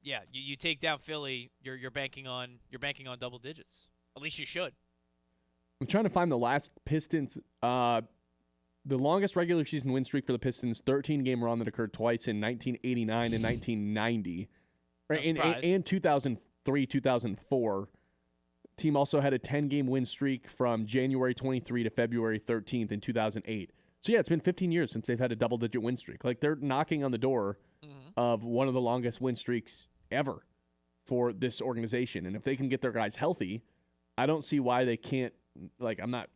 yeah, you take down Philly, you're banking on double digits. At least you should. I'm trying to find the last Pistons. The longest regular season win streak for the Pistons, 13-game run that occurred twice in 1989 and 1990. Right, and 2003, 2004. Team also had a 10-game win streak from January 23 to February 13th in 2008. So yeah, it's been 15 years since they've had a double-digit win streak. Like, they're knocking on the door of one of the longest win streaks ever for this organization. And if they can get their guys healthy, I don't see why they can't. I'm not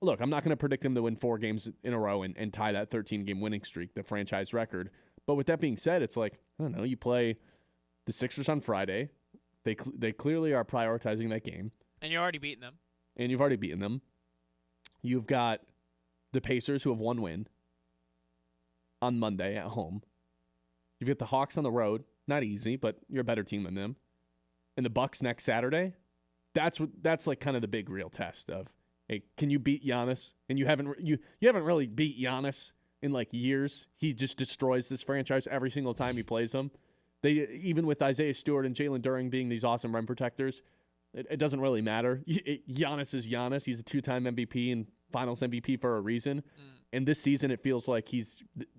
going to predict them to win 4 games in a row and tie that 13-game winning streak, the franchise record. But with that being said, it's like, I don't know, you play the Sixers on Friday. They clearly are prioritizing that game. And you're already beating them. And you've already beaten them. You've got the Pacers, who have 1 win on Monday at home. You've got the Hawks on the road. Not easy, but you're a better team than them. And the Bucks next Saturday. That's like kind of the big real test of, hey, can you beat Giannis? And you haven't really beat Giannis in like years. He just destroys this franchise every single time he plays them. Even with Isaiah Stewart and Jalen Duren being these awesome rim protectors, it doesn't really matter. Giannis is Giannis. He's a 2-time MVP and Finals MVP for a reason. And this season, it feels like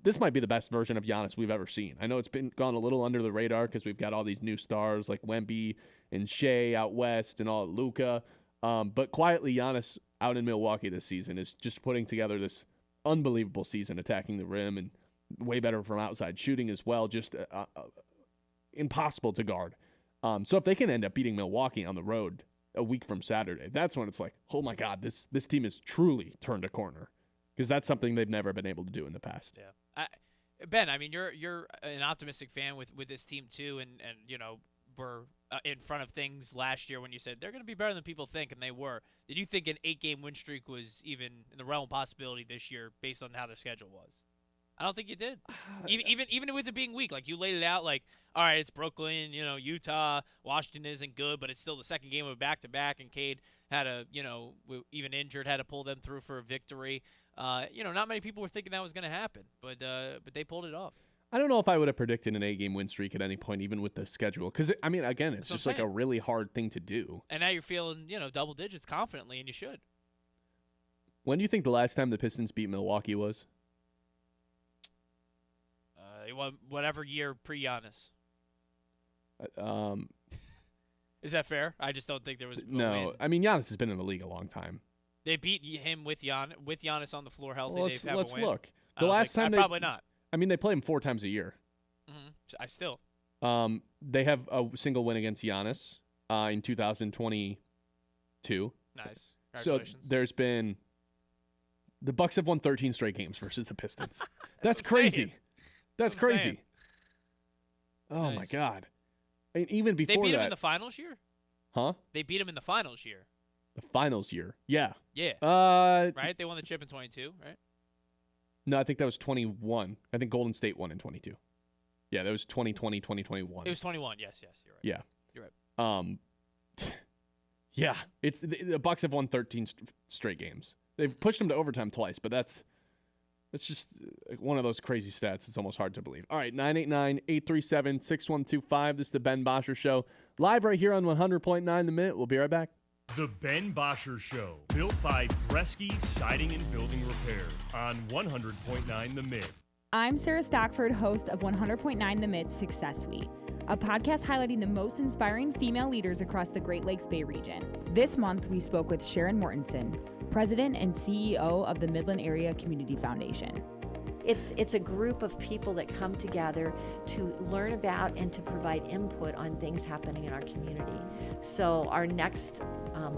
this might be the best version of Giannis we've ever seen. I know it's gone a little under the radar because we've got all these new stars like Wemby and Shea out west and all Luka. But quietly, Giannis out in Milwaukee this season is just putting together this unbelievable season, attacking the rim and way better from outside shooting as well. Just impossible to guard. So if they can end up beating Milwaukee on the road a week from Saturday, that's when it's like, oh my God, this team has truly turned a corner. Because that's something they've never been able to do in the past. Yeah, Ben, I mean, you're an optimistic fan with this team too, and we're in front of things last year when you said they're going to be better than people think, and they were. Did you think an 8-game win streak was even in the realm of possibility this year based on how their schedule was? I don't think you did. Even with it being weak, like you laid it out, like, all right, it's Brooklyn, Utah, Washington isn't good, but it's still the second game of a back-to-back, and Cade had even injured, had to pull them through for a victory. Not many people were thinking that was going to happen, but they pulled it off. I don't know if I would have predicted an 8-game win streak at any point, even with the schedule. Because, I mean, again, it's just like a really hard thing to do. And now you're feeling, double digits confidently, and you should. When do you think the last time the Pistons beat Milwaukee was? Whatever year pre-Giannis. Is that fair? I just don't think there was a win. I mean, Giannis has been in the league a long time. They beat him with Giannis on the floor healthy. Well, let's look. The last time probably not. I mean, they play him 4 times a year. Mm-hmm. I still. They have a single win against Giannis in 2022. Nice. So there's been the Bucks have won 13 straight games versus the Pistons. That's crazy. That's crazy. Oh my God. And even before they beat him in the finals year? Huh? They beat him in the finals year. The finals year. Yeah. Yeah. Right? They won the chip in 22, right? No, I think that was 21. I think Golden State won in 22. Yeah, that was 2020, 2021. It was 21. Yes, you're right. Yeah. You're right. Yeah, the Bucks have won 13 straight games. They've pushed them to overtime twice, but that's just one of those crazy stats. It's almost hard to believe. All right, 989-837-6125. This is the Ben Bosscher Show. Live right here on 100.9 The Minute. We'll be right back. The Ben Bosscher Show, built by Bresky Siding and Building Repair on 100.9 The Mid. I'm Sarah Stockford, host of 100.9 The Mid's Success Suite, a podcast highlighting the most inspiring female leaders across the Great Lakes Bay region. This month, we spoke with Sharon Mortensen, President and CEO of the Midland Area Community Foundation. It's a group of people that come together to learn about and to provide input on things happening in our community. So our next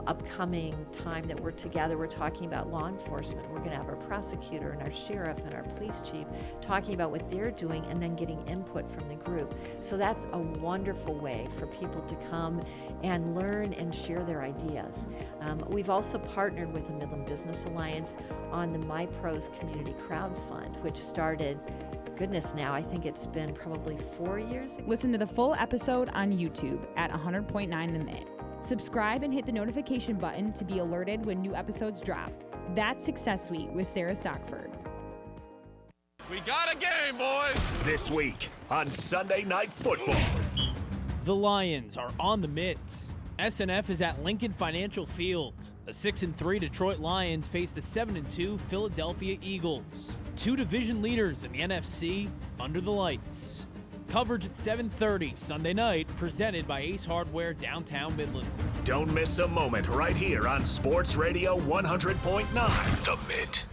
upcoming time that we're together, we're talking about law enforcement. We're going to have our prosecutor and our sheriff and our police chief talking about what they're doing and then getting input from the group. So that's a wonderful way for people to come and learn and share their ideas. We've also partnered with the Midland Business Alliance on the My Pros Community Crowd Fund, which started, goodness, now I think it's been probably 4 years ago. Listen to the full episode on YouTube at 100.9 The Mid. Subscribe and hit the notification button to be alerted when new episodes drop. That's Success Suite with Sarah Stockford. We got a game, boys! This week on Sunday Night Football. The Lions are on the mitt. SNF is at Lincoln Financial Field. The 6-3 Detroit Lions face the 7-2 Philadelphia Eagles. Two division leaders in the NFC under the lights. Coverage at 7:30 Sunday night, presented by Ace Hardware, downtown Midland. Don't miss a moment right here on Sports Radio 100.9 The Mid.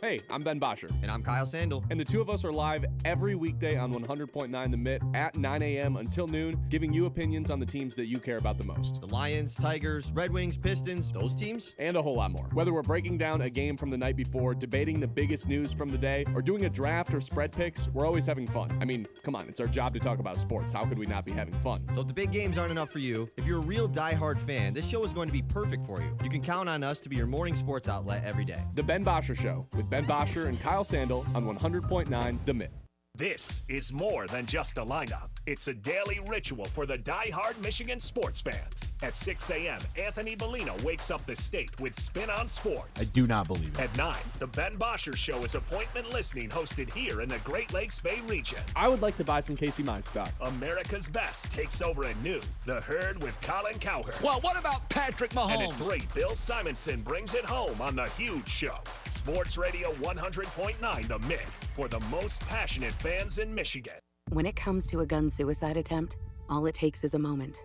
Hey, I'm Ben Bosscher. And I'm Kyle Sandel. And the two of us are live every weekday on 100.9 The Mitt at 9 a.m. until noon, giving you opinions on the teams that you care about the most. The Lions, Tigers, Red Wings, Pistons, those teams. And a whole lot more. Whether we're breaking down a game from the night before, debating the biggest news from the day, or doing a draft or spread picks, we're always having fun. I mean, come on, it's our job to talk about sports. How could we not be having fun? So if the big games aren't enough for you, if you're a real diehard fan, this show is going to be perfect for you. You can count on us to be your morning sports outlet every day. The Ben Bosscher Show with Ben Bosscher and Kyle Sandel on 100.9 The Mitt. This is more than just a lineup. It's a daily ritual for the die-hard Michigan sports fans. At 6 a.m., Anthony Bellino wakes up the state with Spin on Sports. I do not believe it. At 9, the Ben Bosscher Show is appointment listening hosted here in the Great Lakes Bay region. I would like to buy some Casey Mine stock. America's Best takes over at noon. The Herd with Colin Cowherd. Well, what about Patrick Mahomes? And at 3, Bill Simonson brings it home on The Huge Show. Sports Radio 100.9 The Mid for the most passionate fans in Michigan. When it comes to a gun suicide attempt, all it takes is a moment.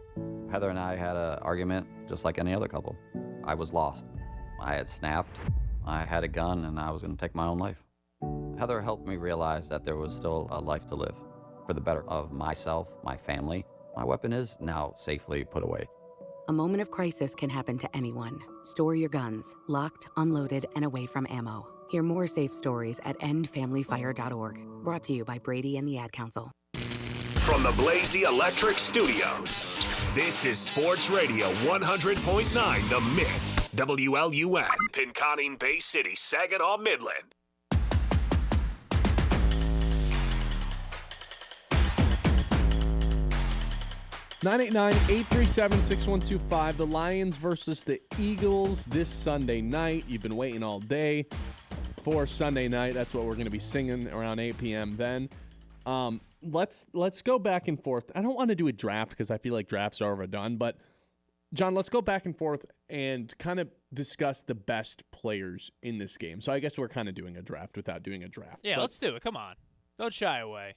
Heather and I had an argument just like any other couple. I was lost. I had snapped. I had a gun and I was going to take my own life. Heather helped me realize that there was still a life to live for the better of myself, my family. My weapon is now safely put away. A moment of crisis can happen to anyone. Store your guns, locked, unloaded, and away from ammo. Hear more safe stories at endfamilyfire.org. Brought to you by Brady and the Ad Council. From the Blazy Electric Studios, this is Sports Radio 100.9 The Mid. WLUN, Pinconning Bay City, Saginaw, Midland. (989) 837-6125. The Lions versus the Eagles this Sunday night. You've been waiting all day for Sunday night. That's what we're going to be singing around 8 p.m. then. Let's go back and forth. I don't want to do a draft because I feel like drafts are overdone, but John, let's go back and forth and kind of discuss the best players in this game. So I guess we're kind of doing a draft without doing a draft. Yeah, let's do it. Come on. Don't shy away.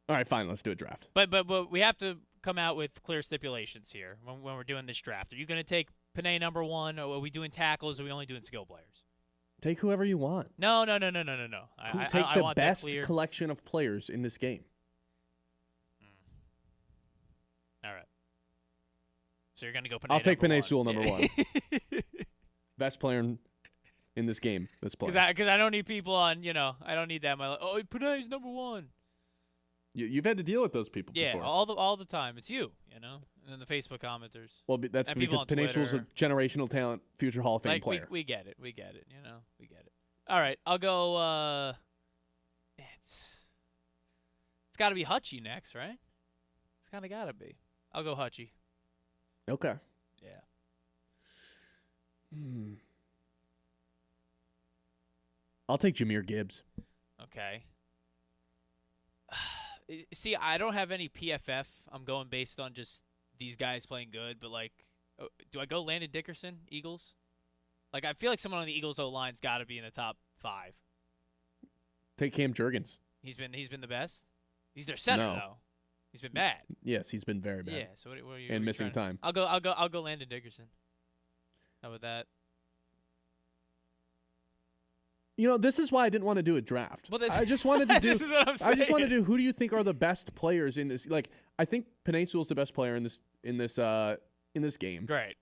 All right, fine. Let's do a draft. But we have to come out with clear stipulations here when we're doing this draft. Are you going to take Panay number 1, or are we doing tackles, or are we only doing skill players? Take whoever you want. No. Take I the want best that clear. collection of players in this game. All right. So you're going to go Panay I'll take Panay number Sewell 1. number 1. Best player in this game. This player. Because I don't need people on, I don't need that. Oh, Panay's number 1. You've had to deal with those people Yeah, before. all the time. It's you, and then the Facebook commenters. Well, that's and people because on Panay Sewell's a Twitter. generational talent, future Hall of Fame player. We get it. We get it. We get it. All right, I'll go. It's got to be Hutchie next, right? It's kind of got to be. I'll go Hutchie. Okay. Yeah. I'll take Jahmyr Gibbs. Okay. See, I don't have any PFF. I'm going based on just these guys playing good, but do I go Landon Dickerson, Eagles? I feel like someone on the Eagles O-line's got to be in the top 5. Take Cam Jurgens. He's been the best. He's their center though. He's been bad. Yes, he's been very bad. Yeah. So what are you? And missing time. I'll go Landon Dickerson. How about that? This is why I didn't want to do a draft. Well, I just wanted to do. This is what I'm saying. I just want to do. Who do you think are the best players in this? I think Panay Sewell's the best player in in this game. Great.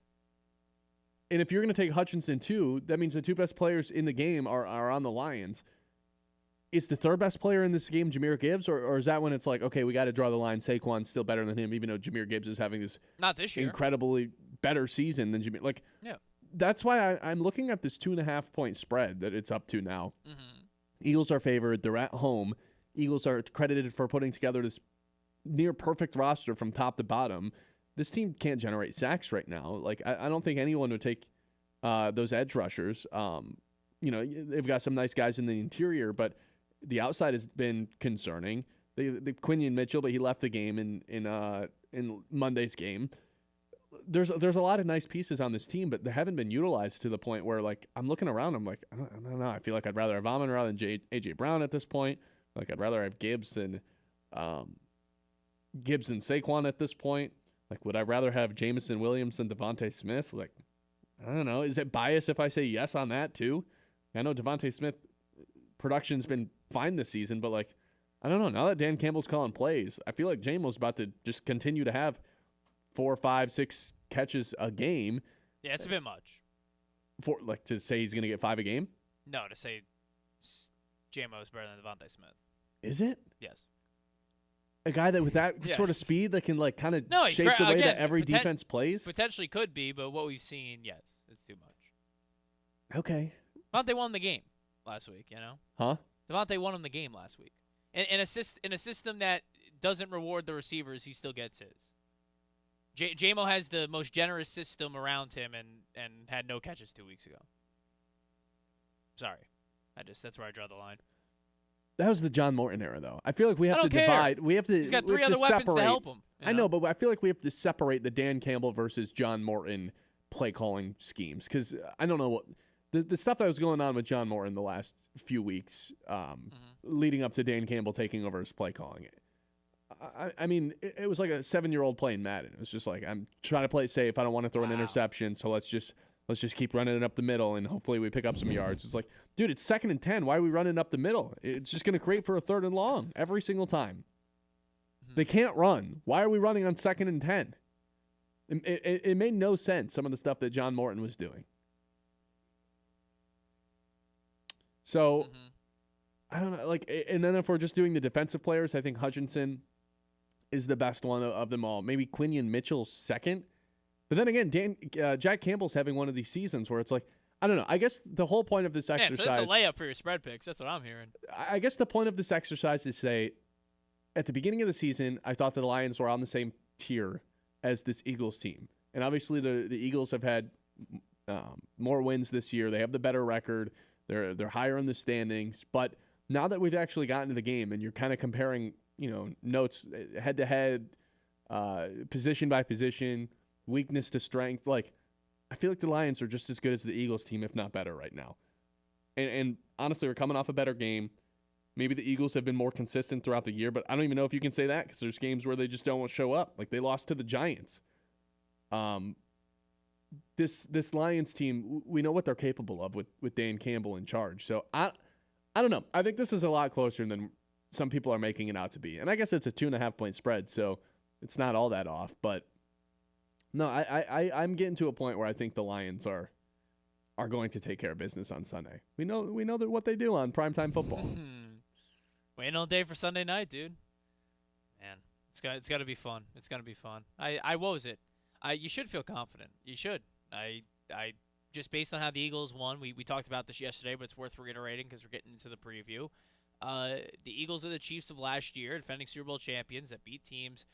And if you're going to take Hutchinson too, that means the two best players in the game are on the Lions. Is the third best player in this game Jahmyr Gibbs, or is that when it's like, okay, we got to draw the line? Saquon's still better than him, even though Jahmyr Gibbs is having this not this year incredibly better season than Jahmyr. Like, yeah. That's why I'm looking at this 2.5 point spread that it's up to now. Mm-hmm. Eagles are favored. They're at home. Eagles are credited for putting together this near perfect roster from top to bottom. This team can't generate sacks right now. Like, I don't think anyone would take those edge rushers. They've got some nice guys in the interior, but the outside has been concerning. They Quinion Mitchell, but he left the game in Monday's game. There's a lot of nice pieces on this team, but they haven't been utilized to the point where, like, I'm looking around, I'm like, I don't know. I feel like I'd rather have Amon-Ra than A.J. Brown at this point. Like, I'd rather have Gibbs than Saquon at this point. Like, would I rather have Jamison Williams than Devontae Smith? Like, I don't know. Is it bias if I say yes on that too? I know Devontae Smith production's been fine this season, but, like, I don't know. Now that Dan Campbell's calling plays, I feel like Jamo's about to just continue to have 4, 5, 6 catches a game. Yeah, it's a bit much. For, like, to say he's going to get 5 a game? No, to say JMO is better than Devontae Smith. Is it? Yes. A guy that with that sort of speed that can, like, kind of shape the way that every defense plays? Potentially could be, but what we've seen, yes, it's too much. Okay. Devontae won the game last week, you know? Huh? Devontae won him the game last week. In a system that doesn't reward the receivers, he still gets his. JMO has the most generous system around him and had no catches 2 weeks ago. Sorry. That's where I draw the line. That was the John Morton era, though. I feel like we have to care. divide. We have to. He's got 3 other weapons to help him. I know, but I feel like we have to separate the Dan Campbell versus John Morton play calling schemes, because I don't know what the stuff that was going on with John Morton the last few weeks, leading up to Dan Campbell taking over his play calling. I mean, it was like a 7-year-old playing Madden. It was just like, I'm trying to play it safe. I don't want to throw an interception, so let's just keep running it up the middle, and hopefully we pick up some yards. It's like, dude, it's 2nd and 10. Why are we running up the middle? It's just going to create for a 3rd and long every single time. They can't run. Why are we running on 2nd and 10? It made no sense, some of the stuff that John Morton was doing. So, I don't know. Like, and then if we're just doing the defensive players, I think Hutchinson is the best one of them all. Maybe Quinion Mitchell's second. But then again, Jack Campbell's having one of these seasons where it's like, I don't know. I guess the whole point of this exercise... so this is a layup for your spread picks. That's what I'm hearing. I guess the point of this exercise is to say, at the beginning of the season, I thought that the Lions were on the same tier as this Eagles team. And obviously the Eagles have had more wins this year. They have the better record. They're higher in the standings. But now that we've actually gotten to the game and you're kind of comparing, notes head-to-head, position by position, weakness to strength, like, I feel like the Lions are just as good as the Eagles team, if not better right now. And honestly, we're coming off a better game. Maybe the Eagles have been more consistent throughout the year, but I don't even know if you can say that because there's games where they just don't show up. Like, they lost to the Giants. This Lions team, we know what they're capable of with Dan Campbell in charge. So I don't know. I think this is a lot closer than some people are making it out to be. And I guess it's a 2.5 point spread, so it's not all that off. But no, I'm getting to a point where I think the Lions are going to take care of business on Sunday. We know that what they do on primetime football. Waiting all day for Sunday night, dude. Man, it's got to be fun. It's got to be fun. What was it? You should feel confident. You should. I just based on how the Eagles won, we talked about this yesterday, but it's worth reiterating because we're getting into the preview. The Eagles are the Chiefs of last year, defending Super Bowl champions that beat teams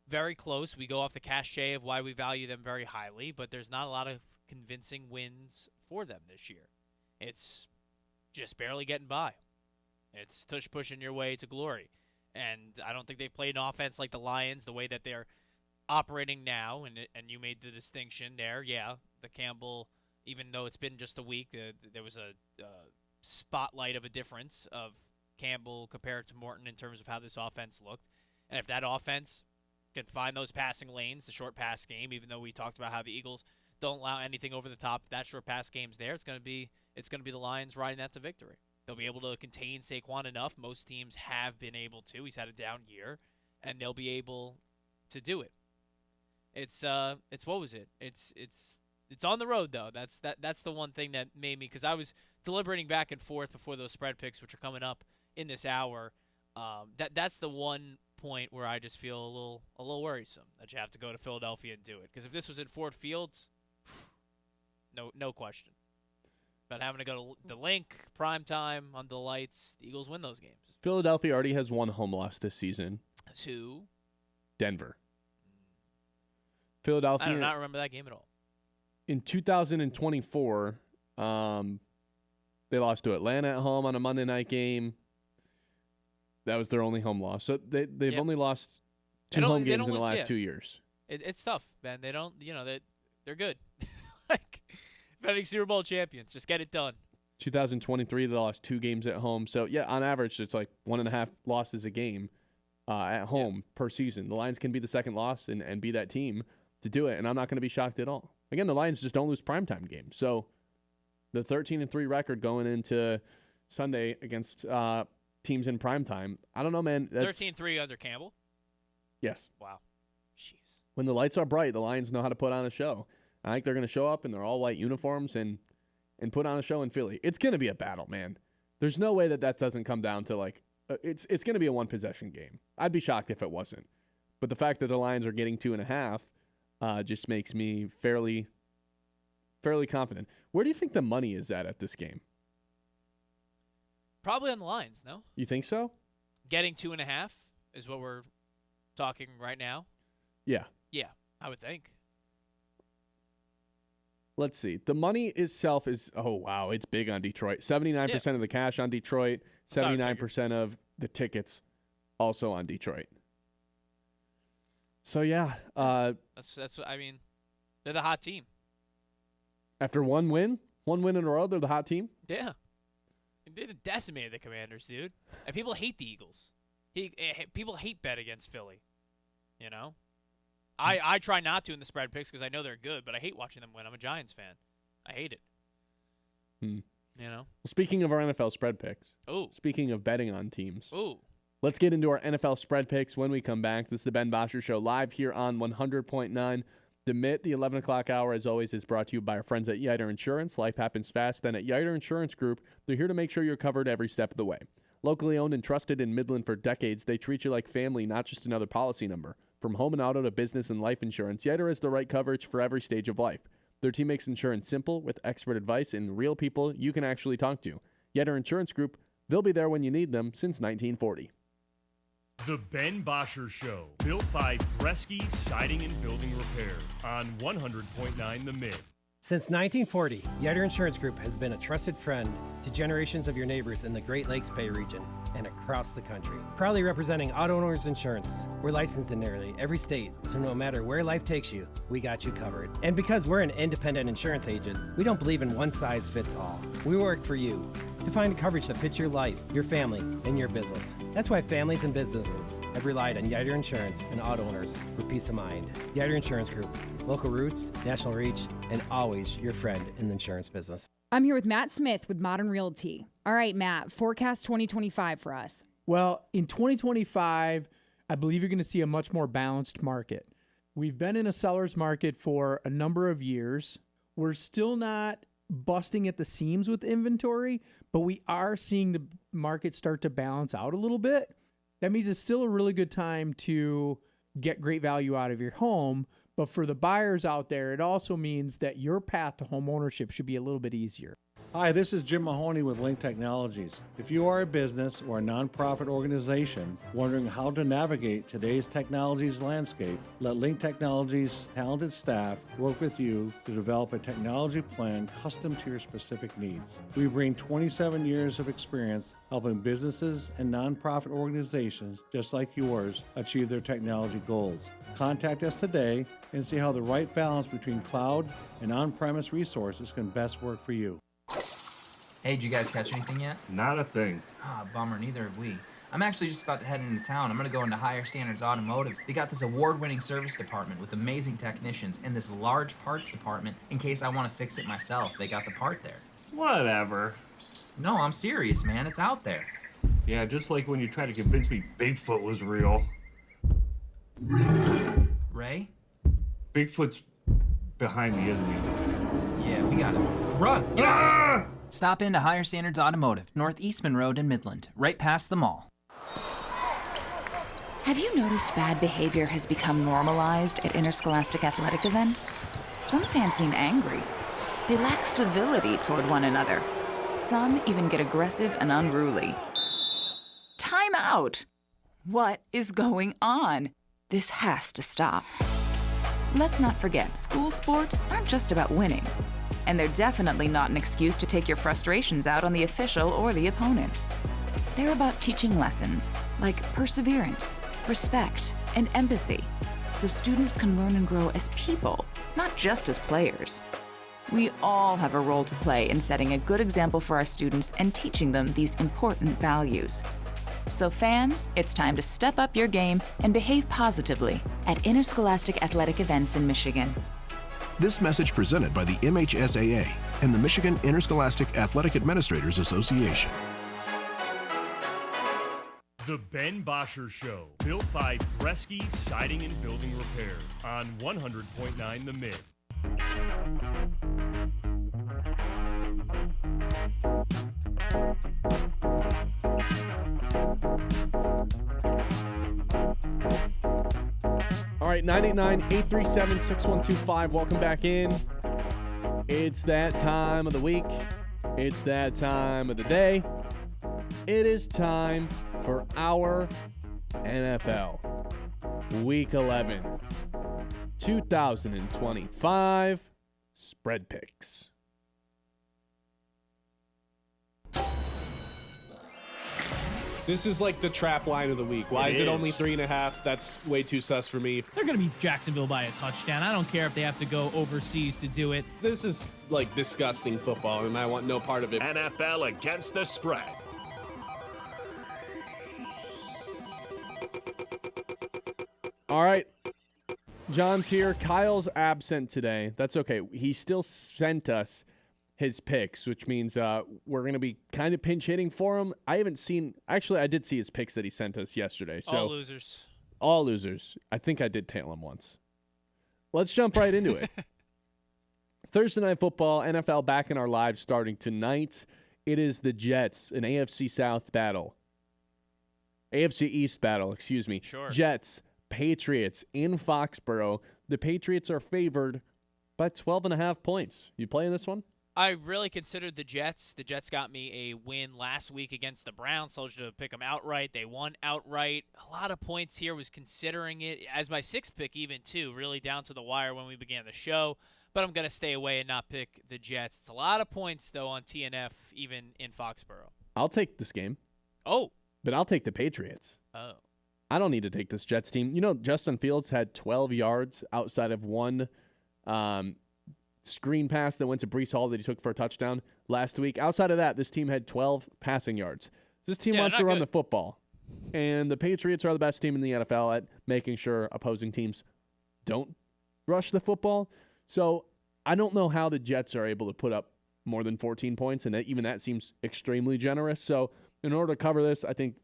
very close. We go off the cachet of why we value them very highly, but there's not a lot of convincing wins for them this year. It's just barely getting by. It's tush pushing your way to glory. And I don't think they've played an offense like the Lions the way that they're operating now, and you made the distinction there. Yeah, the Campbell, even though it's been just a week, there was a spotlight of a difference of Campbell compared to Morton in terms of how this offense looked. And if that offense can find those passing lanes, the short pass game, even though we talked about how the Eagles don't allow anything over the top, that short pass game's there, it's going to be the Lions riding that to victory. They'll be able to contain Saquon enough. Most teams have been able to. He's had a down year, and they'll be able to do it. It's what was it? It's on the road though. That's the one thing that made me, because I was deliberating back and forth before those spread picks, which are coming up in this hour. That's the one point where I just feel a little worrisome that you have to go to Philadelphia and do it. Because if this was at Ford Field, no question. But having to go to the Link, prime time, on the lights, the Eagles win those games. Philadelphia already has one home loss this season. To Denver. Philadelphia. I do not remember that game at all. In 2024, they lost to Atlanta at home on a Monday night game. That was their only home loss. So they've only lost two home games in the last 2 years. It's tough, man. They don't, they're good. Like, defending Super Bowl champions. Just get it done. 2023, they lost 2 games at home. So, yeah, on average, it's like 1.5 losses a game at home per season. The Lions can be the second loss and be that team to do it, and I'm not going to be shocked at all. Again, the Lions just don't lose primetime games. So, the 13-3 record going into Sunday against teams in primetime, I don't know, man. 13-3 under Campbell? Yes. Wow. Jeez. When the lights are bright, the Lions know how to put on a show. I think they're going to show up in their all-white uniforms and put on a show in Philly. It's going to be a battle, man. There's no way that doesn't come down to, like, it's going to be a one-possession game. I'd be shocked if it wasn't. But the fact that the Lions are getting 2.5 just makes me fairly confident. Where do you think the money is at this game? Probably on the Lions, no? You think so? Getting 2.5 is what we're talking right now? Yeah. Yeah, I would think. Let's see. The money itself is, oh, wow, it's big on Detroit. 79% of the cash on Detroit, 79% of the tickets also on Detroit. So, yeah. That's I mean, they're the hot team. After one win in a row, they're the hot team? Yeah. They decimated the Commanders, dude. And people hate the Eagles. People hate bet against Philly. You know? I try not to in the spread picks because I know they're good, but I hate watching them win. I'm a Giants fan. I hate it. You know? Well, speaking of our NFL spread picks. Ooh. Speaking of betting on teams. Ooh. Let's get into our NFL spread picks when we come back. This is the Ben Bosscher Show live here on 100.9 The Mitt. The 11 o'clock hour, as always, is brought to you by our friends at Yiter Insurance. Life happens fast. Then at Yiter Insurance Group, they're here to make sure you're covered every step of the way. Locally owned and trusted in Midland for decades, they treat you like family, not just another policy number. From home and auto to business and life insurance, Yiter has the right coverage for every stage of life. Their team makes insurance simple with expert advice and real people you can actually talk to. Yiter Insurance Group, they'll be there when you need them since 1940. The Ben Bosscher Show, built by Bresky Siding and Building Repair on 100.9 The Mid. Since 1940, Yiter Insurance Group has been a trusted friend to generations of your neighbors in the Great Lakes Bay region and across the country. Proudly representing auto owners insurance, we're licensed in nearly every state, so no matter where life takes you, we got you covered. And because we're an independent insurance agent, we don't believe in one size fits all. We work for you to find coverage that fits your life, your family, and your business. That's why families and businesses have relied on Yiter Insurance and auto owners for peace of mind. Yiter Insurance Group, local roots, national reach, and always your friend in the insurance business. I'm here with Matt Smith with Modern Realty. All right, Matt, forecast 2025 for us. Well, in 2025, I believe you're going to see a much more balanced market. We've been in a seller's market for a number of years. We're still not busting at the seams with inventory, but we are seeing the market start to balance out a little bit. That means it's still a really good time to get great value out of your home. But for the buyers out there, it also means that your path to home ownership should be a little bit easier. Hi, this is Jim Mahoney with Link Technologies. If you are a business or a nonprofit organization wondering how to navigate today's technologies landscape, let Link Technologies' talented staff work with you to develop a technology plan custom to your specific needs. We bring 27 years of experience helping businesses and nonprofit organizations just like yours achieve their technology goals. Contact us today and see how the right balance between cloud and on-premise resources can best work for you. Hey, did you guys catch anything yet? Not a thing. Ah, bummer, neither have we. I'm actually just about to head into town. I'm going to go into Higher Standards Automotive. They got this award-winning service department with amazing technicians and this large parts department in case I want to fix it myself. They got the part there. Whatever. No, I'm serious, man. It's out there. Yeah, just like when you tried to convince me Bigfoot was real. Ray? Bigfoot's behind me, isn't he? Yeah, we got it. Run! Get out! Stop into Higher Standards Automotive, North Eastman Road in Midland, right past the mall. Have you noticed bad behavior has become normalized at interscholastic athletic events? Some fans seem angry. They lack civility toward one another. Some even get aggressive and unruly. Time out! What is going on? This has to stop. Let's not forget, school sports aren't just about winning. And they're definitely not an excuse to take your frustrations out on the official or the opponent. They're about teaching lessons like perseverance, respect, and empathy, so students can learn and grow as people, not just as players. We all have a role to play in setting a good example for our students and teaching them these important values. So fans, it's time to step up your game and behave positively at interscholastic athletic events in Michigan. This message presented by the MHSAA and the Michigan Interscholastic Athletic Administrators Association. The Ben Bosscher Show, built by Bresky Siding and Building Repair on 100.9 The Mid. All right, 989-837-6125. Welcome back in. It's that time of the week. It's that time of the day. It is time for our NFL Week 11 2025 spread picks. This is like the trap line of the week. Why is it only 3.5? That's way too sus for me. They're going to beat Jacksonville by a touchdown. I don't care if they have to go overseas to do it. This is like disgusting football, and I want no part of it. NFL against the spread. All right. John's here. Kyle's absent today. That's okay. He still sent us his picks, which means we're going to be kind of pinch hitting for him. I haven't seen – actually, I did see his picks that he sent us yesterday. So all losers. All losers. I think I did tail him once. Let's jump right into it. Thursday Night Football, NFL back in our lives starting tonight. It is the Jets, an AFC South battle. AFC East battle, excuse me. Sure. Jets, Patriots in Foxborough. The Patriots are favored by 12.5 points. You playing this one? I really considered the Jets. The Jets got me a win last week against the Browns. Told you to pick them outright. They won outright. A lot of points here. Was considering it as my sixth pick even, too. Really down to the wire when we began the show. But I'm going to stay away and not pick the Jets. It's a lot of points, though, on TNF, even in Foxborough. I'll take this game. Oh. But I'll take the Patriots. Oh. I don't need to take this Jets team. You know, Justin Fields had 12 yards outside of one screen pass that went to Breece Hall that he took for a touchdown last week. Outside of that, this team had 12 passing yards. This team wants to run the football. And the Patriots are the best team in the NFL at making sure opposing teams don't rush the football. So I don't know how the Jets are able to put up more than 14 points, and even that seems extremely generous. So in order to cover this, I think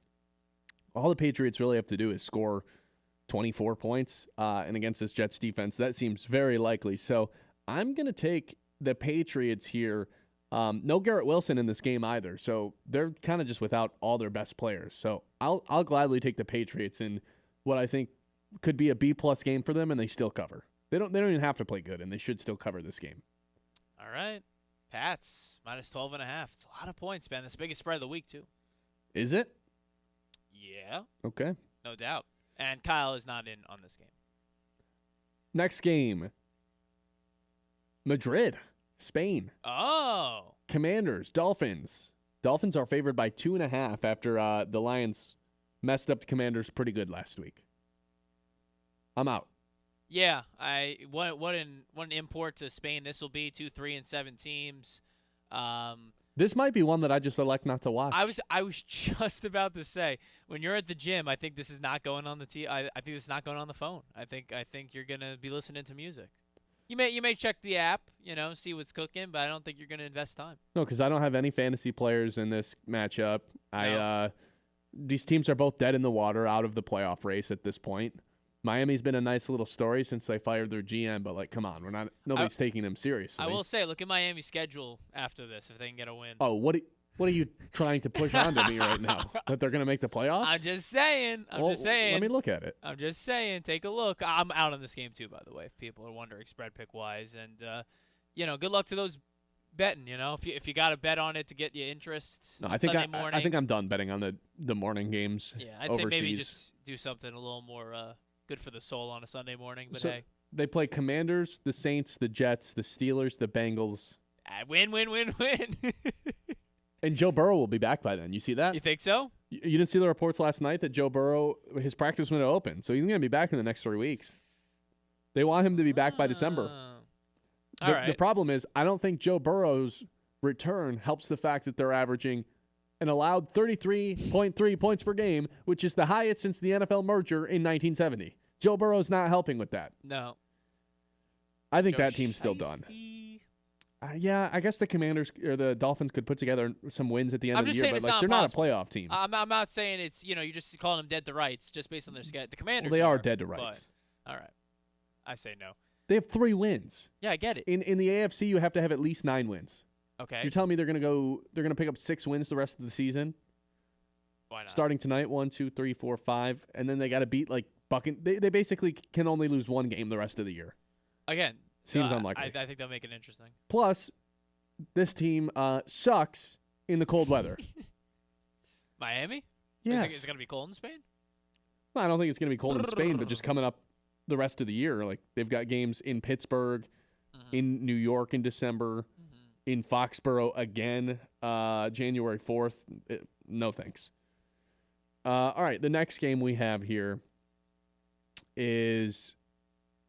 all the Patriots really have to do is score 24 points, and against this Jets defense, that seems very likely. So I'm going to take the Patriots here. No Garrett Wilson in this game either, so they're kind of just without all their best players. So I'll gladly take the Patriots in what I think could be a B-plus game for them, and they still cover. They don't even have to play good, and they should still cover this game. All right. Pats, minus 12.5. It's a lot of points, man. That's the biggest spread of the week, too. Is it? Yeah. Okay. No doubt. And Kyle is not in on this game. Next game. Madrid, Spain. Oh. Commanders, Dolphins. Dolphins are favored by 2.5 after the Lions messed up the Commanders pretty good last week. I'm out. Yeah, what an import to Spain this will be. 2, 3, and 7 teams. This might be one that I just elect not to watch. I was just about to say, when you're at the gym, I think this is not going on the I think this is not going on the phone. I think you're gonna be listening to music. You may check the app, see what's cooking, but I don't think you're gonna invest time. No, because I don't have any fantasy players in this matchup. No. These teams are both dead in the water, out of the playoff race at this point. Miami's been a nice little story since they fired their GM, but like, come on, nobody's taking them seriously. I will say, look at Miami's schedule after this if they can get a win. Oh, what are you trying to push onto me right now? That they're going to make the playoffs? I'm just saying. Let me look at it. I'm just saying. Take a look. I'm out on this game too, by the way, if people are wondering spread pick wise. And good luck to those betting. If you got to bet on it to get you interest. No, I think I think I'm done betting on the morning games. Yeah, I'd overseas. say maybe just do something a little more good for the soul on a Sunday morning. But hey, they play Commanders, the Saints, the Jets, the Steelers, the Bengals. Win, win, win, win. And Joe Burrow will be back by then. You see that? You think so? You didn't see the reports last night that Joe Burrow, his practice window open, so he's going to be back in the next 3 weeks. They want him to be back by December. The problem is, I don't think Joe Burrow's return helps the fact that they're averaging an allowed 33.3 points per game, which is the highest since the NFL merger in 1970. Joe Burrow's not helping with that. No. I think that team's still done. Yeah, I guess the Commanders or the Dolphins could put together some wins at the end of the year, but they're not a playoff team. I'm not saying it's you're just calling them dead to rights just based on their schedule. The Commanders, they are dead to rights. All right, I say no. They have 3 wins. Yeah, I get it. In the AFC, you have to have at least 9 wins. Okay. You're telling me they're gonna pick up 6 wins the rest of the season? Why not? Starting tonight, 1, 2, 3, 4, 5, and then they got to beat They basically can only lose 1 game the rest of the year. Again, seems unlikely. I think they'll make it interesting. Plus, this team sucks in the cold weather. Miami? Yes. Is it going to be cold in Spain? Well, I don't think it's going to be cold in Spain, but just coming up the rest of the year, like they've got games in Pittsburgh, in New York in December, in Foxborough again, January 4th. No thanks. All right, the next game we have here is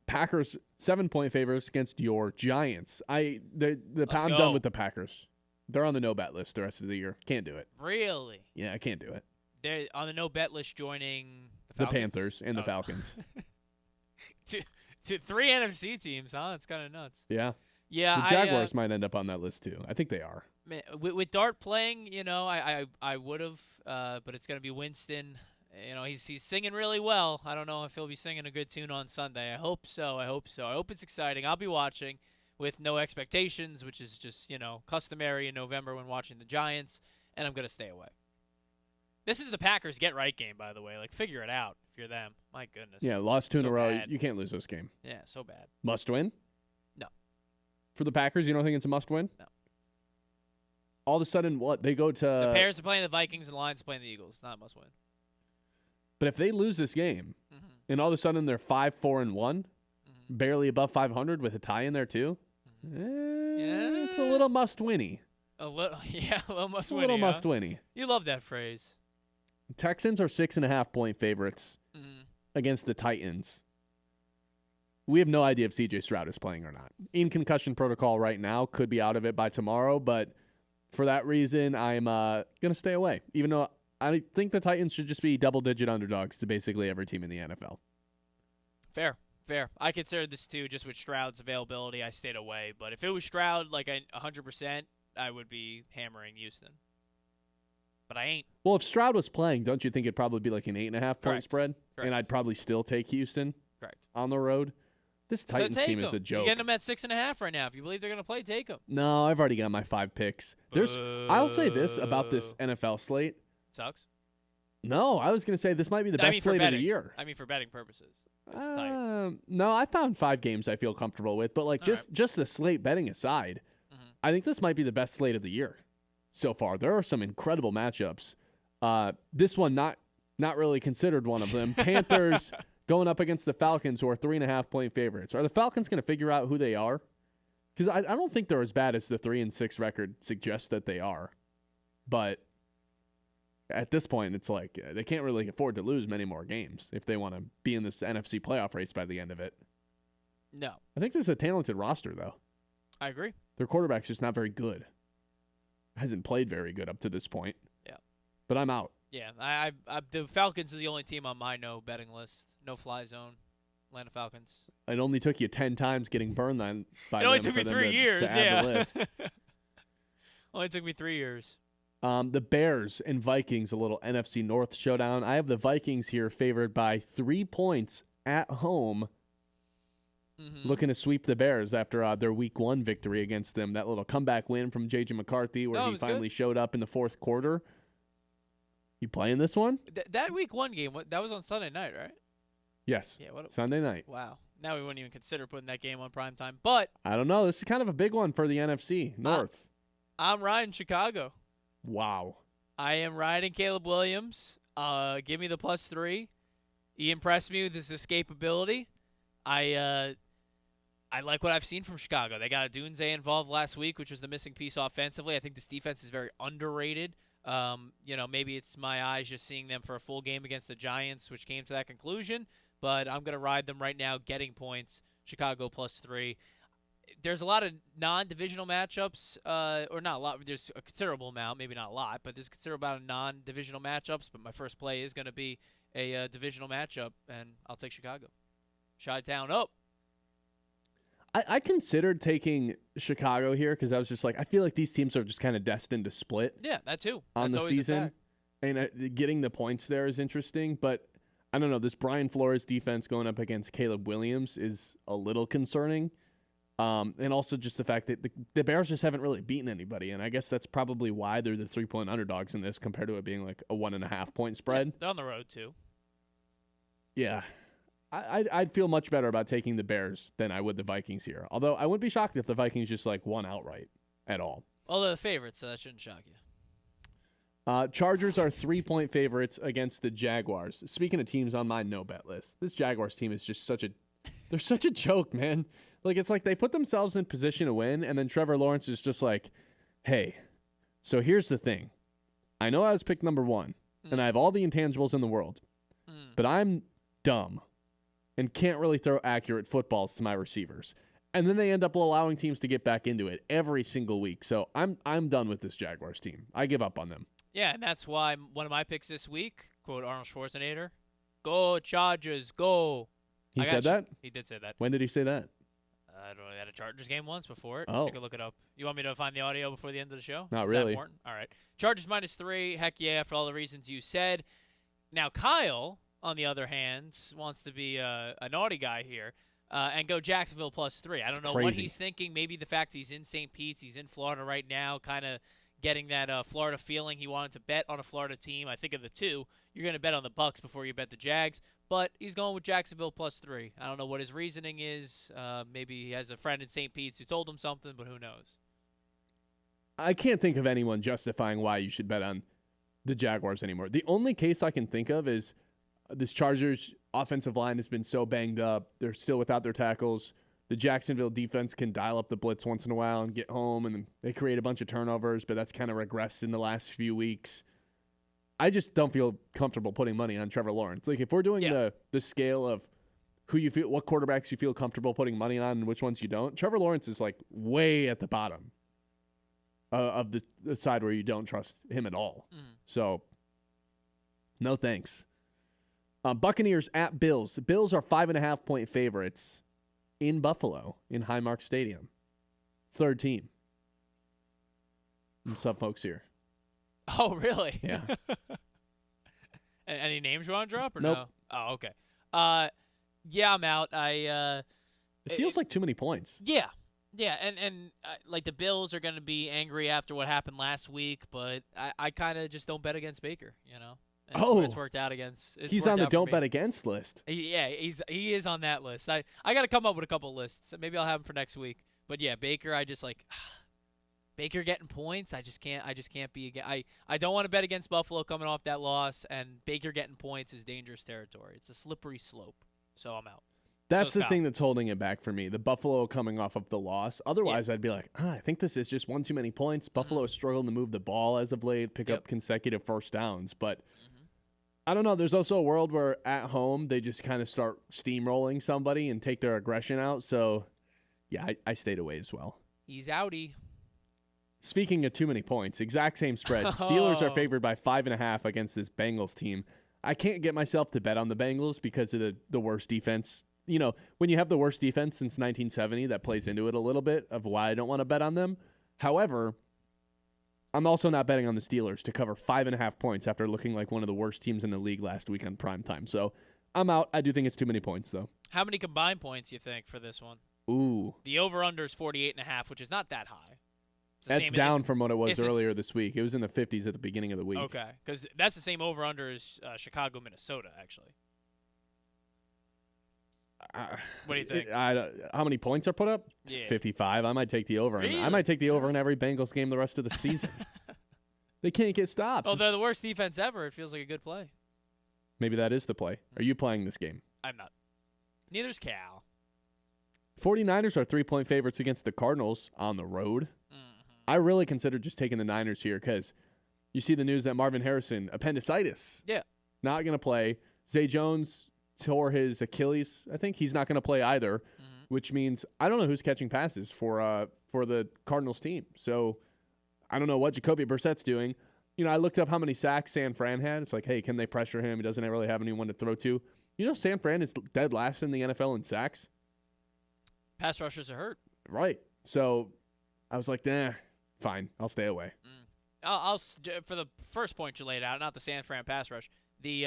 Packers 7-point favorites against your Giants. I'm done with the Packers. They're on the no-bet list the rest of the year. Can't do it. Really? Yeah, I can't do it. They're on the no-bet list joining the Panthers and the Falcons. to 3 NFC teams, huh? It's kind of nuts. Yeah. Yeah. The Jaguars might end up on that list, too. I think they are. Man, with Dart playing, I would have, but it's going to be Winston. He's singing really well. I don't know if he'll be singing a good tune on Sunday. I hope so. I hope it's exciting. I'll be watching with no expectations, which is just, customary in November when watching the Giants, and I'm going to stay away. This is the Packers get-right game, by the way. Figure it out if you're them. My goodness. Yeah, lost 2 in a row. Bad. You can't lose this game. Yeah, so bad. Must win? No. For the Packers, you don't think it's a must win? No. All of a sudden, what? They go to... The Bears are playing the Vikings and the Lions are playing the Eagles. It's not a must win. But if they lose this game, and all of a sudden they're 5-4-1, barely above 500 with a tie in there too, it's a little must-winny. A little must-winny. It's a little must-winny. You love that phrase. Texans are 6.5-point favorites against the Titans. We have no idea if C.J. Stroud is playing or not. In concussion protocol right now, could be out of it by tomorrow, but for that reason, I'm going to stay away, even though I think the Titans should just be double-digit underdogs to basically every team in the NFL. Fair. I considered this too, just with Stroud's availability. I stayed away. But if it was Stroud, 100%, I would be hammering Houston. But I ain't. Well, if Stroud was playing, don't you think it'd probably be an 8.5-point spread? Correct. And I'd probably still take Houston. Correct. On the road. This Titans team is a joke. You're getting them at 6.5 right now. If you believe they're going to play, take them. No, I've already got my 5 picks. I'll say this about this NFL slate. Sucks? No, I was going to say this might be the best slate of the year. I mean, for betting purposes. It's tight. No, I found 5 games I feel comfortable with, but just the slate betting aside, I think this might be the best slate of the year so far. There are some incredible matchups. This one not really considered one of them. Panthers going up against the Falcons, who are 3.5-point favorites. Are the Falcons going to figure out who they are? Because I don't think they're as bad as the 3-6 record suggests that they are, but at this point, it's they can't really afford to lose many more games if they want to be in this NFC playoff race by the end of it. No. I think this is a talented roster, though. I agree. Their quarterback's just not very good. Hasn't played very good up to this point. Yeah. But I'm out. Yeah. The Falcons is the only team on my no betting list. No fly zone. Atlanta Falcons. It only took you 10 times getting burned by them. It only took me 3 years. To add the list. Only took me 3 years. The Bears and Vikings, a little NFC North showdown. I have the Vikings here favored by 3 points at home, looking to sweep the Bears after their Week 1 victory against them. That little comeback win from J.J. McCarthy where he finally showed up in the fourth quarter. You playing this one? That Week 1 game, that was on Sunday night, right? Yes. Yeah. Sunday night. Wow. Now we wouldn't even consider putting that game on primetime. But I don't know. This is kind of a big one for the NFC North. I'm riding Chicago. Wow. I am riding Caleb Williams. Give me the +3. He impressed me with his escapability. I like what I've seen from Chicago. They got a Dunze involved last week, which was the missing piece offensively. I think this defense is very underrated. Maybe it's my eyes just seeing them for a full game against the Giants, which came to that conclusion. But I'm going to ride them right now, getting points. Chicago +3. There's a lot of non-divisional matchups, or not a lot. There's a considerable amount, maybe not a lot, but there's a considerable amount of non-divisional matchups. But my first play is going to be a divisional matchup, and I'll take Chicago. Chi-Town up. I considered taking Chicago here because I was just like, I feel like these teams are just kind of destined to split. Yeah, that too. On That's the always a season. fact. And getting the points there is interesting, but I don't know. This Brian Flores defense going up against Caleb Williams is a little concerning. And also just the fact that the Bears just haven't really beaten anybody. And I guess that's probably why they're the 3-point underdogs in this compared to it being like a 1.5 point spread. Yeah, they're on the road too. Yeah. I'd feel much better about taking the Bears than I would the Vikings here. Although I wouldn't be shocked if the Vikings just like won outright at all. Well, they're the favorites, so that shouldn't shock you. Chargers are 3-point favorites against the Jaguars. Speaking of teams on my no-bet list, this Jaguars team is just they're such a joke, man. Like, it's like they put themselves in position to win, and then Trevor Lawrence is just like, hey, so here's the thing. I know I was picked number 1, and I have all the intangibles in the world, but I'm dumb and can't really throw accurate footballs to my receivers. And then they end up allowing teams to get back into it every single week. So I'm done with this Jaguars team. I give up on them. Yeah, and that's why one of my picks this week, quote Arnold Schwarzenegger, go Chargers, go. He said that? He did say that. When did he say that? I don't know. He had a Chargers game once before it. Oh. You can look it up. You want me to find the audio before the end of the show? Not Is that really. important? All right. Chargers -3. Heck yeah, for all the reasons you said. Now, Kyle, on the other hand, wants to be a naughty guy here and go Jacksonville +3. I don't know what he's thinking. Maybe the fact he's in St. Pete's, he's in Florida right now, kind of getting that Florida feeling. He wanted to bet on a Florida team. I think of the two, you're going to bet on the Bucs before you bet the Jags. But he's going with Jacksonville +3. I don't know what his reasoning is. Maybe he has a friend in St. Pete's who told him something, but who knows? I can't think of anyone justifying why you should bet on the Jaguars anymore. The only case I can think of is this Chargers offensive line has been so banged up. They're still without their tackles. The Jacksonville defense can dial up the blitz once in a while and get home, and they create a bunch of turnovers, but that's kind of regressed in the last few weeks. I just don't feel comfortable putting money on Trevor Lawrence. Like, if we're doing the scale of who you feel, what quarterbacks you feel comfortable putting money on and which ones you don't, Trevor Lawrence is like way at the bottom of the side where you don't trust him at all. So, no thanks. Buccaneers at Bills. The Bills are 5.5-point favorites in Buffalo in Highmark Stadium. Third team. What's up, folks here? Oh, really? Yeah. Any names you want to drop or Nope. no? Oh, okay. Yeah, I'm out. It feels like too many points. Yeah. Yeah, and like the Bills are going to be angry after what happened last week, but I kind of just don't bet against Baker, you know? It's worked out against. He's on the don't bet against list. Yeah, he is on that list. I got to come up with a couple lists. Maybe I'll have him for next week. But yeah, Baker, I just like Baker getting points. I just can't be. I don't want to bet against Buffalo coming off that loss, and Baker getting points is dangerous territory. It's a slippery slope. So I'm out. That's the thing that's holding it back for me. The Buffalo coming off of the loss. Otherwise, I'd be like, I think this is just one too many points. Buffalo is struggling to move the ball as of late, pick up consecutive first downs. But I don't know. There's also a world where at home they just kind of start steamrolling somebody and take their aggression out. So, yeah, I stayed away as well. He's outie. Speaking of too many points, exact same spread. Steelers are favored by 5.5 against this Bengals team. I can't get myself to bet on the Bengals because of the worst defense. You know, when you have the worst defense since 1970, that plays into it a little bit of why I don't want to bet on them. However, I'm also not betting on the Steelers to cover 5.5 points after looking like one of the worst teams in the league last week on primetime. So I'm out. I do think it's too many points, though. How many combined points you think for this one? Ooh. The over-under is 48.5, which is not that high. That's down from what it was earlier this week. It was in the 50s at the beginning of the week. Okay, because that's the same over-under as Chicago, Minnesota, actually. What do you think? How many points are put up? Yeah. 55. I might take the over. Really? I might take the over in every Bengals game the rest of the season. They can't get stops. Oh, they're the worst defense ever. It feels like a good play. Maybe that is the play. Are you playing this game? I'm not. Neither's Cal. 49ers are 3-point favorites against the Cardinals on the road. I really considered just taking the Niners here because you see the news that Marvin Harrison, appendicitis. Yeah. Not going to play. Zay Jones tore his Achilles. I think he's not going to play either, which means I don't know who's catching passes for the Cardinals team. So I don't know what Jacoby Brissett's doing. You know, I looked up how many sacks San Fran had. It's like, hey, can they pressure him? He doesn't really have anyone to throw to. You know, San Fran is dead last in the NFL in sacks. Pass rushers are hurt. Right. So I was like, nah, fine. I'll stay away. I'll for the first point you laid out, not the San Fran pass rush. The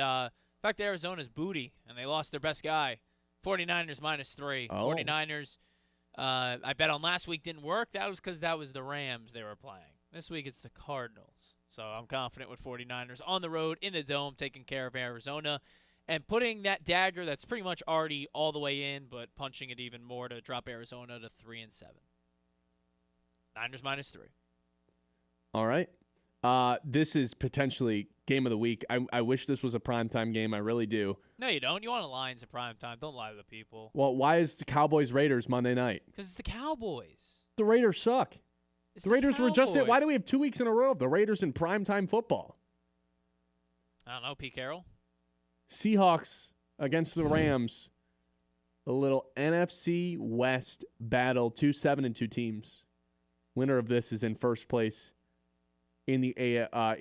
fact that Arizona's booty and they lost their best guy. 49ers -3. Oh. 49ers, I bet on last week didn't work. That was because that was the Rams they were playing. This week it's the Cardinals. So I'm confident with 49ers on the road in the Dome taking care of Arizona and putting that dagger that's pretty much already all the way in, but punching it even more to drop Arizona to 3-7. Niners -3. All right. This is potentially game of the week. I wish this was a primetime game. I really do. No, you don't. You want the Lions at prime time. Don't lie to the people. Well, why is the Cowboys-Raiders Monday night? Because it's the Cowboys. The Raiders suck. It's the Raiders were just Cowboys. Why do we have 2 weeks in a row of the Raiders in primetime football? I don't know, Pete Carroll. Seahawks against the Rams. A little NFC West battle. 2-7-2 teams. Winner of this is in first place in the I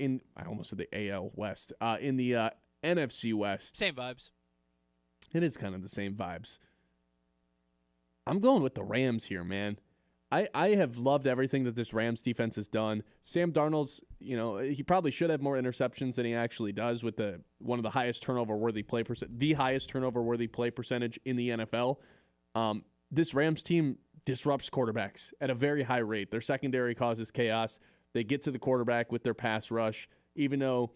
almost said the AL West. In the NFC West. Same vibes. It is kind of the same vibes. I'm going with the Rams here, man. I have loved everything that this Rams defense has done. Sam Darnold's, he probably should have more interceptions than he actually does with one of the highest turnover-worthy play the highest turnover-worthy play percentage in the NFL. This Rams team disrupts quarterbacks at a very high rate. Their secondary causes chaos. They get to the quarterback with their pass rush. Even though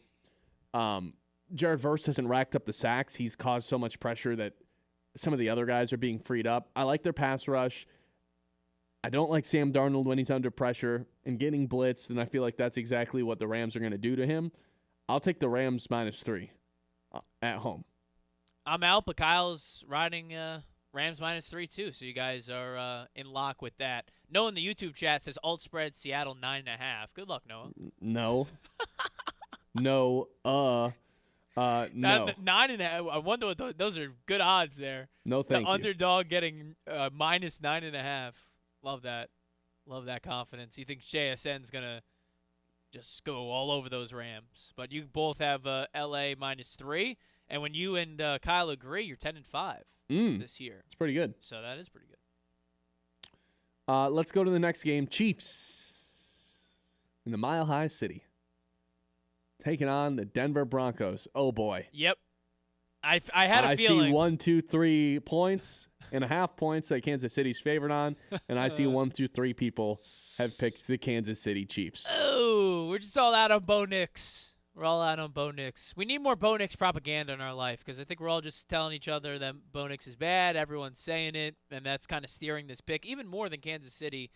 Jared Verse hasn't racked up the sacks, he's caused so much pressure that some of the other guys are being freed up. I like their pass rush. I don't like Sam Darnold when he's under pressure and getting blitzed, and I feel like that's exactly what the Rams are going to do to him. I'll take the Rams -3 at home. I'm out, but Kyle's riding Rams -3 too, so you guys are in lock with that. Noah in the YouTube chat says alt spread Seattle 9.5. Good luck, Noah. No. No. No. 9.5. I wonder what those are good odds there. No, thank the you. Underdog getting -9.5. Love that. Love that confidence. You think JSN's going to just go all over those Rams. But you both have LA -3. And when you and Kyle agree, you're 10-5 this year. It's pretty good. So that is pretty good. Let's go to the next game. Chiefs in the Mile High City taking on the Denver Broncos. Oh, boy. Yep. I had a feeling. I see 1, 2, 3 points and a half points that Kansas City's favored on, and I see 1, 2, 3 people have picked the Kansas City Chiefs. Oh, we're just all out on Bo Nix. We're all out on Bo Nix. We need more Bo Nix propaganda in our life because I think we're all just telling each other that Bo Nix is bad. Everyone's saying it, and that's kind of steering this pick even more than Kansas City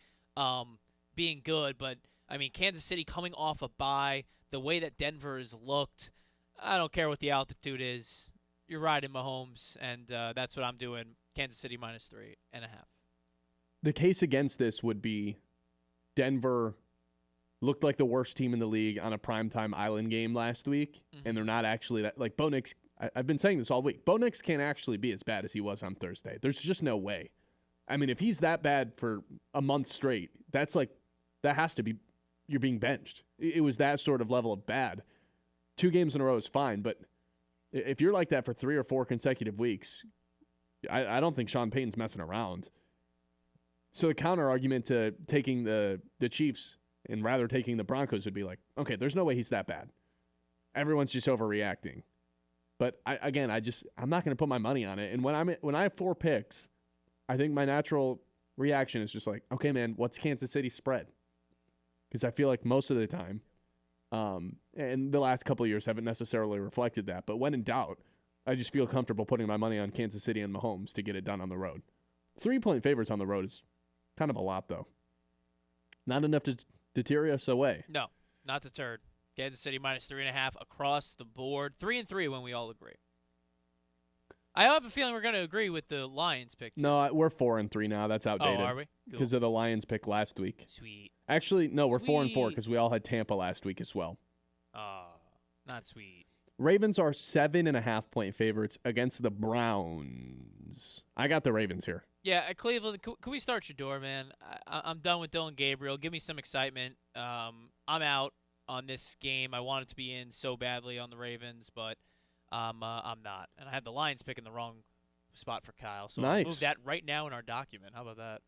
being good. But, I mean, Kansas City coming off a bye, the way that Denver has looked, I don't care what the altitude is. You're riding Mahomes, and that's what I'm doing. Kansas City -3.5. The case against this would be Denver looked like the worst team in the league on a primetime island game last week, and they're not actually that. Like, Bo Nix, I've been saying this all week. Bo Nix can't actually be as bad as he was on Thursday. There's just no way. I mean, if he's that bad for a month straight, that has to be, you're being benched. It was that sort of level of bad. 2 games in a row is fine, but if you're like that for 3 or 4 consecutive weeks, I don't think Sean Payton's messing around. So the counter argument to taking the Chiefs and rather taking the Broncos would be like, okay, there's no way he's that bad. Everyone's just overreacting. But I'm not going to put my money on it. And when I have 4 picks, I think my natural reaction is just like, okay, man, what's Kansas City's spread? Because I feel like most of the time, and the last couple of years haven't necessarily reflected that. But when in doubt, I just feel comfortable putting my money on Kansas City and Mahomes to get it done on the road. 3-point favorites on the road is kind of a lot, though. Not enough to deter us away. No, not deterred. Kansas City minus 3.5 across the board. 3-3 when we all agree. I have a feeling we're going to agree with the Lions pick, too. No, we're 4-3 now. That's outdated. Oh, are we? Because of the Lions pick last week. Sweet. Actually, no, we're 4-4 because we all had Tampa last week as well. Oh, not sweet. Ravens are 7.5-point favorites against the Browns. I got the Ravens here. Yeah, Cleveland, can we start your door, man? I'm done with Dylan Gabriel. Give me some excitement. I'm out on this game. I wanted to be in so badly on the Ravens, but I'm not. And I have the Lions pick in the wrong spot for Kyle, so nice. I'll move that right now in our document. How about that?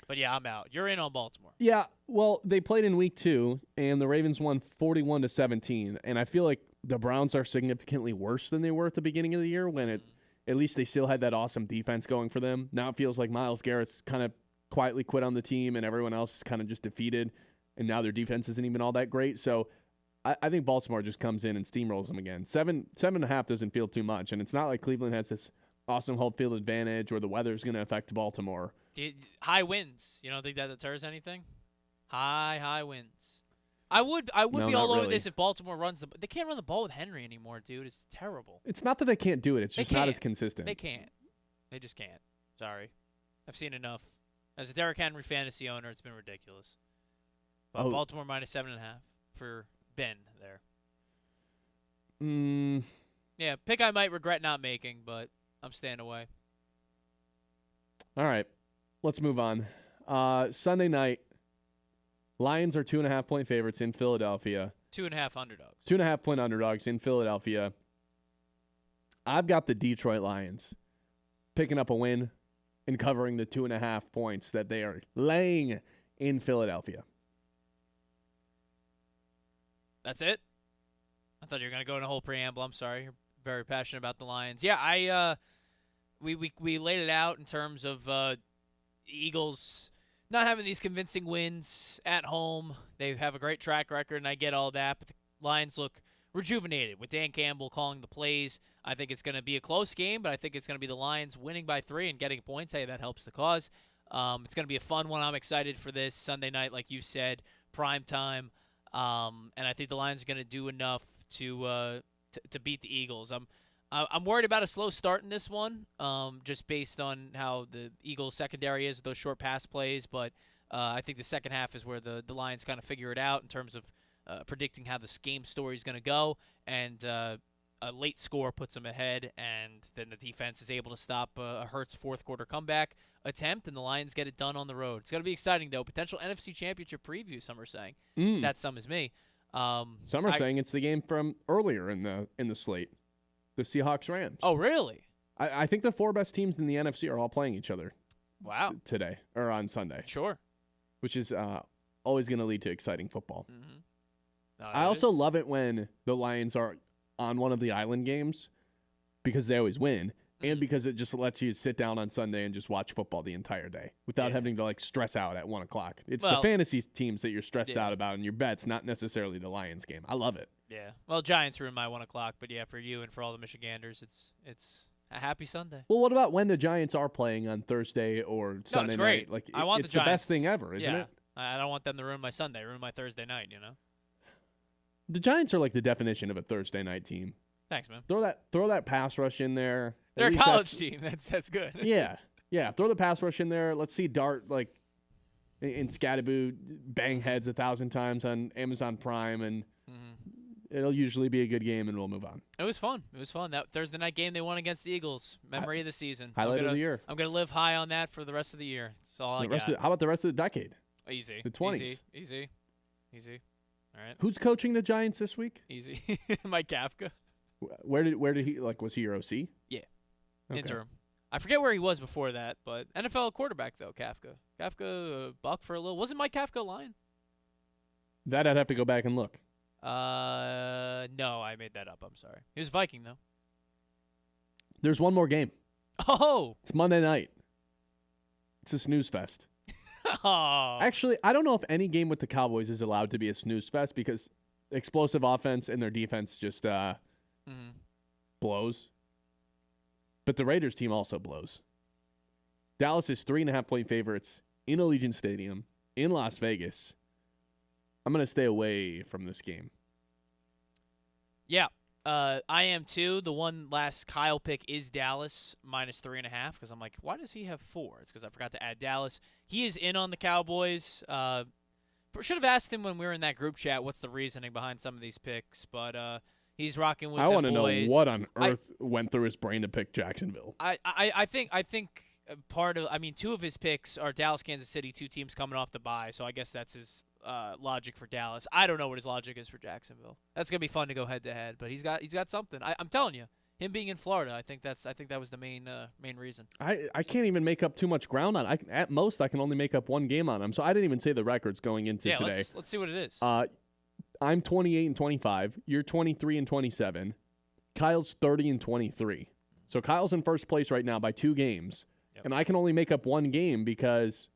But, yeah, I'm out. You're in on Baltimore. Yeah, well, they played in week 2, and the Ravens won 41-17, and I feel like the Browns are significantly worse than they were at the beginning of the year when at least they still had that awesome defense going for them. Now it feels like Myles Garrett's kind of quietly quit on the team, and everyone else is kind of just defeated, and now their defense isn't even all that great. So I think Baltimore just comes in and steamrolls them again. 7.5 doesn't feel too much, and it's not like Cleveland has this awesome home field advantage or the weather's going to affect Baltimore. High winds. You don't think that deters anything? High winds. I would be all over this if Baltimore runs they can't run the ball with Henry anymore, dude. It's terrible. It's not that they can't do it. It's just not as consistent. They can't. They just can't. Sorry. I've seen enough. As a Derrick Henry fantasy owner, it's been ridiculous. But Baltimore minus 7.5 for Ben there. Yeah, pick I might regret not making, but I'm staying away. All right. Let's move on. Sunday night, Lions are 2.5-point favorites in Philadelphia. 2.5 underdogs. 2.5-point underdogs in Philadelphia. I've got the Detroit Lions picking up a win and covering the 2.5 points that they are laying in Philadelphia. That's it? I thought you were going to go in a whole preamble. I'm sorry. You're very passionate about the Lions. Yeah, we laid it out in terms of Eagles not having these convincing wins at home. They have a great track record, and I get all that, but the Lions look rejuvenated with Dan Campbell calling the plays. I think it's going to be a close game, but I think it's going to be the Lions winning by 3 and getting points. Hey, that helps the cause. It's going to be a fun one. I'm excited for this Sunday night, like you said, prime time. And I think the Lions are going to do enough to beat the Eagles. I'm worried about a slow start in this one, just based on how the Eagles' secondary is with those short pass plays. But I think the second half is where the Lions kind of figure it out in terms of predicting how this game story is going to go. And a late score puts them ahead, and then the defense is able to stop a Hurts fourth-quarter comeback attempt, and the Lions get it done on the road. It's going to be exciting, though. Potential NFC Championship preview, some are saying. That some is me. Some are saying it's the game from earlier in the slate. The Seahawks-Rams. Oh, really? I think the 4 best teams in the NFC are all playing each other. Wow. Today, or on Sunday. Sure. Which is always going to lead to exciting football. Mm-hmm. I also love it when the Lions are on one of the island games because they always win, and because it just lets you sit down on Sunday and just watch football the entire day without having to stress out at 1 o'clock. It's the fantasy teams that you're stressed out about in your bets, not necessarily the Lions game. I love it. Yeah. Well, Giants ruined my 1 o'clock, but yeah, for you and for all the Michiganders, it's a happy Sunday. Well, what about when the Giants are playing on Thursday or Sunday it's great. night? Like, I want it's the the Giants. best thing ever, isn't it? I don't want them to ruin my Sunday, ruin my Thursday night, you know? The Giants are like the definition of a Thursday night team. Thanks, man. Throw that pass rush in there. They're a college team. That's good. Yeah. Throw the pass rush in there. Let's see Dart in Scattaboo bang heads 1,000 times on Amazon Prime, and it'll usually be a good game, and we'll move on. It was fun. That Thursday night game they won against the Eagles. Memory of the season. Highlight of the year. I'm gonna live high on that for the rest of the year. That's all I got. How about the rest of the decade? Easy. The 20s. Easy. All right. Who's coaching the Giants this week? Easy. Mike Kafka. Where did he was he your OC? Yeah. Okay. Interim. I forget where he was before that, but NFL quarterback though, Kafka. Kafka Buck for a little. Wasn't Mike Kafka a Lion? That I'd have to go back and look. No, I made that up. I'm sorry. He was Viking though. There's one more game. Oh! It's Monday night. It's a snooze fest. Oh. Actually, I don't know if any game with the Cowboys is allowed to be a snooze fest because explosive offense and their defense just blows. But the Raiders team also blows. Dallas is 3.5-point favorites in Allegiant Stadium in Las Vegas. I'm going to stay away from this game. Yeah, I am too. The one last Kyle pick is Dallas minus 3.5 because I'm like, why does he have 4? It's because I forgot to add Dallas. He is in on the Cowboys. Should have asked him when we were in that group chat what's the reasoning behind some of these picks, but he's rocking with I want to know what on earth went through his brain to pick Jacksonville. I think part of, two of his picks are Dallas, Kansas City, 2 teams coming off the bye, so I guess that's his logic for Dallas. I don't know what his logic is for Jacksonville. That's gonna be fun to go head to head, but he's got something. I'm telling you, him being in Florida, I think that was the main reason. I can't even make up too much ground on. At most, I can only make up one game on him. So I didn't even say the records going into today. Let's see what it is. I'm 28-25. You're 23-27. Kyle's 30-23. So Kyle's in first place right now by 2 games, and I can only make up one game because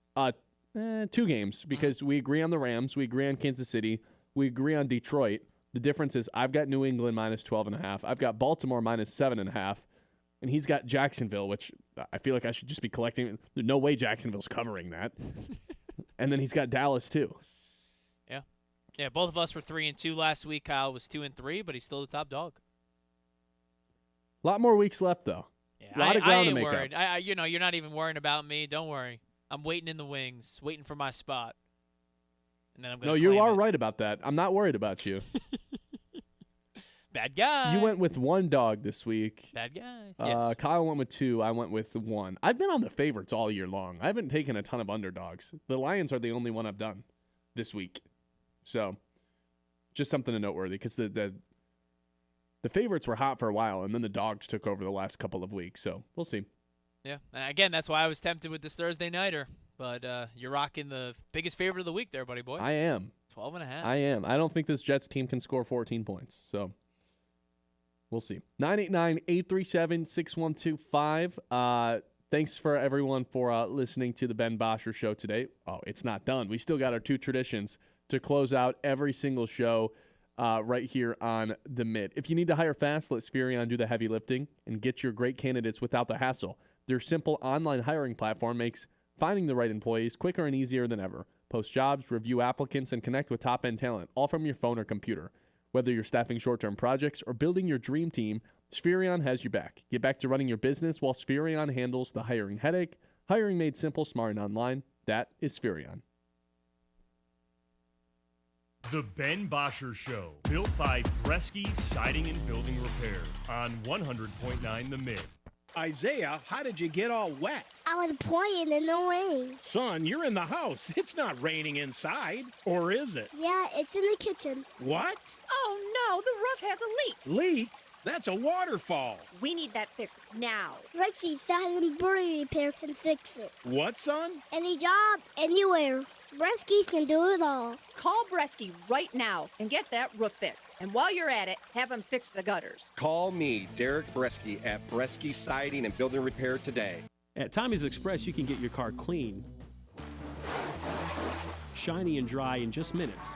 2 games because we agree on the Rams, we agree on Kansas City, we agree on Detroit. The difference is I've got New England minus 12.5. I've got Baltimore minus 7.5. And he's got Jacksonville, which I feel like I should just be collecting. There's no way Jacksonville's covering that. And then he's got Dallas too. Yeah, both of us were 3-2 last week. Kyle was 2-3, but he's still the top dog. A lot more weeks left, though. Yeah, a lot of ground to make worried. Up. You're not even worrying about me. Don't worry. I'm waiting in the wings, waiting for my spot. And then I'm gonna you are right about that. I'm not worried about you. Bad guy. You went with 1 dog this week. Bad guy. Yes. Kyle went with 2. I went with 1. I've been on the favorites all year long. I haven't taken a ton of underdogs. The Lions are the only one I've done this week. So, just something noteworthy because the favorites were hot for a while, and then the dogs took over the last couple of weeks. So, we'll see. Yeah. Again, that's why I was tempted with this Thursday nighter. But you're rocking the biggest favorite of the week there, buddy boy. I am. 12.5. I am. I don't think this Jets team can score 14 points. So, we'll see. 989-837-6125. Thanks for everyone for listening to the Ben Bosscher Show today. Oh, it's not done. We still got our 2 traditions to close out every single show right here on The Mid. If you need to hire fast, let Spherion do the heavy lifting and get your great candidates without the hassle. Their simple online hiring platform makes finding the right employees quicker and easier than ever. Post jobs, review applicants, and connect with top-end talent, all from your phone or computer. Whether you're staffing short-term projects or building your dream team, Spherion has your back. Get back to running your business while Spherion handles the hiring headache. Hiring made simple, smart, and online. That is Spherion. The Ben Bosscher Show, built by Bresky Siding and Building Repair on 100.9 The Mid. Isaiah, how did you get all wet? I was playing in the rain. Son, you're in the house. It's not raining inside. Or is it? Yeah, it's in the kitchen. What? Oh, no, the roof has a leak. Leak? That's a waterfall. We need that fixed now. Bresky Siding and Building Repair can fix it. What, son? Any job, anywhere. Bresky can do it all. Call Bresky right now and get that roof fixed. And while you're at it, have them fix the gutters. Call me, Derek Bresky, at Bresky Siding and Building Repair today. At Tommy's Express, you can get your car clean, shiny and dry in just minutes.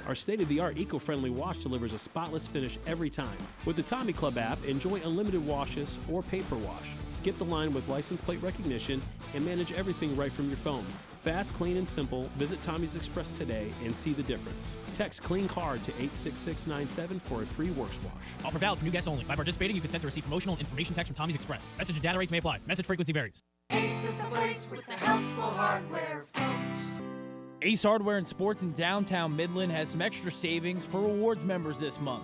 Our state-of-the-art eco-friendly wash delivers a spotless finish every time. With the Tommy Club app, enjoy unlimited washes or paper wash. Skip the line with license plate recognition and manage everything right from your phone. Fast, clean, and simple. Visit Tommy's Express today and see the difference. Text CLEAN CAR to 86697 for a free works wash. Offer valid for new guests only. By participating, you consent to receive promotional information text from Tommy's Express. Message and data rates may apply. Message frequency varies. Ace is the place with the helpful hardware, folks. Ace Hardware and Sports in downtown Midland has some extra savings for rewards members this month.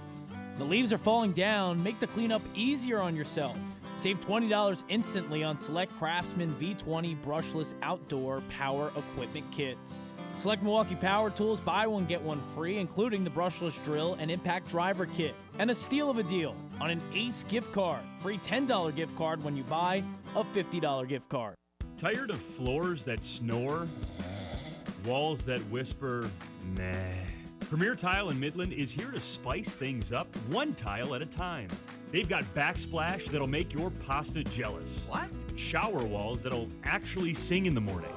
The leaves are falling down. Make the cleanup easier on yourself. Save $20 instantly on select Craftsman V20 brushless outdoor power equipment kits. Select Milwaukee Power Tools, buy one, get one free, including the brushless drill and impact driver kit. And a steal of a deal on an Ace gift card. Free $10 gift card when you buy a $50 gift card. Tired of floors that snore? Walls that whisper, meh. Premier Tile in Midland is here to spice things up one tile at a time. They've got backsplash that'll make your pasta jealous. What? Shower walls that'll actually sing in the morning.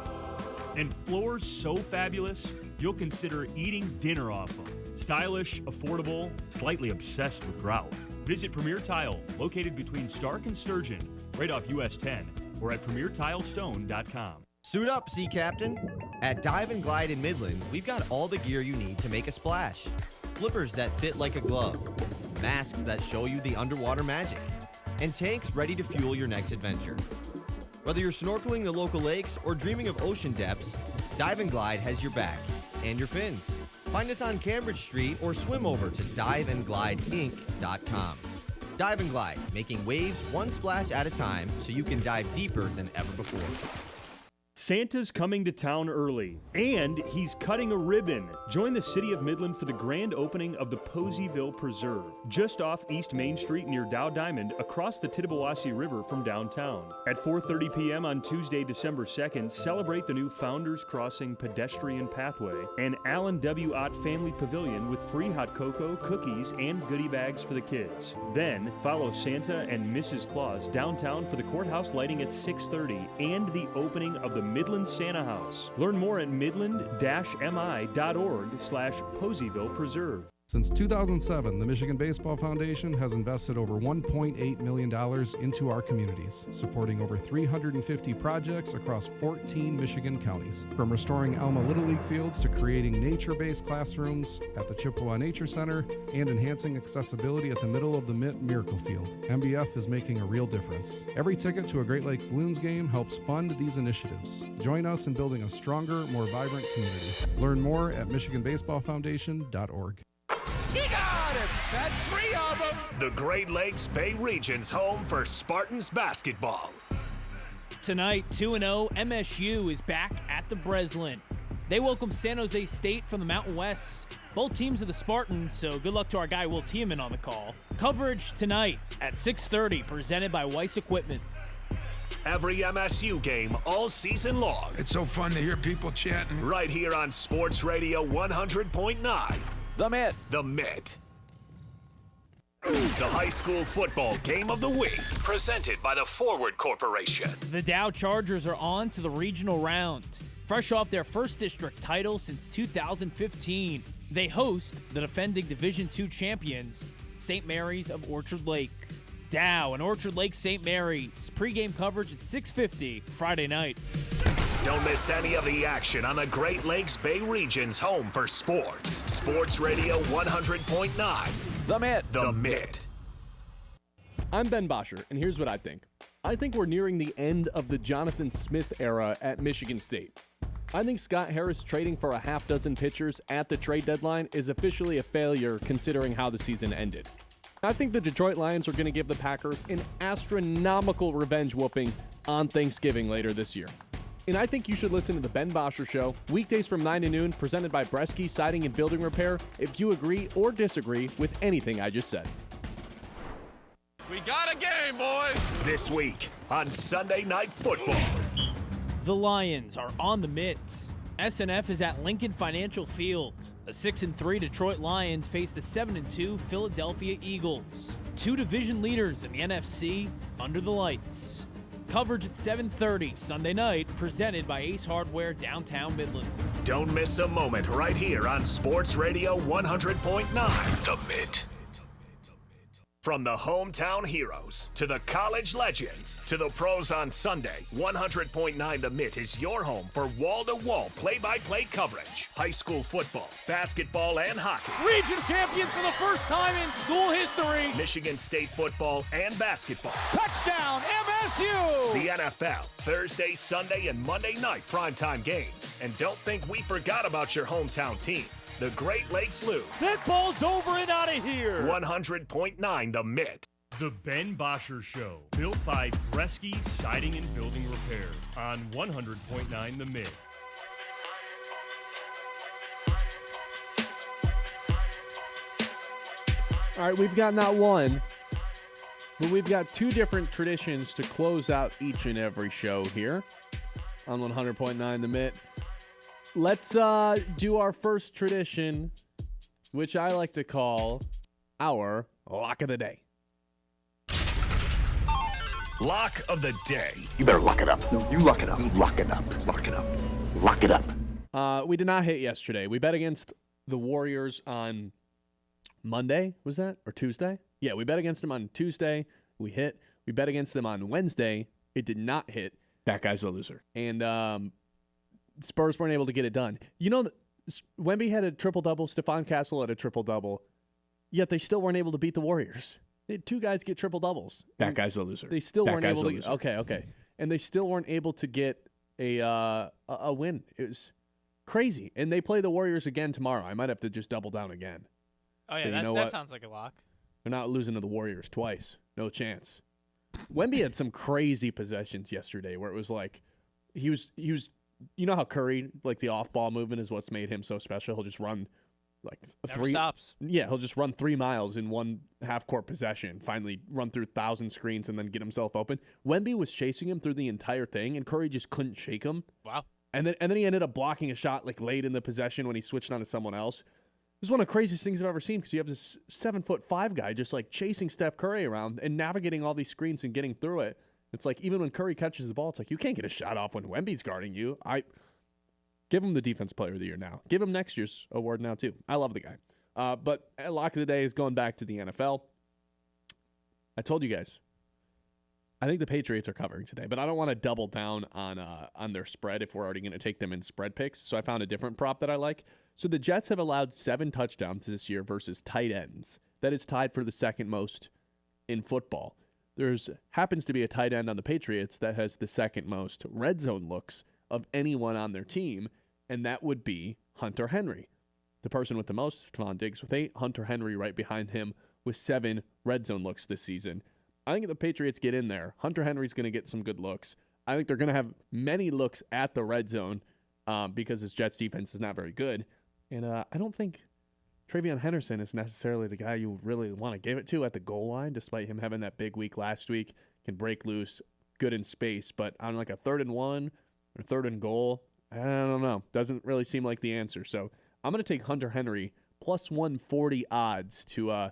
And floors so fabulous, you'll consider eating dinner off them. Stylish, affordable, slightly obsessed with grout. Visit Premier Tile, located between Stark and Sturgeon, right off US 10, or at premiertilestone.com. Suit up, Sea Captain. At Dive and Glide in Midland, we've got all the gear you need to make a splash. Flippers that fit like a glove, masks that show you the underwater magic, and tanks ready to fuel your next adventure. Whether you're snorkeling the local lakes or dreaming of ocean depths, Dive and Glide has your back and your fins. Find us on Cambridge Street or swim over to diveandglideinc.com. Dive and Glide, making waves one splash at a time so you can dive deeper than ever before. Santa's coming to town early, and he's cutting a ribbon. Join the City of Midland for the grand opening of the Poseyville Preserve, just off East Main Street near Dow Diamond, across the Tittabawassee River from downtown. At 4:30 p.m. on Tuesday, December 2nd, celebrate the new Founders Crossing pedestrian pathway and Allen W. Ott Family Pavilion with free hot cocoa, cookies, and goodie bags for the kids. Then, follow Santa and Mrs. Claus downtown for the courthouse lighting at 6:30 and the opening of the Midland Santa House. Learn more at midland-mi.org/Poseyville Preserve. Since 2007, the Michigan Baseball Foundation has invested over $1.8 million into our communities, supporting over 350 projects across 14 Michigan counties. From restoring Alma Little League fields to creating nature-based classrooms at the Chippewa Nature Center and enhancing accessibility at the middle of the Mitt Miracle Field, MBF is making a real difference. Every ticket to a Great Lakes Loons game helps fund these initiatives. Join us in building a stronger, more vibrant community. Learn more at MichiganBaseballFoundation.org. He got him! That's 3 of them! The Great Lakes Bay Region's home for Spartans basketball. Tonight, 2-0, MSU is back at the Breslin. They welcome San Jose State from the Mountain West. Both teams are the Spartans, so good luck to our guy Will Tiemann on the call. Coverage tonight at 6:30, presented by Weiss Equipment. Every MSU game all season long. It's so fun to hear people chanting. Right here on Sports Radio 100.9. The Mitt. The Mitt. The high school football game of the week, presented by the Forward Corporation. The Dow Chargers are on to the regional round. Fresh off their first district title since 2015, they host the defending Division II champions, St. Mary's of Orchard Lake. Dow and Orchard Lake St. Mary's. Pregame coverage at 6:50 Friday night. Don't miss any of the action on the Great Lakes Bay Region's home for sports. Sports Radio 100.9. The Mitt. The Mitt. I'm Ben Bosscher, and here's what I think. I think we're nearing the end of the Jonathan Smith era at Michigan State. I think Scott Harris trading for a half dozen pitchers at the trade deadline is officially a failure considering how the season ended. I think the Detroit Lions are going to give the Packers an astronomical revenge whooping on Thanksgiving later this year. And I think you should listen to The Ben Bosscher Show, weekdays from 9 to noon, presented by Bresky Siding and Building Repair, if you agree or disagree with anything I just said. We got a game, boys! This week on Sunday Night Football. The Lions are on the mitt. SNF is at Lincoln Financial Field. The 6-3 Detroit Lions face the 7-2 Philadelphia Eagles. Two division leaders in the NFC under the lights. Coverage at 7:30 Sunday night, presented by Ace Hardware, downtown Midland. Don't miss a moment right here on Sports Radio 100.9. The Mitt. From the hometown heroes to the college legends to the pros on Sunday, 100.9 The Mitt is your home for wall-to-wall play-by-play coverage. High school football, basketball, and hockey. Region champions for the first time in school history. Michigan State football and basketball. Touchdown, MSU! The NFL, Thursday, Sunday, and Monday night primetime games. And don't think we forgot about your hometown team. The Great Lakes Loons. That ball's over and out of here. 100.9 The Mitt. The Ben Bosscher Show, built by Bresky Siding and Building Repair on 100.9 The Mitt. All right, we've got not one, but we've got two different traditions to close out each and every show here on 100.9 The Mitt. Let's do our first tradition, which I like to call our Lock of the Day. Lock of the day. You better lock it up. No, you lock it up. Lock it up. Lock it up. Lock it up. We did not hit yesterday. We bet against the Warriors on Monday, was that? Or Tuesday? Yeah, we bet against them on Tuesday. We hit. We bet against them on Wednesday. It did not hit. That guy's a loser. And Spurs weren't able to get it done. You know, Wemby had a triple-double. Stephon Castle had a triple-double. Yet they still weren't able to beat the Warriors. They had two guys get triple-doubles. That guy's a loser. They still weren't able to. Loser. Okay. And they still weren't able to get a win. It was crazy. And they play the Warriors again tomorrow. I might have to just double down again. Oh, yeah, that sounds like a lock. They're not losing to the Warriors twice. No chance. Wemby had some crazy possessions yesterday where it was like he was you know how Curry, like the off-ball movement is what's made him so special. He'll just run like Never stops. Yeah, he'll just run 3 miles in one half-court possession, finally run through 1,000 screens and then get himself open. Wemby was chasing him through the entire thing, and Curry just couldn't shake him. Wow. And then he ended up blocking a shot like late in the possession when he switched on to someone else. It was one of the craziest things I've ever seen because you have this 7'5" guy just like chasing Steph Curry around and navigating all these screens and getting through it. It's like even when Curry catches the ball, it's like you can't get a shot off when Wemby's guarding you. I give him the Defense Player of the Year now. Give him next year's award now too. I love the guy. But lock of the day is going back to the NFL. I told you guys, I think the Patriots are covering today, but I don't want to double down on their spread if we're already going to take them in spread picks. So I found a different prop that I like. So the Jets have allowed 7 touchdowns this year versus tight ends. That is tied for the second most in football. There's happens to be a tight end on the Patriots that has the second most red zone looks of anyone on their team, and that would be Hunter Henry. The person with the most, Stephon Diggs with 8, Hunter Henry right behind him with 7 red zone looks this season. I think if the Patriots get in there, Hunter Henry's going to get some good looks. I think they're going to have many looks at the red zone because this Jets defense is not very good. And I don't think Travion Henderson is necessarily the guy you really want to give it to at the goal line, despite him having that big week last week, can break loose, good in space. But on like a 3rd and 1 or 3rd and goal, I don't know. Doesn't really seem like the answer. So I'm going to take Hunter Henry plus 140 odds to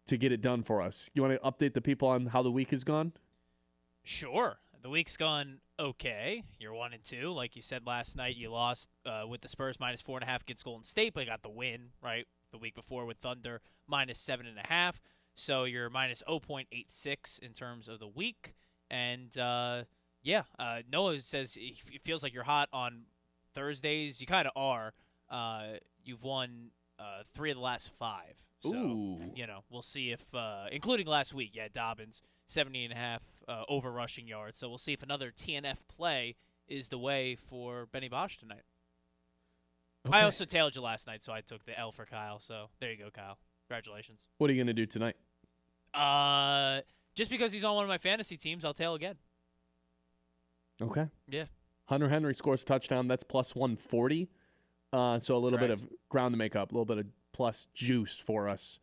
get it done for us. You want to update the people on how the week has gone? Sure. The week's gone okay. You're 1-2. Like you said last night, you lost with the Spurs minus 4.5 against Golden State, but you got the win, right? The week before with Thunder minus 7.5. So you're minus 0.86 in terms of the week. And, Noah says it feels like you're hot on Thursdays. You kind of are. You've won 3 of the last 5. So, we'll see if, including last week, Dobbins, 70.5 over rushing yards. So we'll see if another TNF play is the way for Benny Bosch tonight. Okay. I also tailed you last night, so I took the L for Kyle. So there you go, Kyle. Congratulations. What are you going to do tonight? Just because he's on one of my fantasy teams, I'll tail again. Okay. Yeah. Hunter Henry scores a touchdown. That's plus 140. So a little bit of ground to make up, a little bit of plus juice for us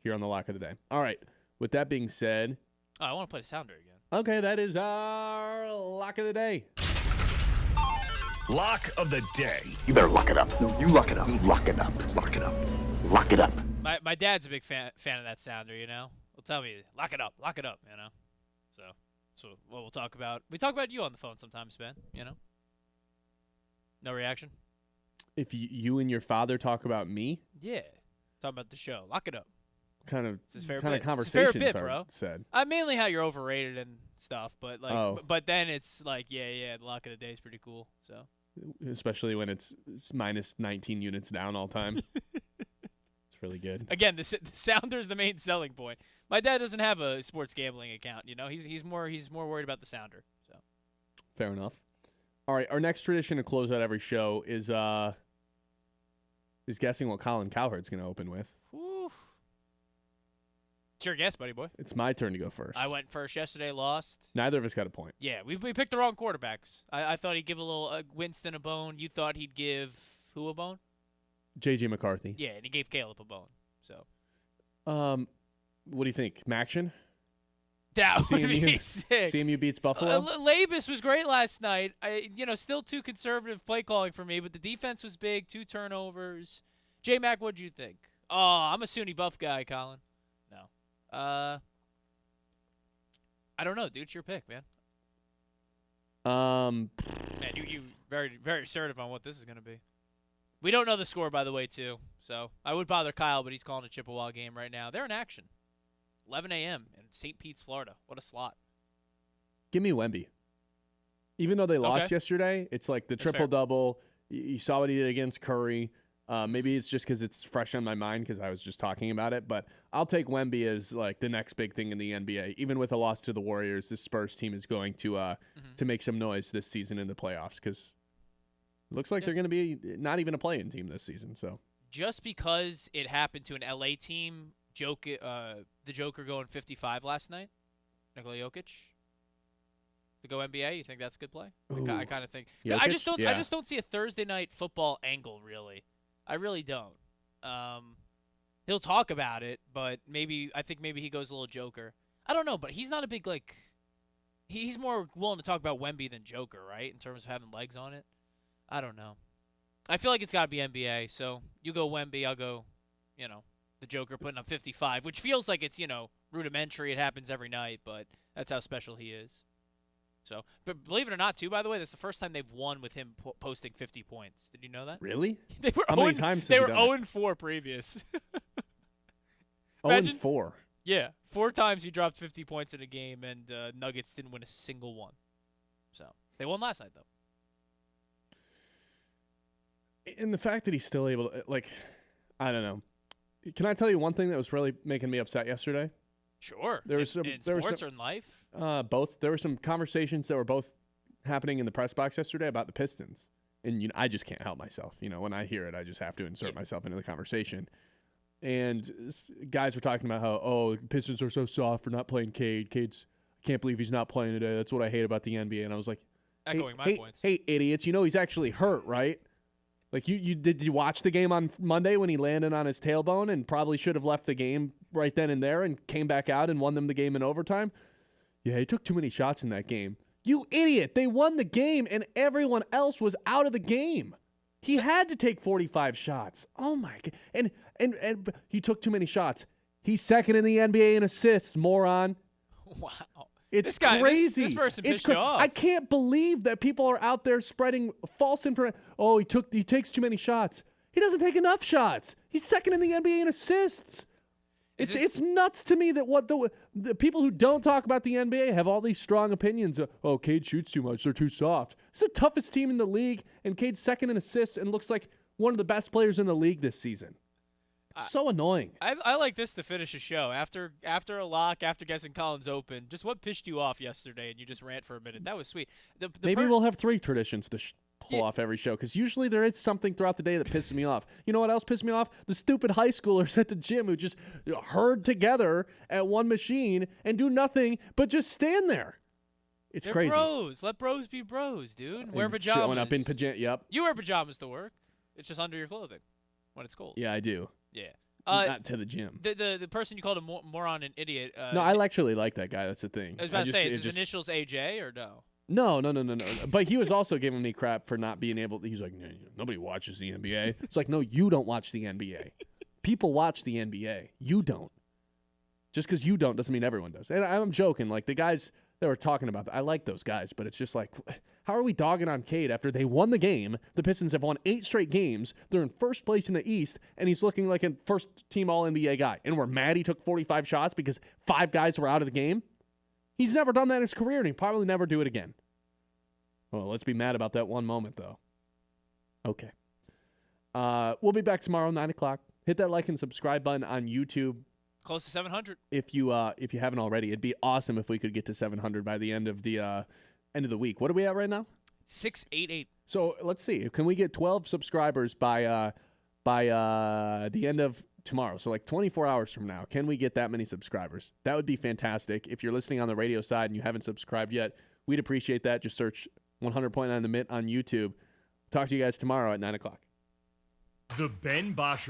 here on the lock of the day. All right. With that being said. Oh, I want to play the sounder again. Okay, that is our lock of the day. Lock of the day. You better lock it up. No, you lock it up. Lock it up. Lock it up. Lock it up. My dad's a big fan of that sounder, He'll tell me, lock it up, So what we'll talk about. We talk about you on the phone sometimes, Ben, No reaction? If you and your father talk about me? Yeah. Talk about the show. Lock it up. Kind of conversations it's a fair bit, bro. Said. Mainly how you're overrated and stuff, but but then it's like, the lock of the day is pretty cool. So especially when it's minus 19 units down all time. It's really good. Again, the sounder is the main selling point. My dad doesn't have a sports gambling account. He's more worried about the sounder. So fair enough. All right, our next tradition to close out every show is guessing what Colin Cowherd's going to open with. Whew. It's your guess, buddy boy. It's my turn to go first. I went first yesterday, lost. Neither of us got a point. Yeah, we picked the wrong quarterbacks. I thought he'd give a little Winston a bone. You thought he'd give who a bone? J.J. McCarthy. Yeah, and he gave Caleb a bone. So, what do you think? Maction? That would be sick. CMU beats Buffalo? Labus was great last night. Still too conservative play calling for me, but the defense was big, 2 turnovers. J-Mac, what'd you think? Oh, I'm a SUNY Buff guy, Colin. No. I I don't know, dude. It's your pick, man. Man, you very, very assertive on what this is going to be. We don't know the score, by the way, too. So I would bother Kyle, but he's calling a Chippewa game right now. They're in action. 11 a.m. in St. Pete's, Florida. What a slot. Give me Wemby. Even though they lost yesterday, it's like the triple-double. You saw what he did against Curry. Maybe it's just because it's fresh on my mind because I was just talking about it. But I'll take Wemby as like the next big thing in the NBA. Even with a loss to the Warriors, this Spurs team is going to make some noise this season in the playoffs because it looks like they're going to be not even a play-in team this season. So just because it happened to an LA team, the Joker going 55 last night, Nikola Jokic, to go NBA, you think that's a good play? I kind of think. Jokic? I just don't see a Thursday night football angle really. I really don't. He'll talk about it, but I think maybe he goes a little Joker. I don't know, but he's not a big he's more willing to talk about Wemby than Joker, right? In terms of having legs on it. I don't know. I feel like it's got to be NBA. So you go Wemby, I'll go, the Joker putting up 55, which feels like it's, rudimentary. It happens every night, but that's how special he is. So, but believe it or not, too, by the way, that's the first time they've won with him posting 50 points. Did you know that? Really? They were How many times They has were he done 0-4 previous. 0-4. Yeah, 4 times he dropped 50 points in a game, and Nuggets didn't win a single one. So they won last night, though. And the fact that he's still able to, I don't know. Can I tell you one thing that was really making me upset yesterday? Sure. There was in sports or in life? Both. There were some conversations that were both happening in the press box yesterday about the Pistons. And I just can't help myself. When I hear it, I just have to insert myself into the conversation. And guys were talking about how, Pistons are so soft for not playing Cade. Cade's, I can't believe he's not playing today. That's what I hate about the NBA. And I was like, echoing my points. Hey, idiots, he's actually hurt, right? Like, did you watch the game on Monday when he landed on his tailbone and probably should have left the game right then and there and came back out and won them the game in overtime? Yeah, he took too many shots in that game. You idiot. They won the game and everyone else was out of the game. He had to take 45 shots. Oh, my God. And he took too many shots. He's second in the NBA in assists, moron. Wow. It's crazy. This person pissed you off. I can't believe that people are out there spreading false information. Oh, he takes too many shots. He doesn't take enough shots. He's second in the NBA in assists. It's nuts to me that what the people who don't talk about the NBA have all these strong opinions. Cade shoots too much. They're too soft. It's the toughest team in the league, and Cade's second in assists and looks like one of the best players in the league this season. So annoying. I like this to finish a show. After a lock, after guessing Collins Open, just what pissed you off yesterday and you just rant for a minute. That was sweet. Maybe we'll have 3 traditions to pull off every show because usually there is something throughout the day that pisses me off. You know what else pissed me off? The stupid high schoolers at the gym who just herd together at one machine and do nothing but just stand there. They're crazy. Bros. Let bros be bros, dude. Wear pajamas. Showing up in pajamas. Yep. You wear pajamas to work. It's just under your clothing when it's cold. Yeah, I do. Yeah. Not to the gym. The person you called a moron and idiot. No, I actually like that guy. That's the thing. I was about to say, is his initials AJ or no? No. But he was also giving me crap for not being able to. He's like, nobody watches the NBA. It's like, no, you don't watch the NBA. People watch the NBA. You don't. Just because you don't doesn't mean everyone does. And I'm joking. Like, the guys that were talking about that, I like those guys. But it's just like, how are we dogging on Cade after they won the game? The Pistons have won 8 straight games. They're in first place in the East, and he's looking like a first-team All-NBA guy. And we're mad he took 45 shots because 5 guys were out of the game? He's never done that in his career, and he'll probably never do it again. Well, let's be mad about that one moment, though. Okay. We'll be back tomorrow, 9 o'clock. Hit that like and subscribe button on YouTube. Close to 700. If you haven't already, it'd be awesome if we could get to 700 by the end of the week. What are we at right now? 688. So let's see. Can we get 12 subscribers by the end of tomorrow? So like 24 hours from now. Can we get that many subscribers? That would be fantastic. If you're listening on the radio side and you haven't subscribed yet, we'd appreciate that. Just search 100.9 The Mitt on YouTube. Talk to you guys tomorrow at 9 o'clock. The Ben Bosscher